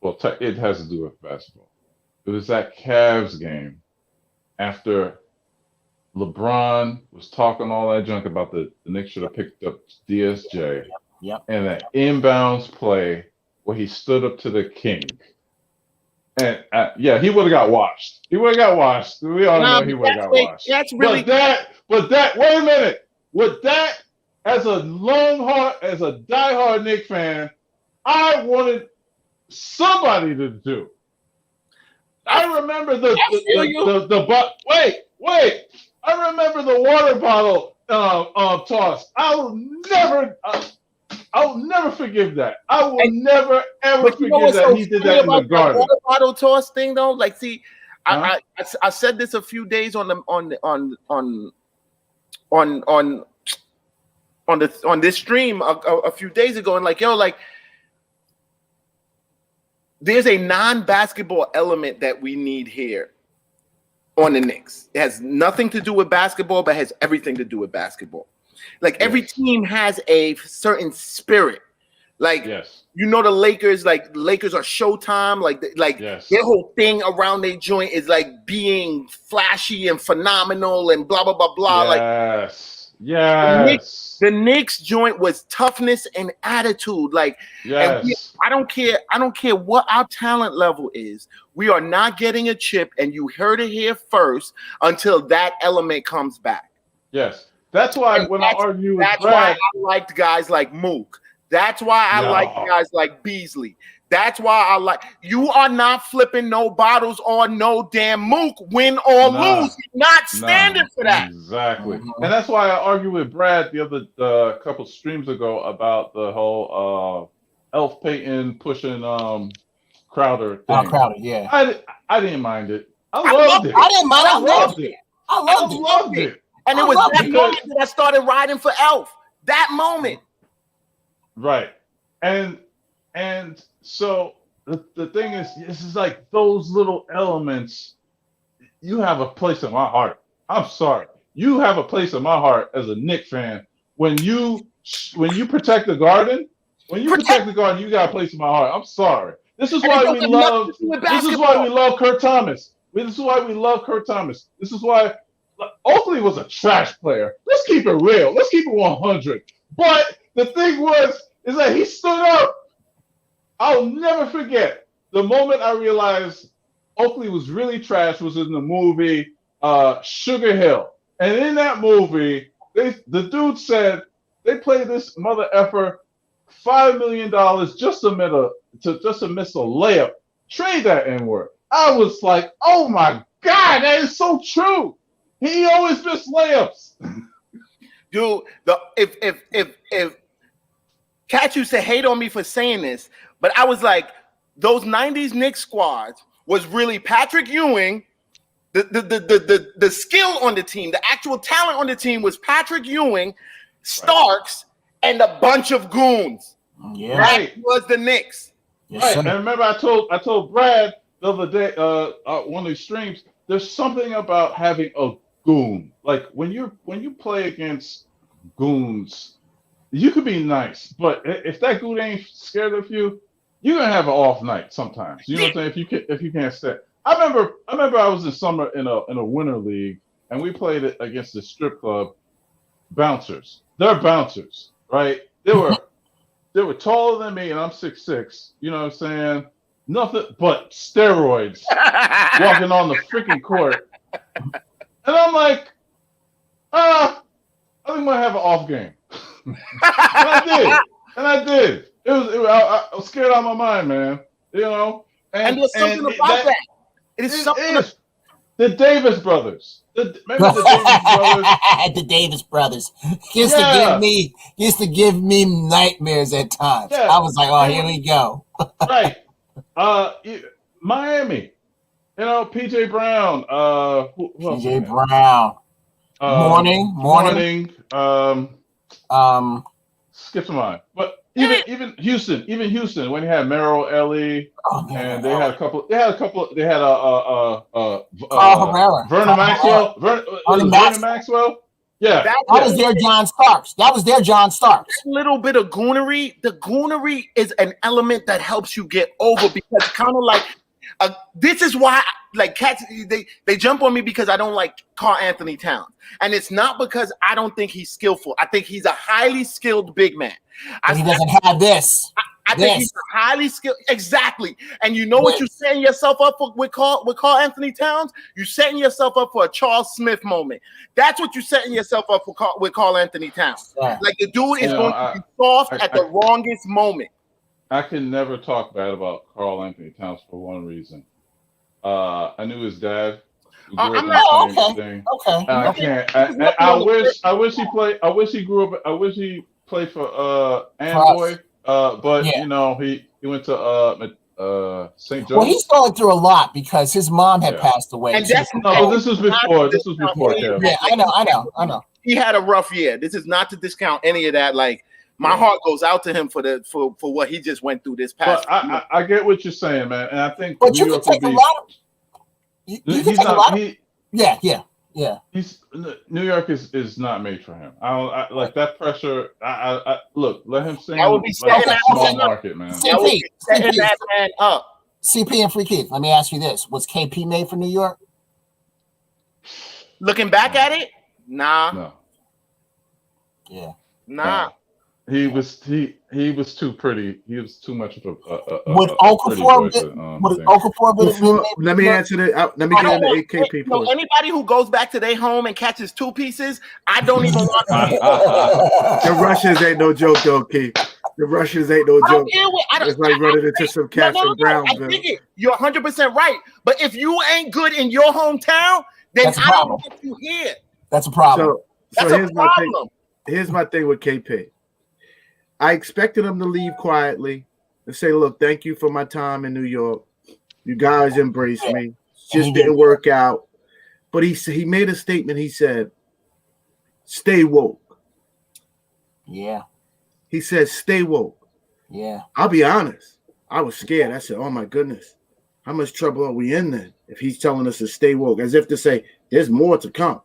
Well, it has to do with basketball. It was that Cavs game after LeBron was talking all that junk about the Knicks should have picked up DSJ.
Yep.
And that inbounds play where he stood up to the king. And he would have got washed. He would have got washed. We all know he would have got washed.
That's really
but that wait a minute. With that, as a diehard Knicks fan, I wanted somebody to do. I remember the I remember the water bottle toss. I'll never forgive that. I will never ever forgive that he did that in the Garden.
Water bottle toss thing though, like, see, I said this a few days on this stream a few days ago, and like, yo, like, there's a non-basketball element that we need here on the Knicks. It has nothing to do with basketball, but has everything to do with basketball. Like, every team has a certain spirit. Like, you know, the Lakers are Showtime. Like their whole thing around their joint is like being flashy and phenomenal and blah, blah, blah, blah. The Knicks joint was toughness and attitude. Like, and I don't care what our talent level is. We are not getting a chip, and you heard it here first, until that element comes back.
Yes. That's why I argue with Brad,
why I liked guys like Mook. That's why I like guys like Beasley. That's why you are not flipping no bottles on no damn Mook, win or lose. You're not standing for that.
Exactly. And that's why I argued with Brad the other couple streams ago about the whole Elf Payton pushing Crowder thing.
Crowder, yeah.
I didn't mind it. I loved it.
I didn't mind it.
I loved it.
I loved it.
And it was that moment that I started riding for Elf. That moment.
Right. And so the thing is, this is like those little elements. You have a place in my heart. I'm sorry. You have a place in my heart as a Knicks fan. When you protect the Garden, you got a place in my heart. I'm sorry. This is why we love. This is why we love Kurt Thomas. This is why we love Kurt Thomas. This is why Oakley was a trash player. Let's keep it real. Let's keep it 100. But the thing is that he stood up. I'll never forget the moment I realized Oakley was really trash was in the movie Sugar Hill. And in that movie, the dude said they played this mother effer $5 million just to miss a layup. Trade that N-word. I was like, oh my God, that is so true. He always missed layups.
Dude, if Cat used to hate on me for saying this, but I was like, those 90s Knicks squads was really Patrick Ewing. The skill on the team, the actual talent on the team was Patrick Ewing, Starks, and a bunch of goons.
Yeah.
That was the Knicks.
Right. And remember, I told Brad the other day, one of these streams, there's something about having a goon. Like when you play against goons, you could be nice, but if that goon ain't scared of you, you're gonna have an off night sometimes. You know what I'm saying? If you can't stand. I remember I was in summer in a winter league, and we played it against the strip club bouncers. They're bouncers, right? They were taller than me, and I'm 6'6". You know what I'm saying? Nothing but steroids walking on the freaking court. And I'm like, I think I'm gonna have an off game. And I did. I was scared out of my mind, man. You know.
And there's something about that. It is something.
The Davis brothers. Remember the Davis brothers?
The Davis brothers used to give me nightmares at times. Yeah. I was like, oh, here we go.
Right. Miami. You know, PJ Brown.
PJ Brown. Morning.
Skips my mind. But even Houston when he had Merrill Ellie, and they had a couple. They had Vernon Maxwell. Vernon Maxwell. Yeah,
that was their John Starks. That was their John Starks.
A little bit of goonery. The goonery is an element that helps you get over because kind of like this is why like cats they jump on me because I don't like Karl Anthony Towns, and it's not because I don't think he's skillful. I think he's a highly skilled big man.
He doesn't have this.
I think he's highly skilled. Exactly. And you know what you're setting yourself up for with Karl Anthony Towns? You're setting yourself up for a Charles Smith moment. That's what you're setting yourself up for with Karl Anthony Towns. Yeah. Like the dude is going to be soft at the wrongest moment.
I can never talk bad about Karl Anthony Towns for one reason. I knew his dad.
Okay.
I can't. I wish he played. I wish he grew up. I wish he played for Amboy. But you know, he went to St. Joe's.
Well, he's going through a lot because his mom had passed away.
And
this was before. This was before.
Yeah, I know.
He had a rough year. This is not to discount any of that. Like my heart goes out to him for what he just went through this past.
But I get what you're saying, man, and I think.
But you can take a lot. You can take a lot. Yeah.
New York is not made for him. I like that pressure. I look, let him sing.
That would be
small market, man.
CP,
that man up.
CP and Free Keith. Let me ask you this: was KP made for New York?
Looking back at it, nah.
No.
Yeah.
Nah.
He was too pretty. He was too much of a
would Okafor be?
Let me answer that. Let me get into AKP.
No, anybody who goes back to their home and catches two pieces, I don't even want to.
The Russians ain't no joke, though, Keith. The Russians ain't no joke. It's like running into some cats from Brownsville.
You're 100% right. But if you ain't good in your hometown, then I don't want you here.
That's a problem.
So here's my thing with KP. I expected him to leave quietly and say, look, thank you for my time in New York. You guys embraced me. Just didn't work out. But he made a statement. He said, stay woke.
Yeah.
He said, stay woke.
Yeah.
I'll be honest. I was scared. I said, oh, my goodness. How much trouble are we in then if he's telling us to stay woke? As if to say, there's more to come.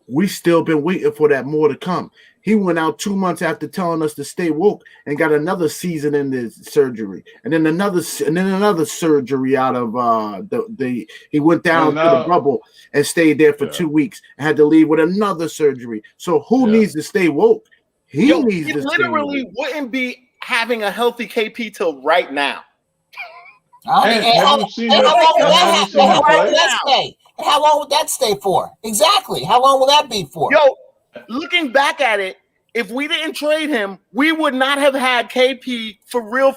We still been waiting for that more to come. He went out 2 months after telling us to stay woke and got another season in the surgery, and then another surgery out of he went down to the bubble and stayed there for 2 weeks and had to leave with another surgery. So who needs to stay woke? He needs to
literally wouldn't be having a healthy KP till right now.
How long would that stay for? Exactly. How long will that be for?
Yo, looking back at it, if we didn't trade him, we would not have had KP for real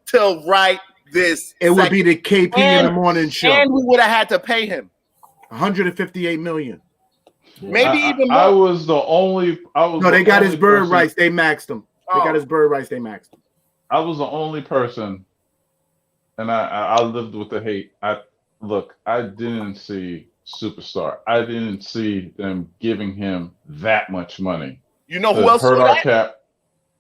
till right this.
It would be the KP in the morning show,
and we would have had to pay him
$158 million.
Maybe even more.
I was the only.
They got his bird rights. They maxed him. They got his bird rights. They maxed him.
I was the only person, and I lived with the hate. I didn't see Superstar. I didn't see them giving him that much money.
You know who else saw that?
Cap.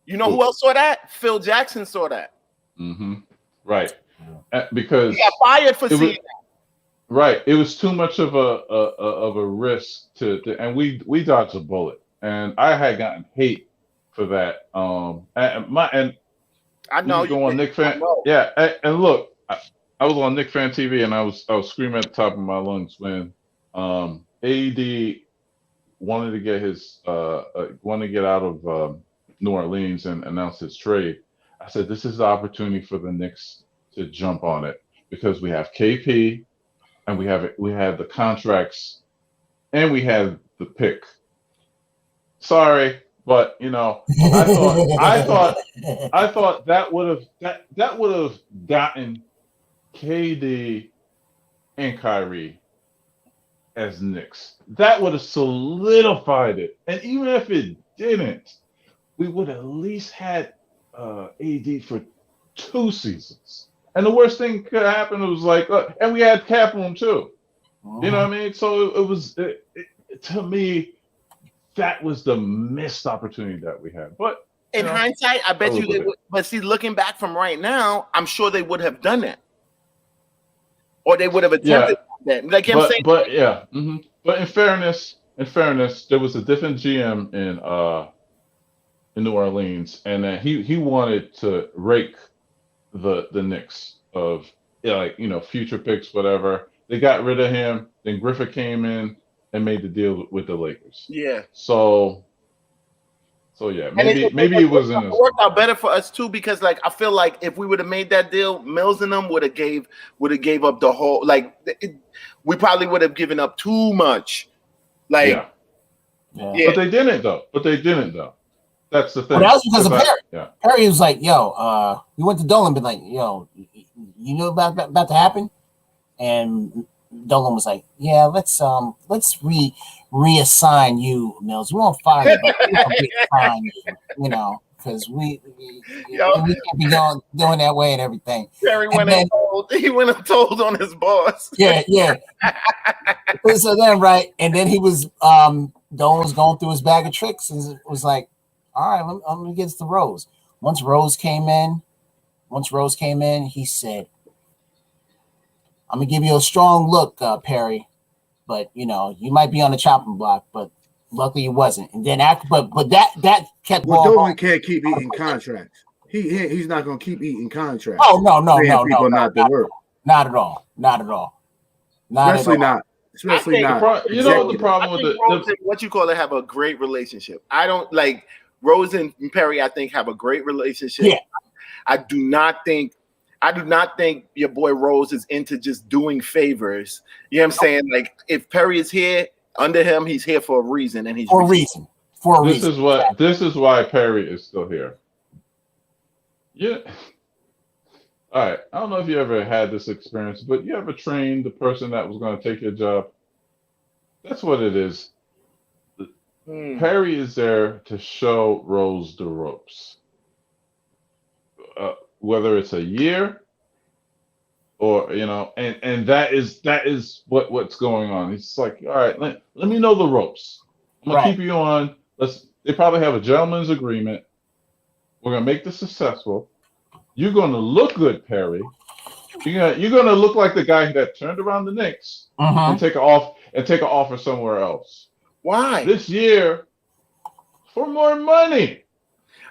You know who else saw that? Phil Jackson saw that.
Mm-hmm. Right. Because
he got fired for seeing that.
Right. It was too much of a risk to and we dodged a bullet. And I had gotten hate for that. And
I know
you go on Knicks fan. Yeah. And look, I was on Knicks fan TV and I was screaming at the top of my lungs when AD wanted to get out of New Orleans and announce his trade. I said, this is the opportunity for the Knicks to jump on it because we have KP and we have the contracts and we have the pick. Sorry, but I thought that would have gotten KD and Kyrie as Knicks. That would have solidified it. And even if it didn't, we would have at least had AD for 2 seasons. And the worst thing could happen was and we had cap room too. You know what I mean? So it was to me, that was the missed opportunity that we had. But
In hindsight, I bet you they would. But see, looking back from right now, I'm sure they would have done that, or they would have attempted that. Like I'm saying,
but yeah. Mm-hmm. But in fairness, there was a different GM in New Orleans, and he wanted to rake the Knicks of future picks, whatever. They got rid of him. Then Griffith came in and made the deal with the Lakers.
Yeah.
So yeah, maybe it wasn't.
It worked out better for us too, because like I feel like if we would have made that deal, Mills and them would have gave up the whole we probably would have given up too much. Yeah.
But they didn't though. That's the thing.
Well, that was because of Perry. Yeah. Perry was like, "Yo, we went to Dolan, but like, yo, you know about to happen," and Dolan was like, "Yeah, let's reassign you, Mills. We won't fire you, but we'll reassign you, because we can't be going that way and everything."
Perry went and told on his boss.
Yeah. So then, right, and then he was Dolan was going through his bag of tricks and was like, "All right, I'm gonna get to Rose." Once Rose came in, he said, "I'm gonna give you a strong look, Perry, but you might be on the chopping block, but luckily it wasn't." And then but that kept.
Well, Dolan can't keep eating contracts. He's not gonna keep eating contracts.
Oh no,
people not to work.
Not at all.
Especially not.
The problem with
what you call it have a great relationship. I don't like Rose and Perry. I think have a great relationship.
Yeah.
I do not think your boy Rose is into just doing favors. You know what I'm saying? Like if Perry is here under him, he's here for a reason, and he's
for a reason.
This is why Perry is still here. Yeah. All right. I don't know if you ever had this experience, but you ever trained the person that was going to take your job? That's what it is. Perry is there to show Rose the ropes. Whether it's a year or and that is what's going on. It's like, all right, let me know the ropes. I'm gonna keep you on. They probably have a gentleman's agreement. We're gonna make this successful. You're gonna look good, Perry. You're gonna look like the guy that turned around the Knicks and take an offer somewhere else.
Why?
This year for more money.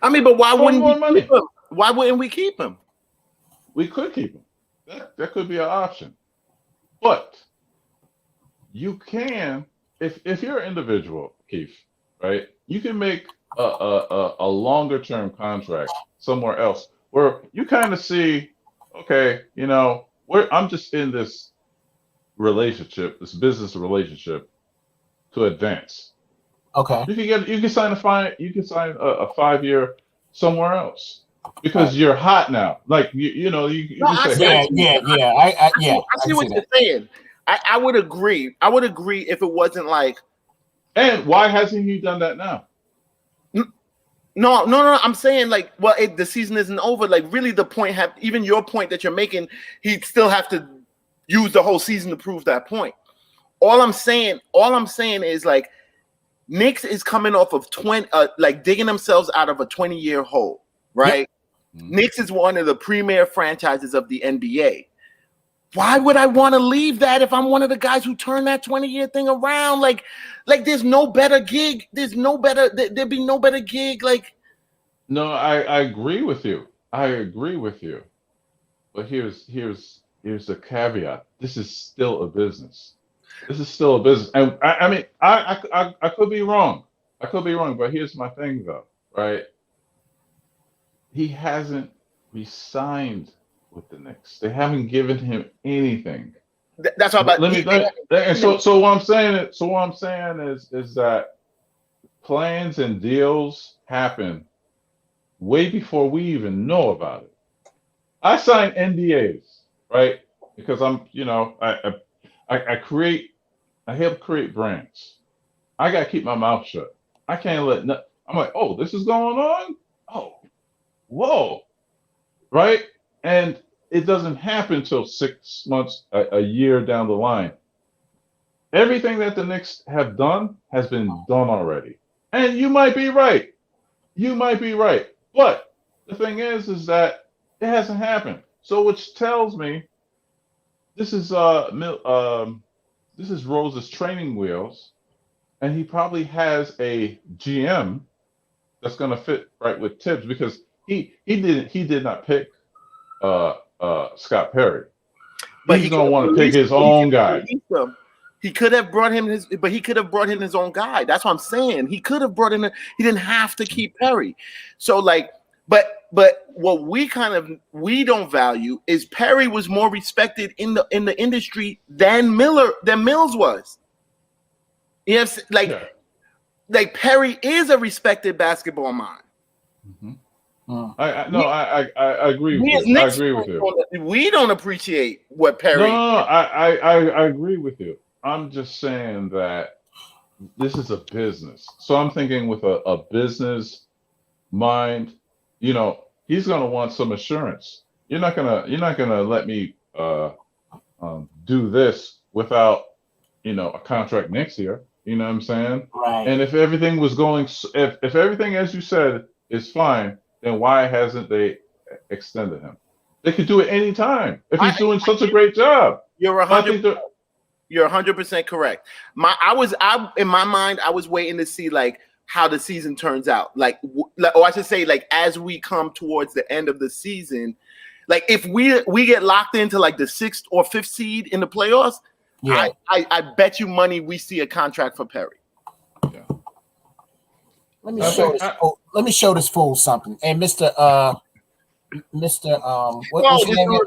I mean, but why wouldn't we keep him? Why wouldn't we keep him?
We could keep him. That could be an option. But you can, if you're an individual, Keith, right? You can make a longer term contract somewhere else where you kind of see, okay, I'm just in this relationship, this business relationship to advance.
Okay.
You can sign a 5-year somewhere else. Because you're hot now, like you
I see what you're saying. I would agree. I would agree if it wasn't like.
And why hasn't he done that now?
No. I'm saying like, well, the season isn't over. Like, really, the point even your point that you're making, he'd still have to use the whole season to prove that point. All I'm saying is like, Knicks is coming off of digging themselves out of a 20-year hole. Right? Yep. Knicks is one of the premier franchises of the NBA. Why would I want to leave that if I'm one of the guys who turned that 20-year thing around? Like there's no better gig. There'd be no better gig. Like,
no, I agree with you. But here's the caveat. This is still a business. And I mean, I could be wrong. But here's my thing though, right? He hasn't re-signed with the Knicks. They haven't given him anything.
That's all about.
So what I'm saying is that plans and deals happen way before we even know about it. I sign NDAs, right? Because I help create brands. I gotta keep my mouth shut. I can't I'm like, oh, this is going on? Oh. Whoa, right? And it doesn't happen until 6 months, a year down the line. Everything that the Knicks have done has been done already. And you might be right. You might be right, but the thing is that it hasn't happened. So, which tells me this is this is Rose's training wheels, and he probably has a GM that's going to fit right with Tibbs because he did not pick Scott Perry.
But
he's going to want to pick his own guy.
He could have brought him he could have brought him his own guy. That's what I'm saying. He could have brought in he didn't have to keep Perry. So like, but what we don't value is Perry was more respected in the industry than Mills was. Yes, like Perry is a respected basketball mind.
Mm-hmm. I agree with you. I agree with you.
We don't appreciate what Perry.
No, I agree with you. I'm just saying that this is a business. So I'm thinking with a business mind, you know, he's gonna want some assurance. You're not gonna let me do this without, you know, a contract next year. You know what I'm saying?
Right.
And if everything was going, if everything as you said is fine, then why hasn't they extended him? They could do it anytime if he's doing such a great job.
You're 100% correct. In my mind, I was waiting to see like how the season turns out. Or I should say, like as we come towards the end of the season, like if we get locked into like the 6th or 5th seed in the playoffs, yeah. I bet you money we see a contract for Perry.
Yeah.
Let me show this fool something. And Mr. What's your name?
You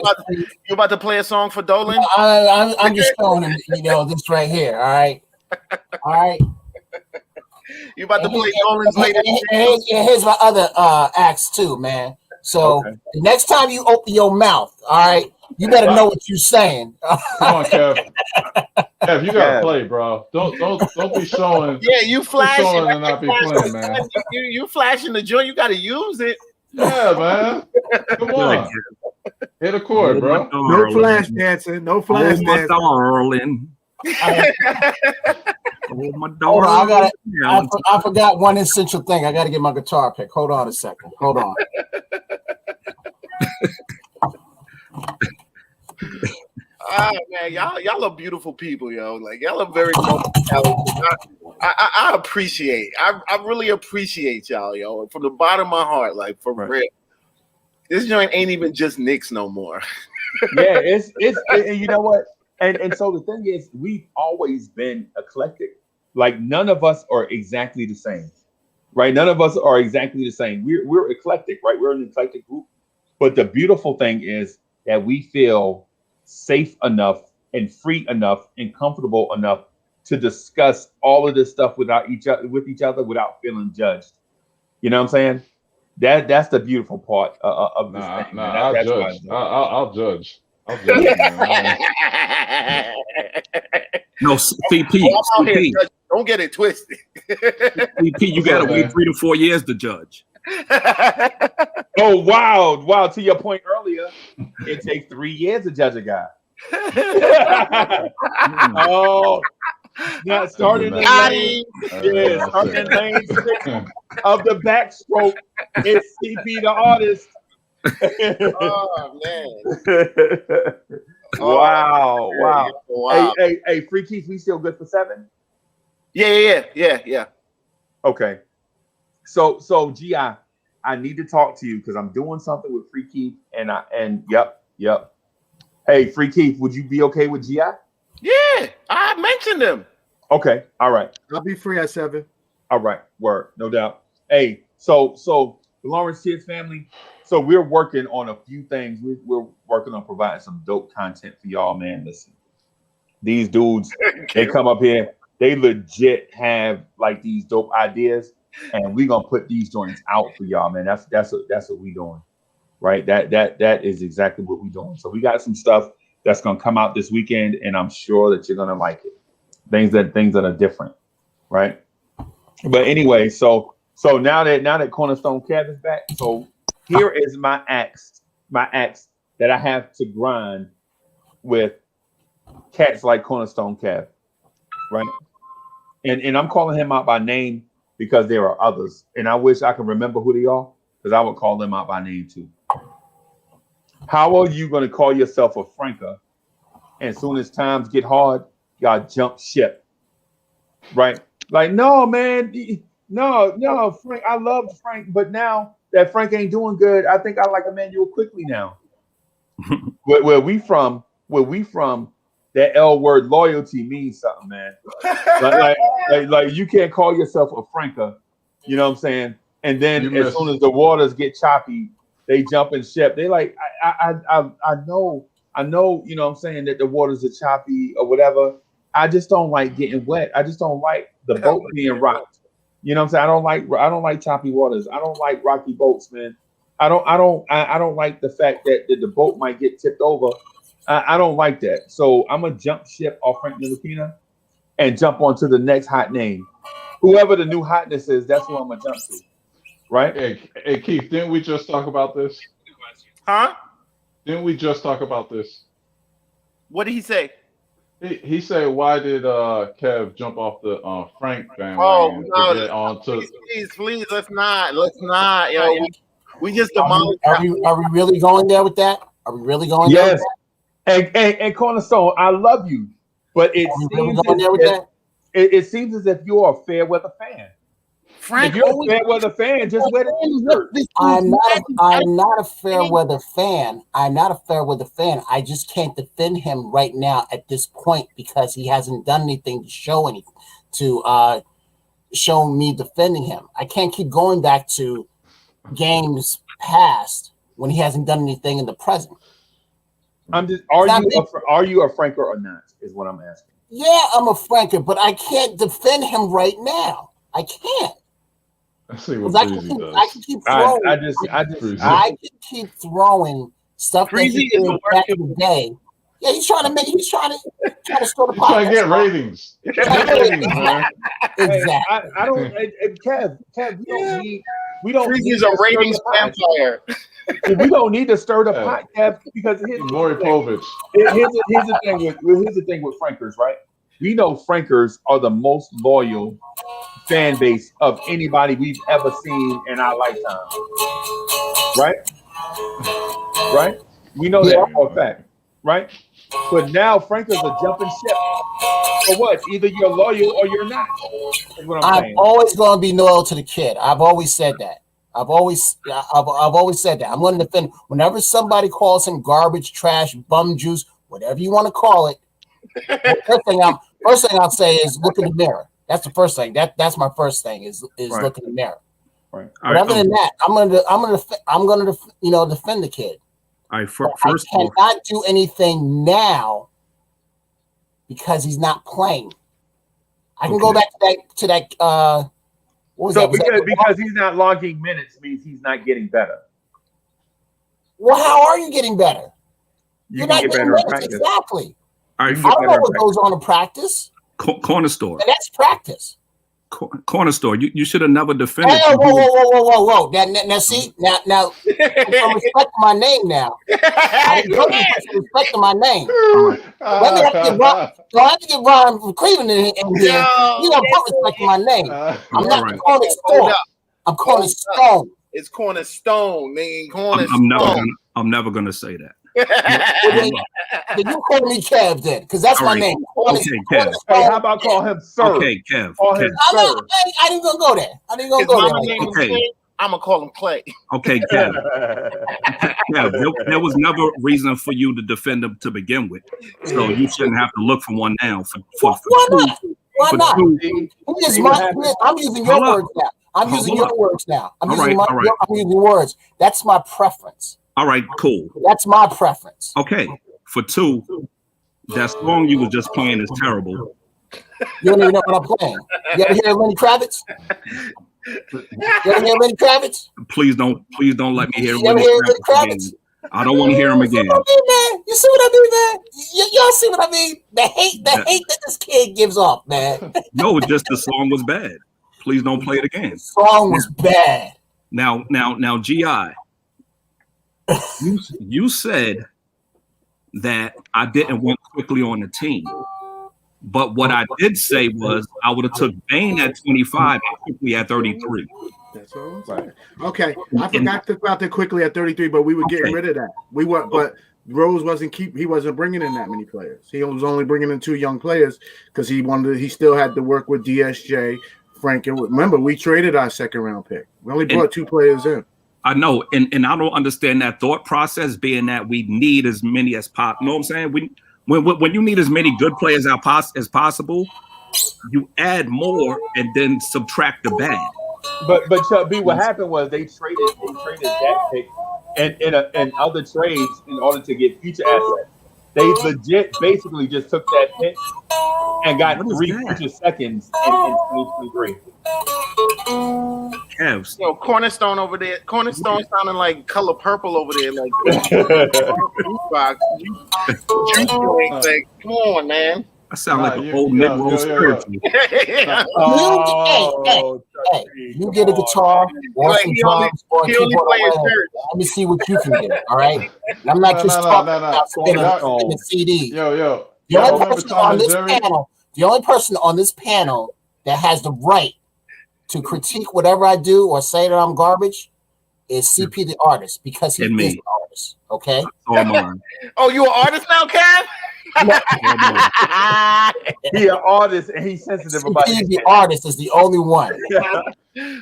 about to play a song for Dolan?
I'm just showing him, you know, this right here. All right.
You about to play Dolan's latest?
Here's my other acts too, man. So the next time you open your mouth, all right, you better know what you're saying.
Come on, Kev. Kev, you gotta play, bro. Don't be showing.
Yeah, you flashing
and not be playing, man.
You flashing the joint. You gotta use it.
Yeah, man. Come on. Hit a chord, bro.
No flash dancing. No flash dancing.
Darling.
Hold on, I forgot one essential thing. I got to get my guitar pick. Hold on a second. Hold on.
Man, y'all are beautiful people, yo. Like y'all are very talented. I appreciate. I really appreciate y'all, yo. From the bottom of my heart, like for real. This joint ain't even just Knicks no more.
Yeah, it's and you know what? And so the thing is, we've always been eclectic. Like none of us are exactly the same, right? None of us are exactly the same. We're eclectic, right? We're an eclectic group. But the beautiful thing is that we feel safe enough and free enough and comfortable enough to discuss all of this stuff with each other without feeling judged. You know what I'm saying? That's the beautiful part of this thing.
I'll judge. I'll judge.
No, CP.
Don't get it twisted.
CP, you gotta wait 3 to 4 years to judge.
Oh wow! To your point earlier, it takes 3 years to judge a guy. Oh, now starting in lane, starting in lane 6 of the backstroke, it's CP the artist.
Oh man!
Wow! Hey, Free Keith, we still good for 7?
Yeah.
Okay. So GI, I need to talk to you because I'm doing something with Free Keith and yep. Hey, Free Keith, would you be okay with GI?
Yeah, I mentioned him.
Okay, all right.
I'll be free at 7.
All right, word, no doubt. Hey, so the Lawrence Kids family. So we're working on a few things. We're working on providing some dope content for y'all, man. Listen, these dudes, they come up here, they legit have like these dope ideas, and we're gonna put these joints out for y'all, man. That's what we doing, right? That is exactly what we doing. So we got some stuff that's gonna come out this weekend, and I'm sure that you're gonna like it. Things that are different, right? But anyway, so now that Cornerstone Kev is back, so here is my axe that I have to grind with cats like Cornerstone Kev, right? And I'm calling him out by name because there are others, and I wish I could remember who they are because I would call them out by name too. How are you going to call yourself a Franker, and as soon as times get hard, y'all jump ship, right? Like, no, man, no, Frank. I love Frank, but now that Frank ain't doing good, I think I like Emmanuel Quickly now. Where we from, that L word loyalty means something, man. like you can't call yourself a Franker, you know what I'm saying? And then as soon as the waters get choppy, they jump in ship. They like, I know, you know what I'm saying, that the waters are choppy or whatever. I just don't like getting wet. I just don't like the boat being rocked. You know what I'm saying? I don't like choppy waters. I don't like rocky boats, man. I don't like the fact that the boat might get tipped over. I don't like that. So I'm gonna jump ship off Frank Ntilikina and jump onto the next hot name. Whoever the new hotness is, that's who I'm gonna jump to. Right?
Hey Keith, didn't we just talk about this?
Huh?
Didn't we just talk about this?
What did he say?
He said, "Why did Kev jump off the Frank bandwagon to get onto?"
Please, let's not. Yo, we just demolished.
Are we really going there with that? Are we really going there?
Yes. And Cornerstone, I love you, but it seems as if you're a fair weather fan. Frank, if you're a fair weather fan, just wear the t-shirt.
I'm not a fair weather fan. I'm not a fair weather fan. I just can't defend him right now at this point because he hasn't done anything to show me defending him. I can't keep going back to games past when he hasn't done anything in the present.
Are you a Franker or not? Is what I'm asking.
Yeah, I'm a Franker, but I can't defend him right now. I can't.
I see what
Freezy does. I can keep throwing. I can keep throwing stuff that he did back in the day. Yeah, he's trying to start a podcast.
Trying to get ratings.
Exactly.
I don't. Kev, we don't.
Freezy's a ratings vampire.
We don't need to stir the pot, Kev, because here's the thing with Frankers, right? We know Frankers are the most loyal fan base of anybody we've ever seen in our lifetime. Right? We know that for a fact, right? But now Frankers are jumping ship. For what? Either you're loyal or you're not. Is what I'm saying.
Always going to be loyal to the kid. I've always said that. I've always said that. I'm going to defend whenever somebody calls him garbage, trash, bum juice, whatever you want to call it. First thing I'll say is look in the mirror. That's the first thing. That's my first thing is
right.
Look in the mirror.
Right.
But other than that, I'm gonna defend the kid.
All right.
First, I cannot do anything now because he's not playing. I can go back to that.
Because he's not logging minutes means he's not getting better.
Well, how are you getting better? You're not getting better. Exactly.
All right,
I don't know what goes on in practice.
Corner store.
And that's practice.
Corner store. You should have never defended.
Hey, whoa. Now, see, now, I'm respecting my name now. I'm respecting my name. Let me have to get Ron from Cleveland in here. You don't put respect in my name. I'm not the corner store. I'm cornerstone.
It's cornerstone, nigga. Cornerstone.
I'm never gonna say that.
Then you call me Kev then, because that's my name.
Okay, Kev.
Hey, how about call him Sir?
Okay, Kev.
I didn't gonna go there.
Okay. I'm gonna call him Clay.
Okay, Kev. Kev, there was never reason for you to defend him to begin with, so you shouldn't have to look for one now.
Why not? I'm using your words now. I'm using your words now. I'm using words. That's my preference.
All right, cool.
That's my preference.
Okay, for two, that song you was just playing is terrible.
You don't even know what I'm playing. You ever hear Lenny Kravitz? Please don't let me hear Lenny Kravitz.
I don't want to hear him again.
You see what I mean, man? Y'all see what I mean? The hate that this kid gives off, man.
No, just the song was bad. Please don't play it again.
The song was bad.
Now, G.I., you said that I didn't win quickly on the team. But what I did say was I would have took Payne at 25 and quickly at 33.
That's what I'm saying. Okay, I forgot to about that quickly at 33, but we were getting rid of that. We were, but Rose he wasn't bringing in that many players. He was only bringing in 2 young players because he still had to work with DSJ, Frank, and remember we traded our 2nd round pick. We only brought 2 players in.
I know, and I don't understand that thought process, being that we need as many as possible. You know what I'm saying? When you need as many good players as possible, you add more and then subtract the bad.
But Chuck B, what happened was they traded that pick and other trades in order to get future assets. They legit basically just took that pick and got 3 future seconds in 2023.
Cavs.
Yo, Cornerstone over there. Cornerstone sounding like Color Purple over there. Like, like, come on, man.
I sound like an old Negro spiritual.
You get a guitar, or some drums, or a keyboard. Let me see what you can get. All right. And I'm not just talking about spinning a CD.
The
only person on this panel that has the right to critique whatever I do or say that I'm garbage is CP the artist, because he is an artist. Okay.
Oh, you an artist now, Kev?
He an artist and he's sensitive about it.
The artist is the only one.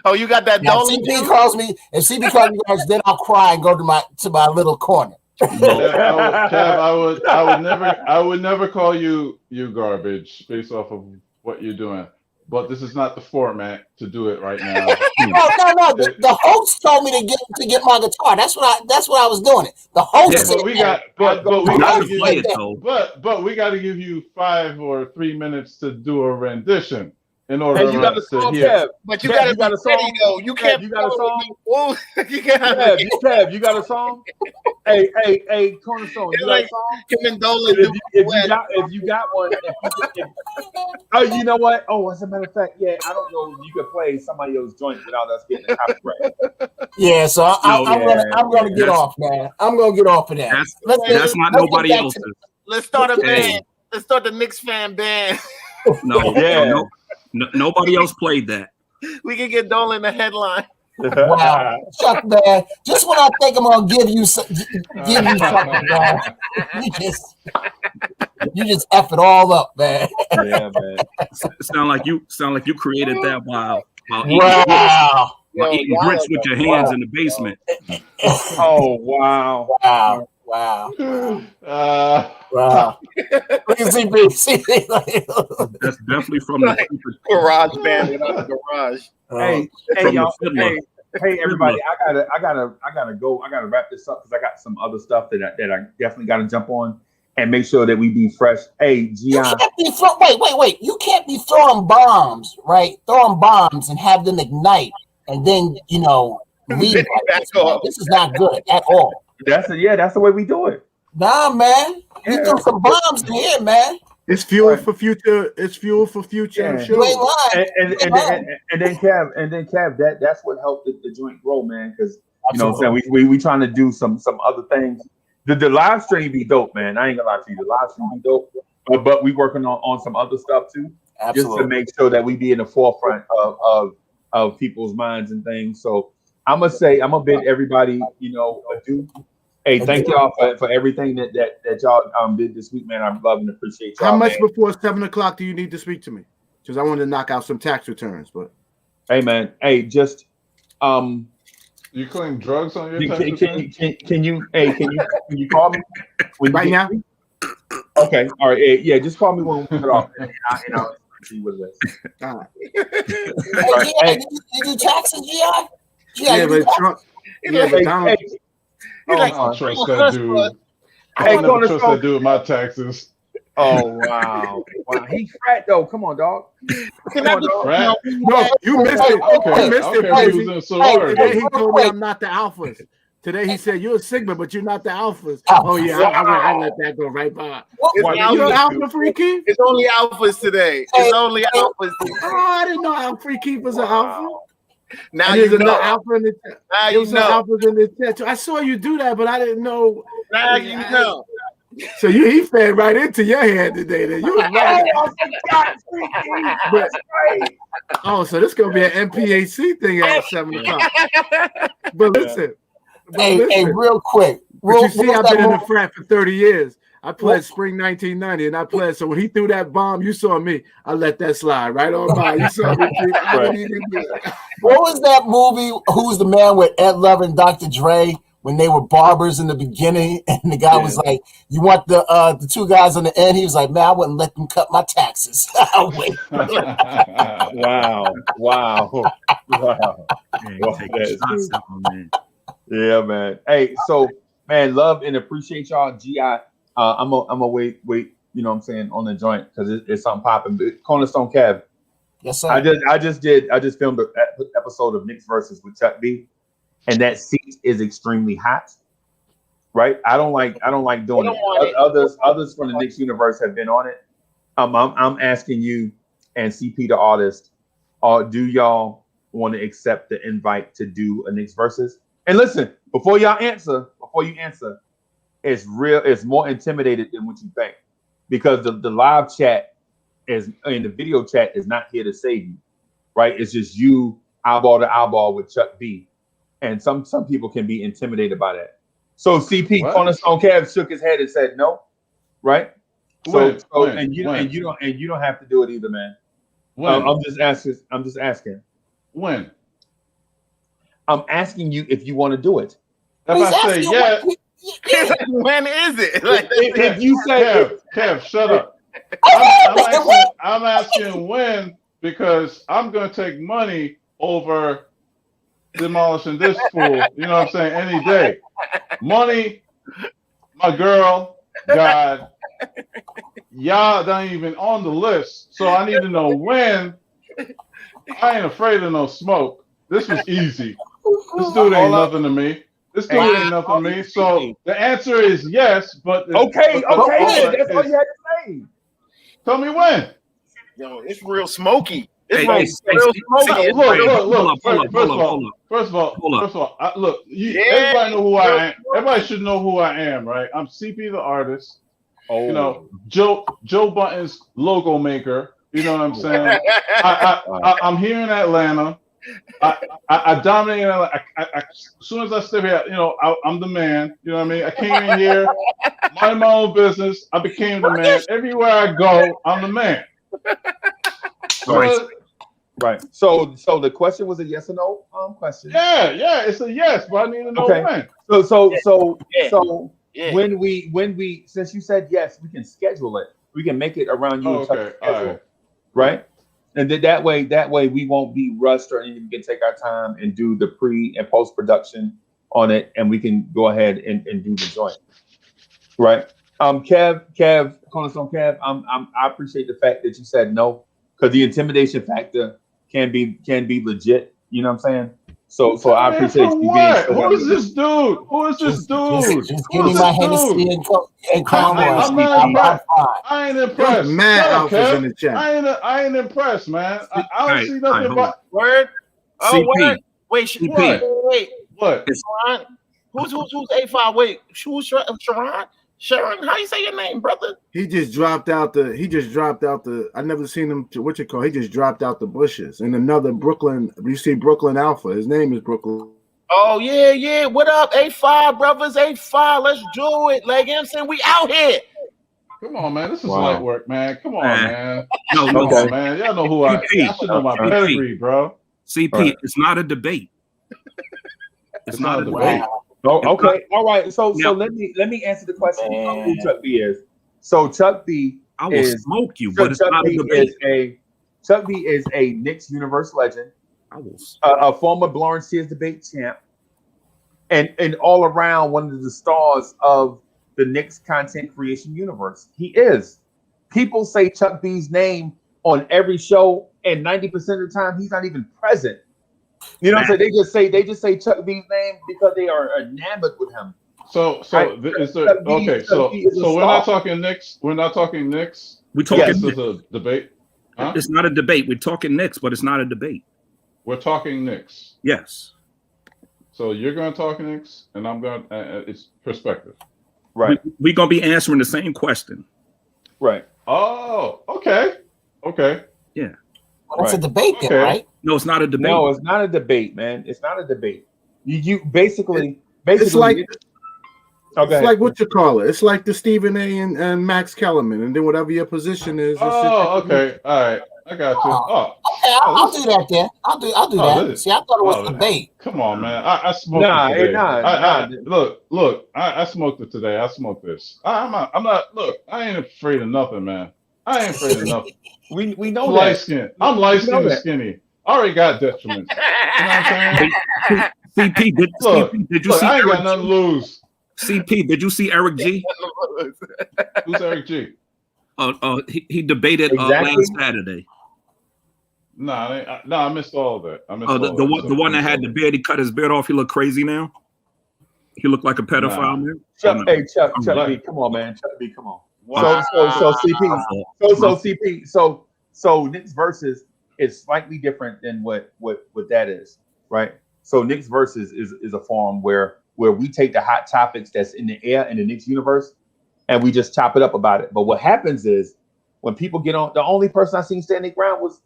Oh, you got that?
Now, CP calls me. If CP calls me garbage, then I'll cry and go to my little corner.
Kev, I would never call you garbage based off of what you're doing. But this is not the format to do it right now.
No. The host told me to get my guitar. That's what I was doing. It. The host said,
but we got to give you 5 or 3 minutes to do a rendition in order.
Hey, you got a song, Kev.
But you got a song. Though. You can't.
You got a song.
Kev,
you got a song. Hey, Cornerstone, you got a song? If you got one. Oh, you know what? Oh, as a matter of fact, yeah, I don't know if you could play somebody else's joint without us getting a copyright.
Yeah, so I'm gonna get off, man. I'm gonna get off of that.
That's not nobody else's.
Let's start a band. Let's start the Knicks fan band.
No, nobody else played that.
We can get Dolan the headline.
Wow, Chuck, man. Just when I think I'm gonna give you something, man, you just F it all up, man.
Yeah, man.
Sound like you created that while eating grits with your hands in the basement.
Oh wow.
Look at CP.
That's definitely from the
garage band without the garage.
Hey, y'all. Hey, everybody! I gotta go. I gotta wrap this up because I got some other stuff that I definitely gotta jump on and make sure that we be fresh. Hey, Gian.
Wait! You can't be throwing bombs, right? Throwing bombs and have them ignite, and then leave. This is not good at all.
That's the way we do it.
Nah, man. You threw some bombs in here, man.
It's fuel for future. It's fuel for future.
Yeah.
You ain't
lying.
And then Kev, that's what helped the joint grow, man. Because you know what I'm saying, we trying to do some other things. The live stream be dope, man. I ain't gonna lie to you. The live stream be dope, but we working on some other stuff too. Absolutely. Just to make sure that we be in the forefront of people's minds and things. So I'm gonna bid everybody, adieu. Hey, thank y'all for everything that y'all did this week, man. I love and appreciate y'all.
How much before 7 o'clock do you need to speak to me? Because I want to knock out some tax returns. But
hey, man, just
you claim drugs on your tax returns?
Can you call me
right now?
Okay, all right, yeah, just call me when we get off, and I'll see what it is.
All right.
You do taxes, G.I.?
Yeah, but Trump. Yeah, but Donald.
I don't trust that dude. I don't never trust that dude with my taxes.
Oh wow! He frat though. Come on, dog.
Frat?
No, you missed it.
Okay,
you missed it.
He was in sorority.
Today he told me I'm not the alphas. Today he said you're a Sigma, but you're not the alphas. Oh yeah, I let that go right by. You're alpha free keep?
It's only alphas today. It's only alphas.
Oh, I didn't know how free keep was an alpha.
Now you know.
Alpha in the
now you know.
Alphas in the chat too. I saw you do that, but I didn't know.
Now you know.
So he fed right into your head today. Then you was right. So this gonna be an MPAC thing at 7:00. But listen,
hey, real quick.
You see, I've been in the frat for 30 years. I played spring 1990, and I played. So when he threw that bomb, you saw me. I let that slide right on by. You saw me. I didn't even do it.
What was that movie? Who's the Man with Ed Lover and Dr. Dre? When they were barbers in the beginning, and the guy was like, "You want the two guys on the end?" He was like, "Man, I wouldn't let them cut my taxes." Wait.
Wow. Yeah, man. Hey, so man, love and appreciate y'all. I'm a wait. You know what I'm saying, on the joint because it's something popping. Cornerstone Kev.
Yes, sir.
I just filmed an episode of Knicks versus with Chuck B. And that seat is extremely hot, right? I don't like doing it. Others from the Knicks universe have been on it. I'm asking you and CP the artist, do y'all want to accept the invite to do a Knicks versus? And listen, before you answer, it's more intimidated than what you think, because the live chat the video chat is not here to save you, right? It's just you eyeball to eyeball with Chuck B. And some people can be intimidated by that. So CP Cornerstone Cavs shook his head and said no, right? You don't have to do it either, man. I'm just asking.
When?
I'm asking you if you want to do it.
If I say yes,
when is it?
Like, if you say Kev, shut up. I'm asking when, because I'm gonna take money over demolishing this fool, you know what I'm saying, any day. Money, my girl, God, y'all not even on the list, so I need to know when. I ain't afraid of no smoke. This was easy. This dude ain't nothing to me. So the answer is yes, but
okay, that's all you had to say.
Tell me when.
Yo, it's real smoky.
Look. First of all, everybody know who I am. Everybody should know who I am, right? I'm CP the artist. Oh. You know, Joe Button's logo maker. You know what I'm saying? I'm here in Atlanta. I dominate. As soon as I step here, you know, I'm the man. You know what I mean? I came in here, minding my own business. I became the man. Everywhere I go, I'm the man.
Right. So the question was a yes or no question.
Yeah, it's a yes, but I need to know when.
So when we since you said yes, we can schedule it. We can make it around you.
Okay. All right.
Right. And then that way we won't be rushed or anything. We can take our time and do the pre and post production on it, and we can go ahead and do the joint. Right. Kev, Cornerstone Kev, I appreciate the fact that you said no, because the intimidation factor can be legit. You know what I'm saying? So I appreciate you being.
Who is this dude?
Just give me my Hennessy and Conroy.
I ain't impressed.
Mad Alpha's in the chat.
I ain't impressed, man. I don't see nothing but
word. Oh, word. Wait,
what?
Sharon? Who's A5? Wait, who's Sharon? Sharon, how you say your name, brother?
He just dropped out the. I never seen him. What you call? He just dropped out the bushes. And another Brooklyn. You see Brooklyn Alpha. His name is Brooklyn.
Oh yeah. What up, A5 brothers? A5. Let's do it. Like, you know what I'm saying, we out here.
Come on, man. This is light work, man. Come on, man.
No,
come on, man. Y'all know who I am. I should know my pedigree, bro.
CP, it's not a debate.
It's not a debate.
Oh, okay. All right. So let me answer the question of who Chuck B is. So Chuck B,
I will smoke you, but it's not a debate.
Chuck B is a Knicks universe legend, a former Lawrence Tears debate champ, and all around one of the stars of the Knicks content creation universe. He is. People say Chuck B's name on every show, and 90% of the time he's not even present. You know what I'm saying? They just say Chuck B's name because they are enamored with him.
So we're not talking Knicks. We're not talking Knicks.
We're talking.
This is a debate. Huh?
It's not a debate. We're talking Knicks, but it's not a debate.
We're talking Knicks.
Yes.
So you're going to talk Knicks, and I'm going. It's perspective.
Right.
We're gonna be answering the same question.
Right.
Oh, okay. Okay.
Yeah.
Well, that's a debate, then, right?
No, it's not a debate.
No, it's not a debate, man. It's not a debate. You basically
it's like
it's
like what you call it. It's like the Stephen A. and Max Kellerman, and then whatever your position is.
Oh, okay. All right. I got you.
Okay, I'll do that then. I'll do that. See, I thought it was a debate.
Come on, man. I smoked it today. Look. I smoked it today. I smoked this. I'm not. Look, I ain't afraid of nothing, man. I ain't afraid of nothing.
we know
light skin. I'm light skinned and skinny. I already got detriments. You know what I'm saying?
CP, did you see
I ain't
Eric
got nothing to lose.
CP, did you see Eric G?
Who's Eric G?
He debated last Saturday.
No, I missed all of that. I missed
the one that had the beard. He cut his beard off. He look crazy now. He looked like a pedophile, man.
Chuck B, come on, man. Chuck B, come on.
Wow.
So CP. So Knicks versus is slightly different than what that is, right? So Knicks versus is a forum where we take the hot topics that's in the air in the Knicks universe and we just chop it up about it. But what happens is when people get on, the only person I seen standing ground was,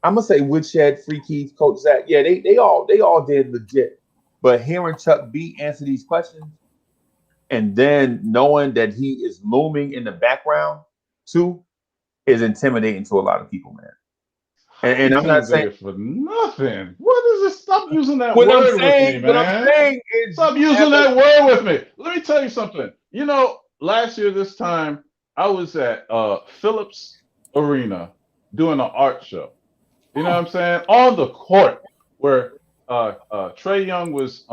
I'm gonna say Woodshed, Free Keith, Coach Zach. Yeah, they all did legit. But hearing Chuck B answer these questions and then knowing that he is looming in the background too is intimidating to a lot of people, man. And I'm not saying
for nothing. What is this? Stop using that
what
word
I'm saying,
with me, man.
What I'm saying is
stop using that word with me. Let me tell you something. You know, last year this time I was at Phillips Arena doing an art show. You know what I'm saying? On the court where Trae Young was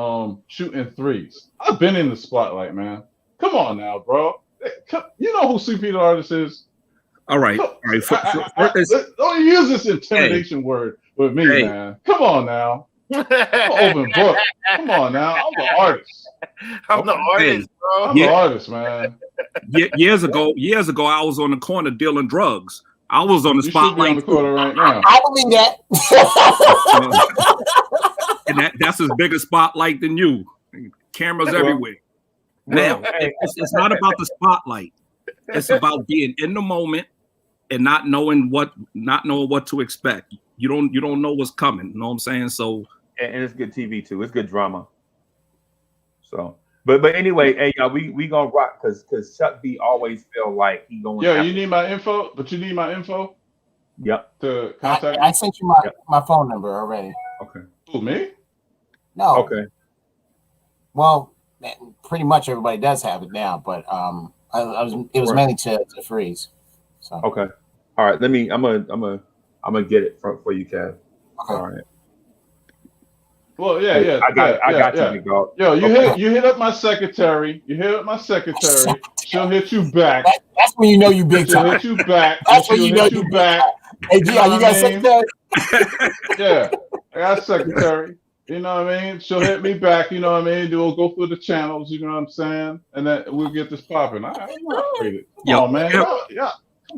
shooting threes. I've been in the spotlight, man. Come on now, bro. You know who CP the artist is?
All right.
Don't use this intimidation word with me, man. Come on now. I'm an open book. Come on now. I'm the artist.
I'm the artist, bro.
I'm the artist, man.
Years ago, I was on the corner dealing drugs. I was on the spotlight.
On the corner right now.
I believe that.
And that's as big a spotlight than you. Cameras everywhere. Now, it's not about the spotlight. It's about being in the moment and not knowing what to expect. You don't know what's coming. You know what I'm saying? So,
and it's good TV too. It's good drama. So, but anyway, hey y'all, we gonna rock because Chuck B always feel like he going.
Yeah, you need my info, but you need my info.
Yep.
To contact.
I sent you my phone number already.
Okay.
Who, me?
No.
Okay.
Well, pretty much everybody does have it now, but it was mainly to freeze. So
okay. All right. I'm gonna get it for you, Kev.
Okay.
All right.
Well, yeah.
I got you, dog.
Yo, you hit up my secretary. You hit up my secretary. She'll hit you back.
That's when you know you big time.
She'll hit you back.
That's when you know you back. Hey, G, you got a secretary?
Yeah, I got a secretary. You know what I mean? She'll hit me back. You know what I mean? We'll go through the channels. You know what I'm saying? And then we'll get this popping. Come on, man. Yeah.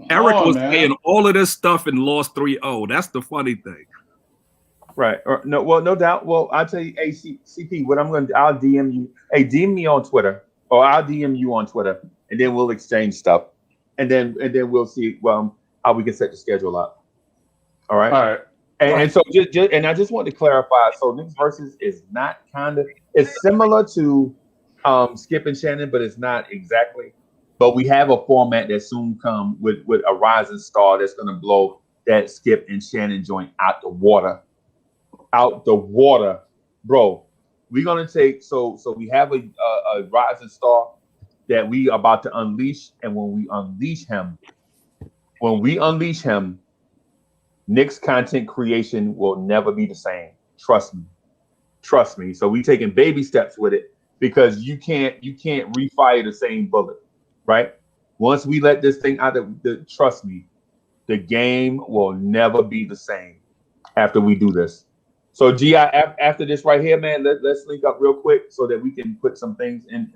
Eric was saying all of this stuff and lost 3-0. That's the funny thing.
Right. No doubt. Well, I'll tell you, hey, CP, what I'll DM you. Hey, DM me on Twitter, or I'll DM you on Twitter, and then we'll exchange stuff, and then we'll see how we can set the schedule up. All right.
All right.
And so and I just want to clarify. So Knicks versus is not it's similar to Skip and Shannon, but it's not exactly. But we have a format that soon come with a rising star that's going to blow that Skip and Shannon joint out the water. Bro. We're gonna take so we have a rising star that we about to unleash, and when we unleash him, Knicks content creation will never be the same. Trust me. So we taking baby steps with it, because you can't refire the same bullet, right? Once we let this thing out, trust me, the game will never be the same after we do this. So G, after this right here, man, let's link up real quick so that we can put some things in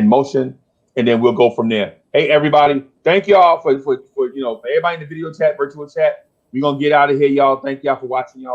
motion, and then we'll go from there. Hey, everybody, thank y'all for everybody in the video chat, virtual chat. We're gonna get out of here, y'all. Thank y'all for watching, y'all.